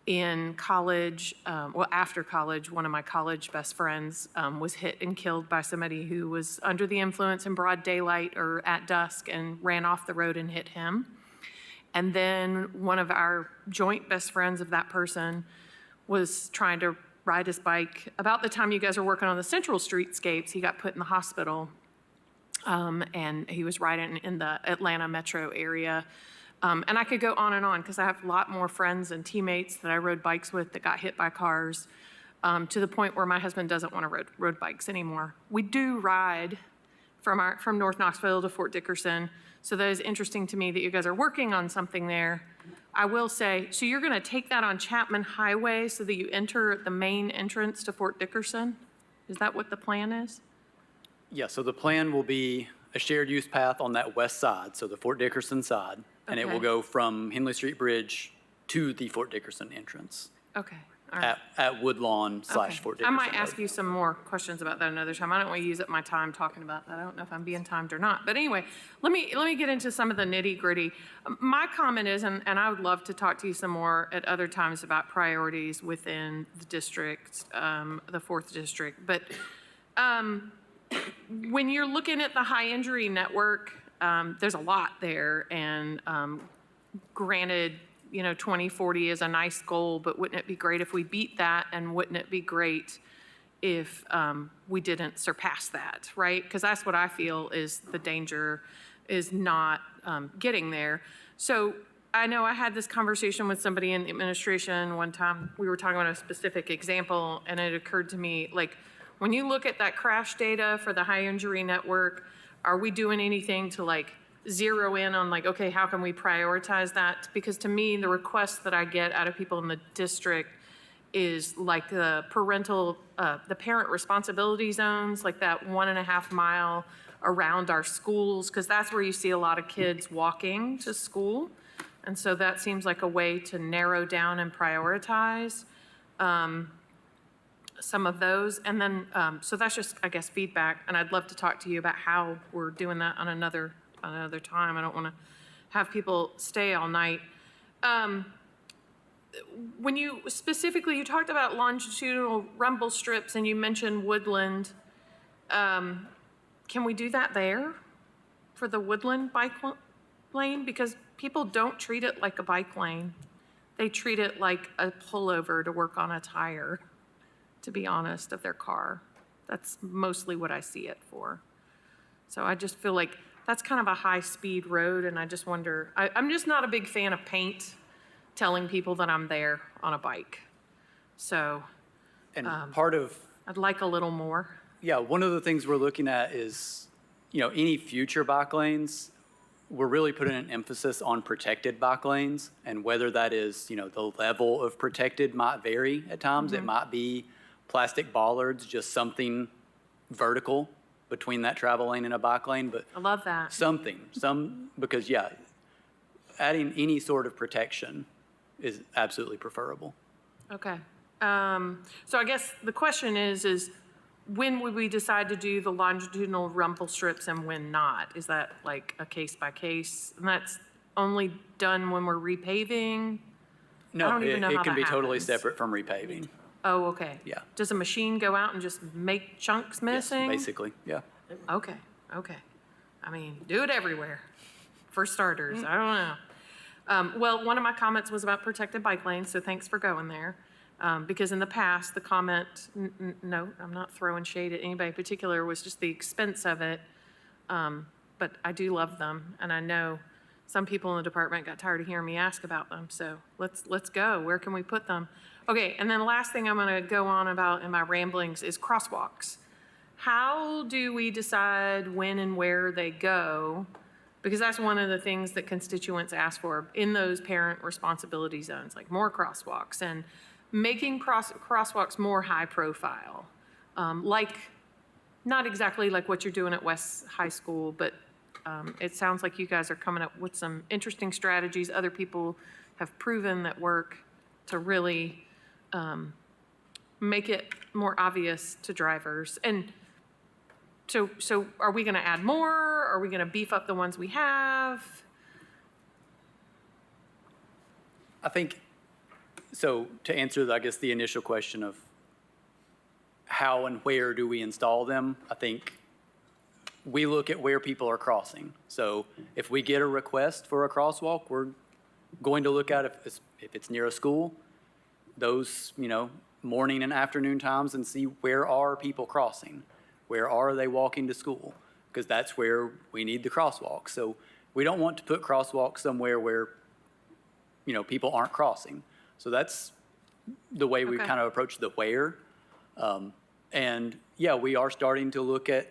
in college, after college, one of my college best friends was hit and killed by somebody who was under the influence in broad daylight or at dusk and ran off the road and hit him. And then one of our joint best friends of that person was trying to ride his bike. About the time you guys were working on the Central Streetscapes, he got put in the hospital. And he was riding in the Atlanta metro area. And I could go on because I have a lot more friends and teammates that I rode bikes with that got hit by cars, to the point where my husband doesn't want to ride bikes anymore. We do ride from North Knoxville to Fort Dickerson, so that is interesting to me that you guys are working on something there. I will say, so you're going to take that on Chapman Highway so that you enter the main entrance to Fort Dickerson? Is that what the plan is? Yeah, so the plan will be a shared use path on that west side, so the Fort Dickerson side, and it will go from Henley Street Bridge to the Fort Dickerson entrance. Okay, all right. At Woodlawn / Fort Dickerson. I might ask you some more questions about that another time. I don't want to use up my time talking about that. I don't know if I'm being timed or not. But anyway, let me get into some of the nitty gritty. My comment is, and I would love to talk to you some more at other times about priorities within the district, the 4th district. But when you're looking at the high injury network, there's a lot there. And granted, 2040 is a nice goal, but wouldn't it be great if we beat that? And wouldn't it be great if we didn't surpass that, right? Because that's what I feel is the danger, is not getting there. So I know I had this conversation with somebody in the administration one time. We were talking about a specific example, and it occurred to me, like, when you look at that crash data for the high injury network, are we doing anything to zero in on okay, how can we prioritize that? Because to me, the requests that I get out of people in the district is the parent responsibility zones, like that 1.5 mile around our schools, because that's where you see a lot of kids walking to school. And so that seems like a way to narrow down and prioritize some of those. And then, so that's just, I guess, feedback. And I'd love to talk to you about how we're doing that on another time. I don't want to have people stay all night. When you talked about longitudinal rumble strips and you mentioned Woodland. Can we do that there for the Woodland bike lane? Because people don't treat it like a bike lane. They treat it like a pullover to work on a tire, to be honest, of their car. That's mostly what I see it for. So I just feel like that's kind of a high-speed road, and I just wonder, I'm just not a big fan of paint telling people that I'm there on a bike. So And part of, I'd like a little more. yeah, one of the things we're looking at is, any future bike lanes, we're really putting an emphasis on protected bike lanes, and whether that is, the level of protected might vary at times. It might be plastic bollards, just something vertical between that travel lane and a bike lane, but I love that. because yeah, adding any sort of protection is absolutely preferable. Okay. So I guess the question is when would we decide to do the longitudinal rumble strips and when not? Is that like a case by case? And that's only done when we're repaving? I No, don't even know it how can that be totally happens. separate from repaving. Oh, okay. Yeah. Does a machine go out and just make chunks Yes, missing? basically, yeah. Okay, okay. I mean, do it everywhere, for starters. I don't know. Well, one of my comments was about protected bike lanes, so thanks for going there. Because in the past, the comment, no, I'm not throwing shade at anybody in particular, was just the expense of it. But I do love them, and I know some people in the department got tired of hearing me ask about them, so let's go. Where can we put them? Okay, and then the last thing I'm gonna go on about in my ramblings is crosswalks. How do we decide when and where they go? Because that's one of the things that constituents ask for in those parent responsibility zones, like more crosswalks and making crosswalks more high profile. Like, not exactly like what you're doing at West High School, but it sounds like you guys are coming up with some interesting strategies. Other people have proven that work to really make it more obvious to drivers. And so are we gonna add more? Are we gonna beef up the ones we have? I think, so to answer, I guess, the initial question of how and where do we install them, I think we look at where people are crossing. So if we get a request for a crosswalk, we're going to look at if it's near a school, those, morning and afternoon times, and see where are people crossing? Where are they walking to school? Because that's where we need the crosswalk. So we don't want to put crosswalks somewhere where, people aren't crossing. So that's the way we Okay. kind of approach the where. And yeah, we are starting to look at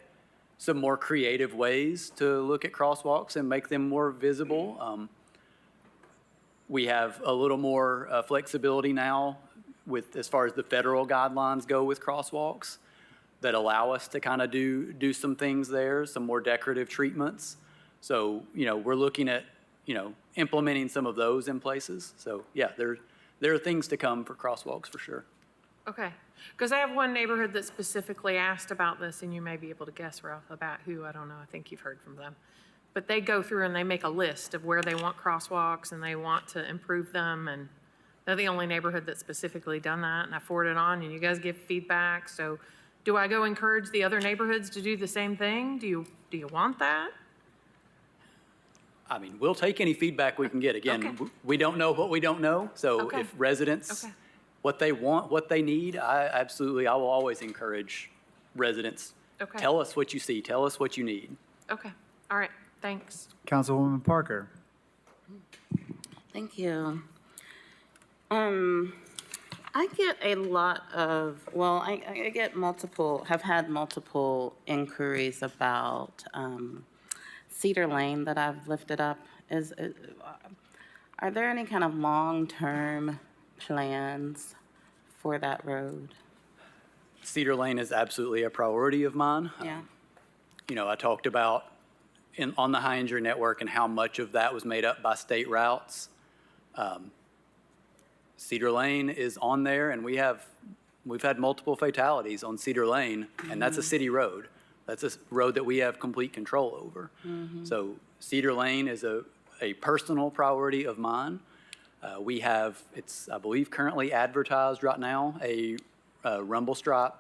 some more creative ways to look at crosswalks and make them more visible. We have a little more flexibility now with, as far as the federal guidelines go with crosswalks, that allow us to kind of do some things there, some more decorative treatments. So, we're looking at, implementing some of those in places. So yeah, there are things to come for crosswalks for sure. Okay, because I have one neighborhood that specifically asked about this, and you may be able to guess right off the bat who, I don't know, I think you've heard from them. But they go through and they make a list of where they want crosswalks and they want to improve them, and they're the only neighborhood that's specifically done that, and I forward it on, and you guys give feedback. So do I go encourage the other neighborhoods to do the same thing? Do you want that? I mean, we'll take any feedback we can get. Again, Okay. we don't know what we don't know. So Okay. if residents, Okay. what they want, what they need, I will always encourage residents. Okay. Tell us what you see. Tell us what you need. Okay, all right, thanks. Councilwoman Parker. Thank you. I get a lot of, I get have had multiple inquiries about Cedar Lane that I've lifted up. Are there any kind of long-term plans for that road? Cedar Lane is absolutely a priority of mine. Yeah. I talked about on the high injury network and how much of that was made up by state routes. Cedar Lane is on there, and we've had multiple fatalities on Cedar Lane, and that's a city road. That's a road that we have complete control over. So Cedar Lane is a personal priority of mine. We have, I believe, currently advertised right now, a rumble stripe.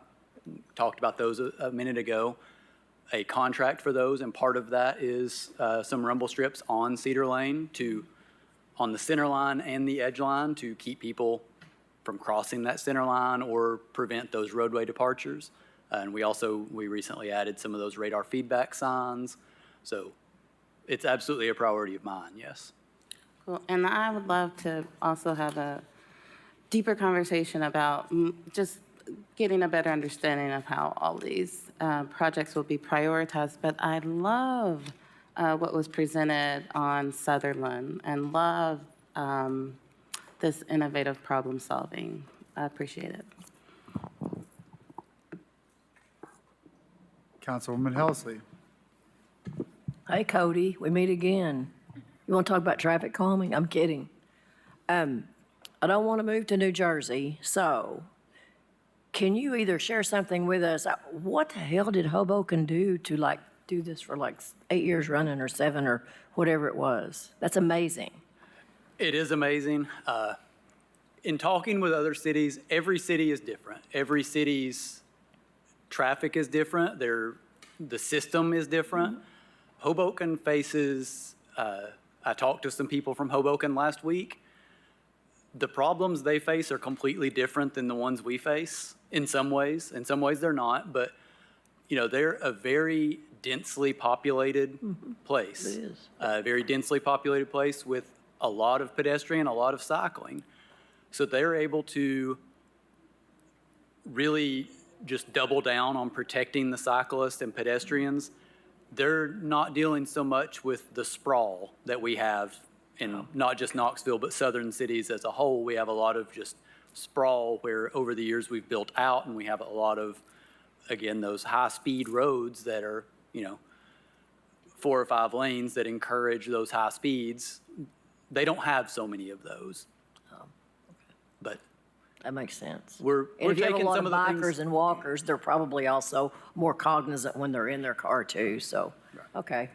Talked about those a minute ago. A contract for those, and part of that is some rumble strips on Cedar Lane on the center line and the edge line to keep people from crossing that center line or prevent those roadway departures. And we recently added some of those radar feedback signs. So it's absolutely a priority of mine, yes. Cool. And I would love to also have a deeper conversation about just getting a better understanding of how all these projects will be prioritized. But I love what was presented on Sutherland and love this innovative problem solving. I appreciate it. Councilwoman Helsley. Hey, Cody, we meet again. You want to talk about traffic calming? I'm kidding. I don't want to move to New Jersey, so can you either share something with us? What the hell did Hoboken do to do this for 8 years running or 7 or whatever it was? That's amazing. It is amazing. In talking with other cities, every city is different. Every city's traffic is different. The system is different. Hoboken faces, I talked to some people from Hoboken last week. The problems they face are completely different than the ones we face in some ways. In some ways they're not, but they're a very densely populated place. It is. A very densely populated place with a lot of pedestrian, a lot of cycling. So they're able to really just double down on protecting the cyclists and pedestrians. They're not dealing so much with the sprawl that we have in not just Knoxville, but southern cities as a whole. We have a lot of just sprawl where over the years we've built out, and we have a lot of, again, those high-speed roads that are, 4 or 5 lanes that encourage those high speeds. They don't have so many of those. But that makes sense. We're And if you have a taking lot some of of the bikers things. and walkers, they're probably also more cognizant when they're in their car too, so, okay.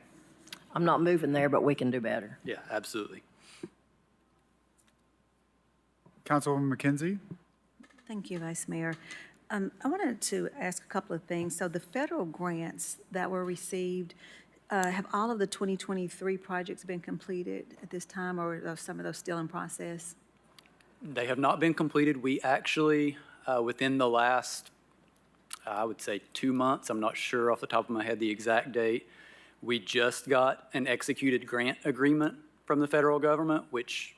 I'm not moving there, but we can do better. Yeah, absolutely. Councilwoman McKenzie. Thank you, Vice Mayor. I wanted to ask a couple of things. So the federal grants that were received, have all of the 2023 projects been completed at this time, or are some of those still in process? They have not been completed. We actually, within the last, I would say 2 months, I'm not sure off the top of my head the exact date, we just got an executed grant agreement from the federal government, which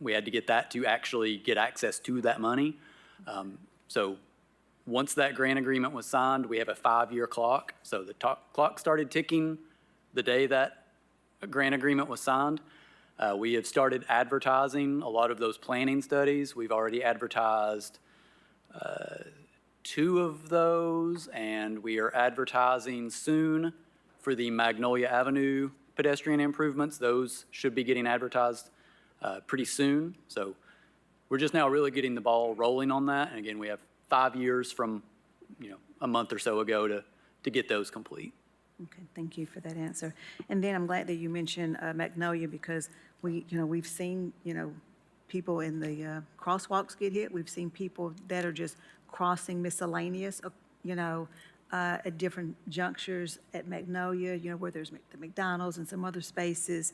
we had to get that to actually get access to that money. So once that grant agreement was signed, we have a 5-year clock. So the clock started ticking the day that grant agreement was signed. We have started advertising a lot of those planning studies. We've already advertised 2 of those, and we are advertising soon for the Magnolia Avenue pedestrian improvements. Those should be getting advertised pretty soon. So we're just now really getting the ball rolling on that. And again, we have 5 years from a month or so ago to get those complete. Okay, thank you for that answer. And then I'm glad that you mentioned Magnolia, because we've seen, people in the crosswalks get hit. We've seen people that are just crossing miscellaneous, at different junctures at Magnolia, where there's the McDonald's and some other spaces.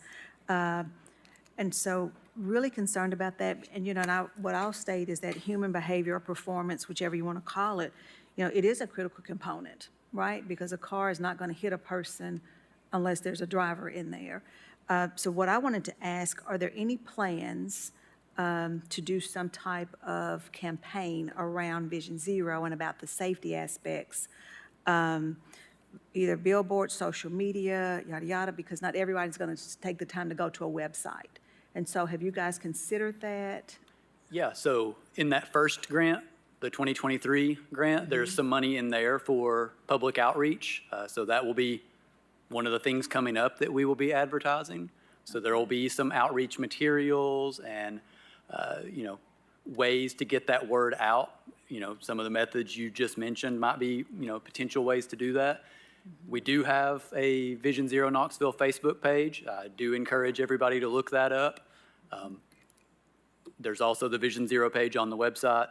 And so really concerned about that. And, what I'll state is that human behavior or performance, whichever you want to call it, it is a critical component, right? Because a car is not going to hit a person unless there's a driver in there. So what I wanted to ask, are there any plans to do some type of campaign around Vision Zero and about the safety aspects, either billboards, social media, yada, yada, because not everybody's going to take the time to go to a website. And so have you guys considered that? Yeah, so in that first grant, the 2023 grant, there's some money in there for public outreach. So that will be one of the things coming up that we will be advertising. So there will be some outreach materials and, ways to get that word out. Some of the methods you just mentioned might be, potential ways to do that. We do have a Vision Zero Knoxville Facebook page. I do encourage everybody to look that up. There's also the Vision Zero page on the website.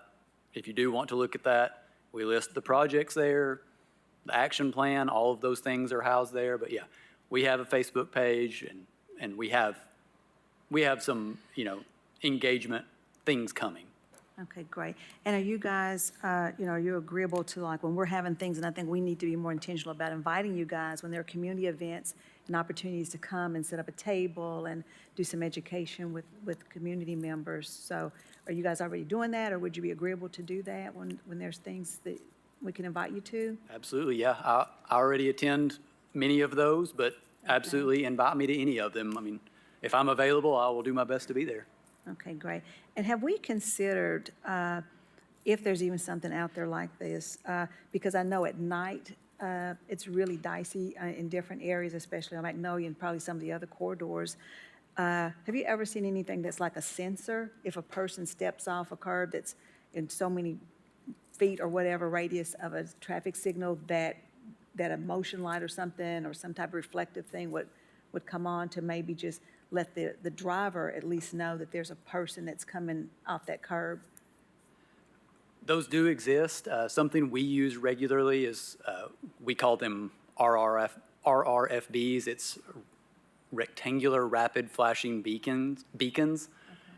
If you do want to look at that, we list the projects there, the action plan, all of those things are housed there. But yeah, we have a Facebook page and we have some, engagement things coming. Okay, great. And are you guys, are you agreeable to, like, when we're having things, and I think we need to be more intentional about inviting you guys when there are community events and opportunities to come and set up a table and do some education with community members. So are you guys already doing that, or would you be agreeable to do that when there's things that we can invite you to? Absolutely, yeah. I already attend many of those, but absolutely invite me to any of them. I mean, if I'm available, I will do my best to be there. Okay, great. And have we considered if there's even something out there like this? Because I know at night, it's really dicey in different areas, especially on Magnolia and probably some of the other corridors. Have you ever seen anything that's like a sensor? If a person steps off a curb that's in so many feet or whatever radius of a traffic signal, that a motion light or something or some type of reflective thing would come on to maybe just let the driver at least know that there's a person that's coming off that curb? Those do exist. Something we use regularly is, we call them RRFBs. It's rectangular rapid flashing beacons.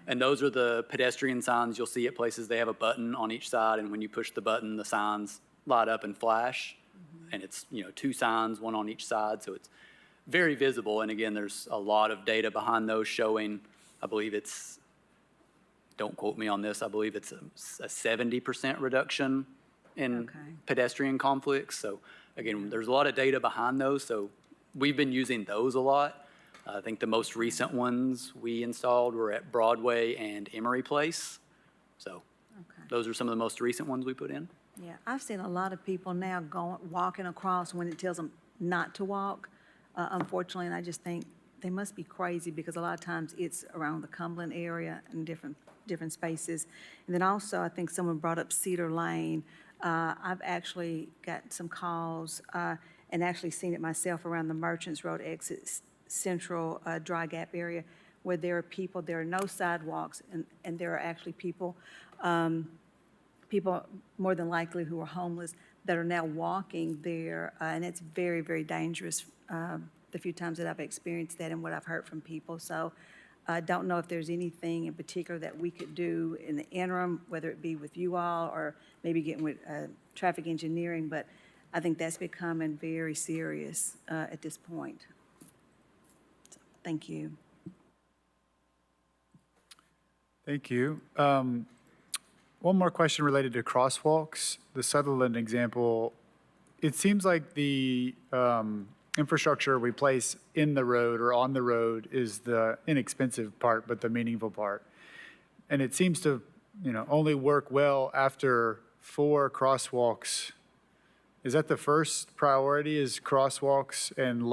And those are the pedestrian signs you'll see at places. They have a button on each side, and when you push the button, the signs light up and flash. And it's, two signs, one on each side, so it's very visible. And again, there's a lot of data behind those showing, I believe it's, don't quote me on this, I believe it's a 70% reduction in pedestrian conflicts. So again, there's a lot of data behind those, so we've been using those a lot. I think the most recent ones we installed were at Broadway and Emory Place. So those are some of the most recent ones we put in. Yeah, I've seen a lot of people now walking across when it tells them not to walk, unfortunately, and I just think they must be crazy because a lot of times it's around the Cumberland area and different spaces. And then also, I think someone brought up Cedar Lane. I've actually got some calls and actually seen it myself around the Merchants Road exit Central Dry Gap area where there are people, there are no sidewalks, and there are actually people more than likely who are homeless that are now walking there, and it's very, very dangerous the few times that I've experienced that and what I've heard from people. So I don't know if there's anything in particular that we could do in the interim, whether it be with you all or maybe getting with traffic engineering, but I think that's becoming very serious at this point. So, thank you. Thank you. One more question related to crosswalks. The Sutherland example, it seems like the infrastructure we place in the road or on the road is the inexpensive part, but the meaningful part. And it seems to, only work well after 4 crosswalks. Is that the first priority, is crosswalks and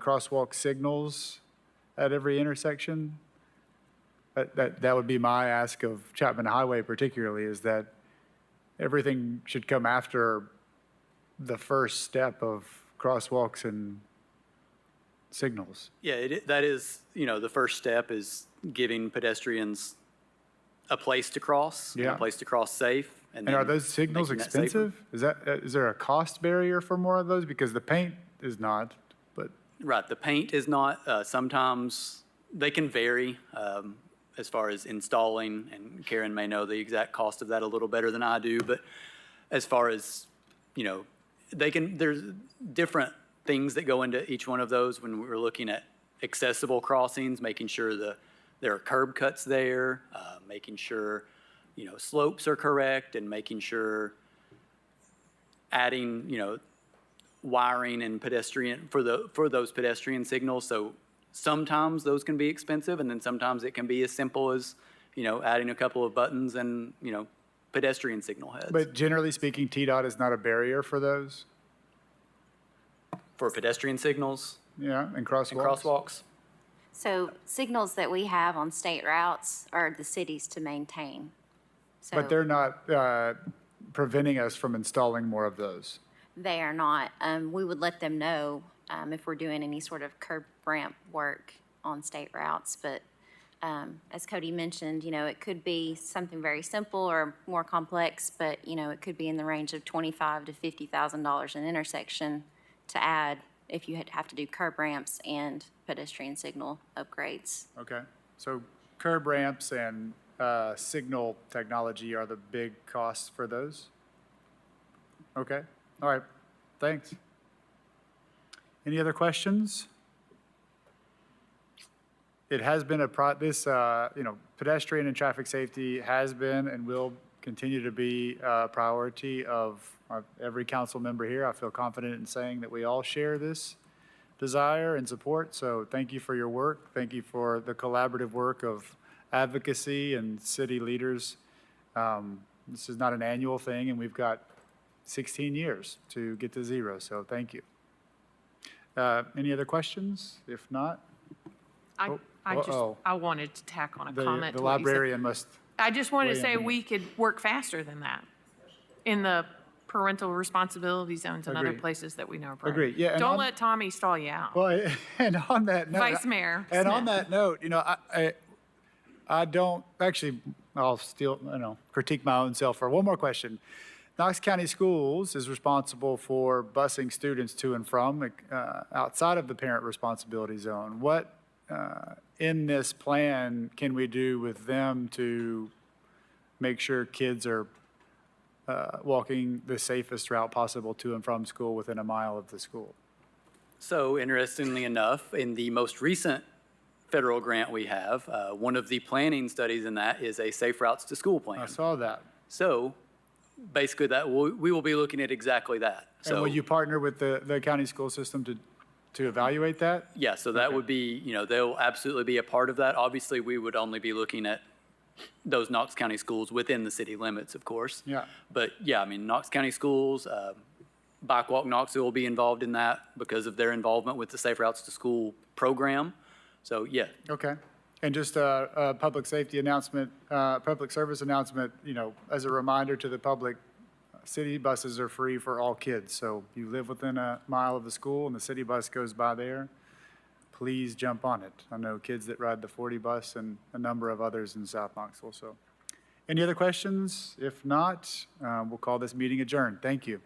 crosswalk signals at every intersection? That would be my ask of Chapman Highway particularly, is that everything should come after the first step of crosswalks and signals. Yeah, that is, the first step is giving pedestrians a place to cross, and a place to cross safe. And are those signals expensive? Is there a cost barrier for more of those? Because the paint is not, but. Right, the paint is not. Sometimes they can vary as far as installing, and Karen may know the exact cost of that a little better than I do, but as far as, there's different things that go into each one of those when we're looking at accessible crossings, making sure there are curb cuts there, making sure, slopes are correct, and making sure adding, wiring and pedestrian for those pedestrian signals. So sometimes those can be expensive, and then sometimes it can be as simple as, adding a couple of buttons and, pedestrian signal heads. But generally speaking, TDOT is not a barrier for those? For pedestrian signals? Yeah, and crosswalks? And crosswalks. So signals that we have on state routes are the cities to maintain. So But they're not preventing us from installing more of those? they are not. We would let them know if we're doing any sort of curb ramp work on state routes, but as Cody mentioned, it could be something very simple or more complex, but, it could be in the range of $25,000 to $50,000 an intersection to add if you have to do curb ramps and pedestrian signal upgrades. Okay, so curb ramps and signal technology are the big costs for those? Okay, all right, thanks. Any other questions? It has been pedestrian and traffic safety has been and will continue to be a priority of every council member here. I feel confident in saying that we all share this desire and support. So thank you for your work. Thank you for the collaborative work of advocacy and city leaders. This is not an annual thing, and we've got 16 years to get to zero. So thank you. Any other questions? If not, I wanted to tack on a comment. The to what you said. librarian must. I just wanted to weigh say in. we could work faster than that in the parental responsibility zones and other Agreed. places that we know are priority. Agreed, yeah, and Don't on- let Tommy stall you out. Well, and on that note. Vice Mayor And on Smith. that note, I don't, actually, I'll still, critique my own self for one more question. Knox County Schools is responsible for busing students to and from outside of the parent responsibility zone. What in this plan can we do with them to make sure kids are walking the safest route possible to and from school within a mile of the school? So interestingly enough, in the most recent federal grant we have, one of the planning studies in that is a Safe Routes to School plan. I saw that. So basically we will be looking at exactly that. And So will you partner with the county school system to evaluate that? yeah, so that would be, they'll absolutely be a part of that. Obviously, we would only be looking at those Knox County schools within the city limits, of course. Yeah. But yeah, Knox County Schools, Bike Walk Knoxville will be involved in that because of their involvement with the Safe Routes to School program. So yeah, Okay. And just a public safety announcement, public service announcement, as a reminder to the public, city buses are free for all kids. So you live within a mile of the school and the city bus goes by there, please jump on it. I know kids that ride the 40 bus and a number of others in South Knoxville. So any other questions? If not, we'll call this meeting adjourned. Thank you.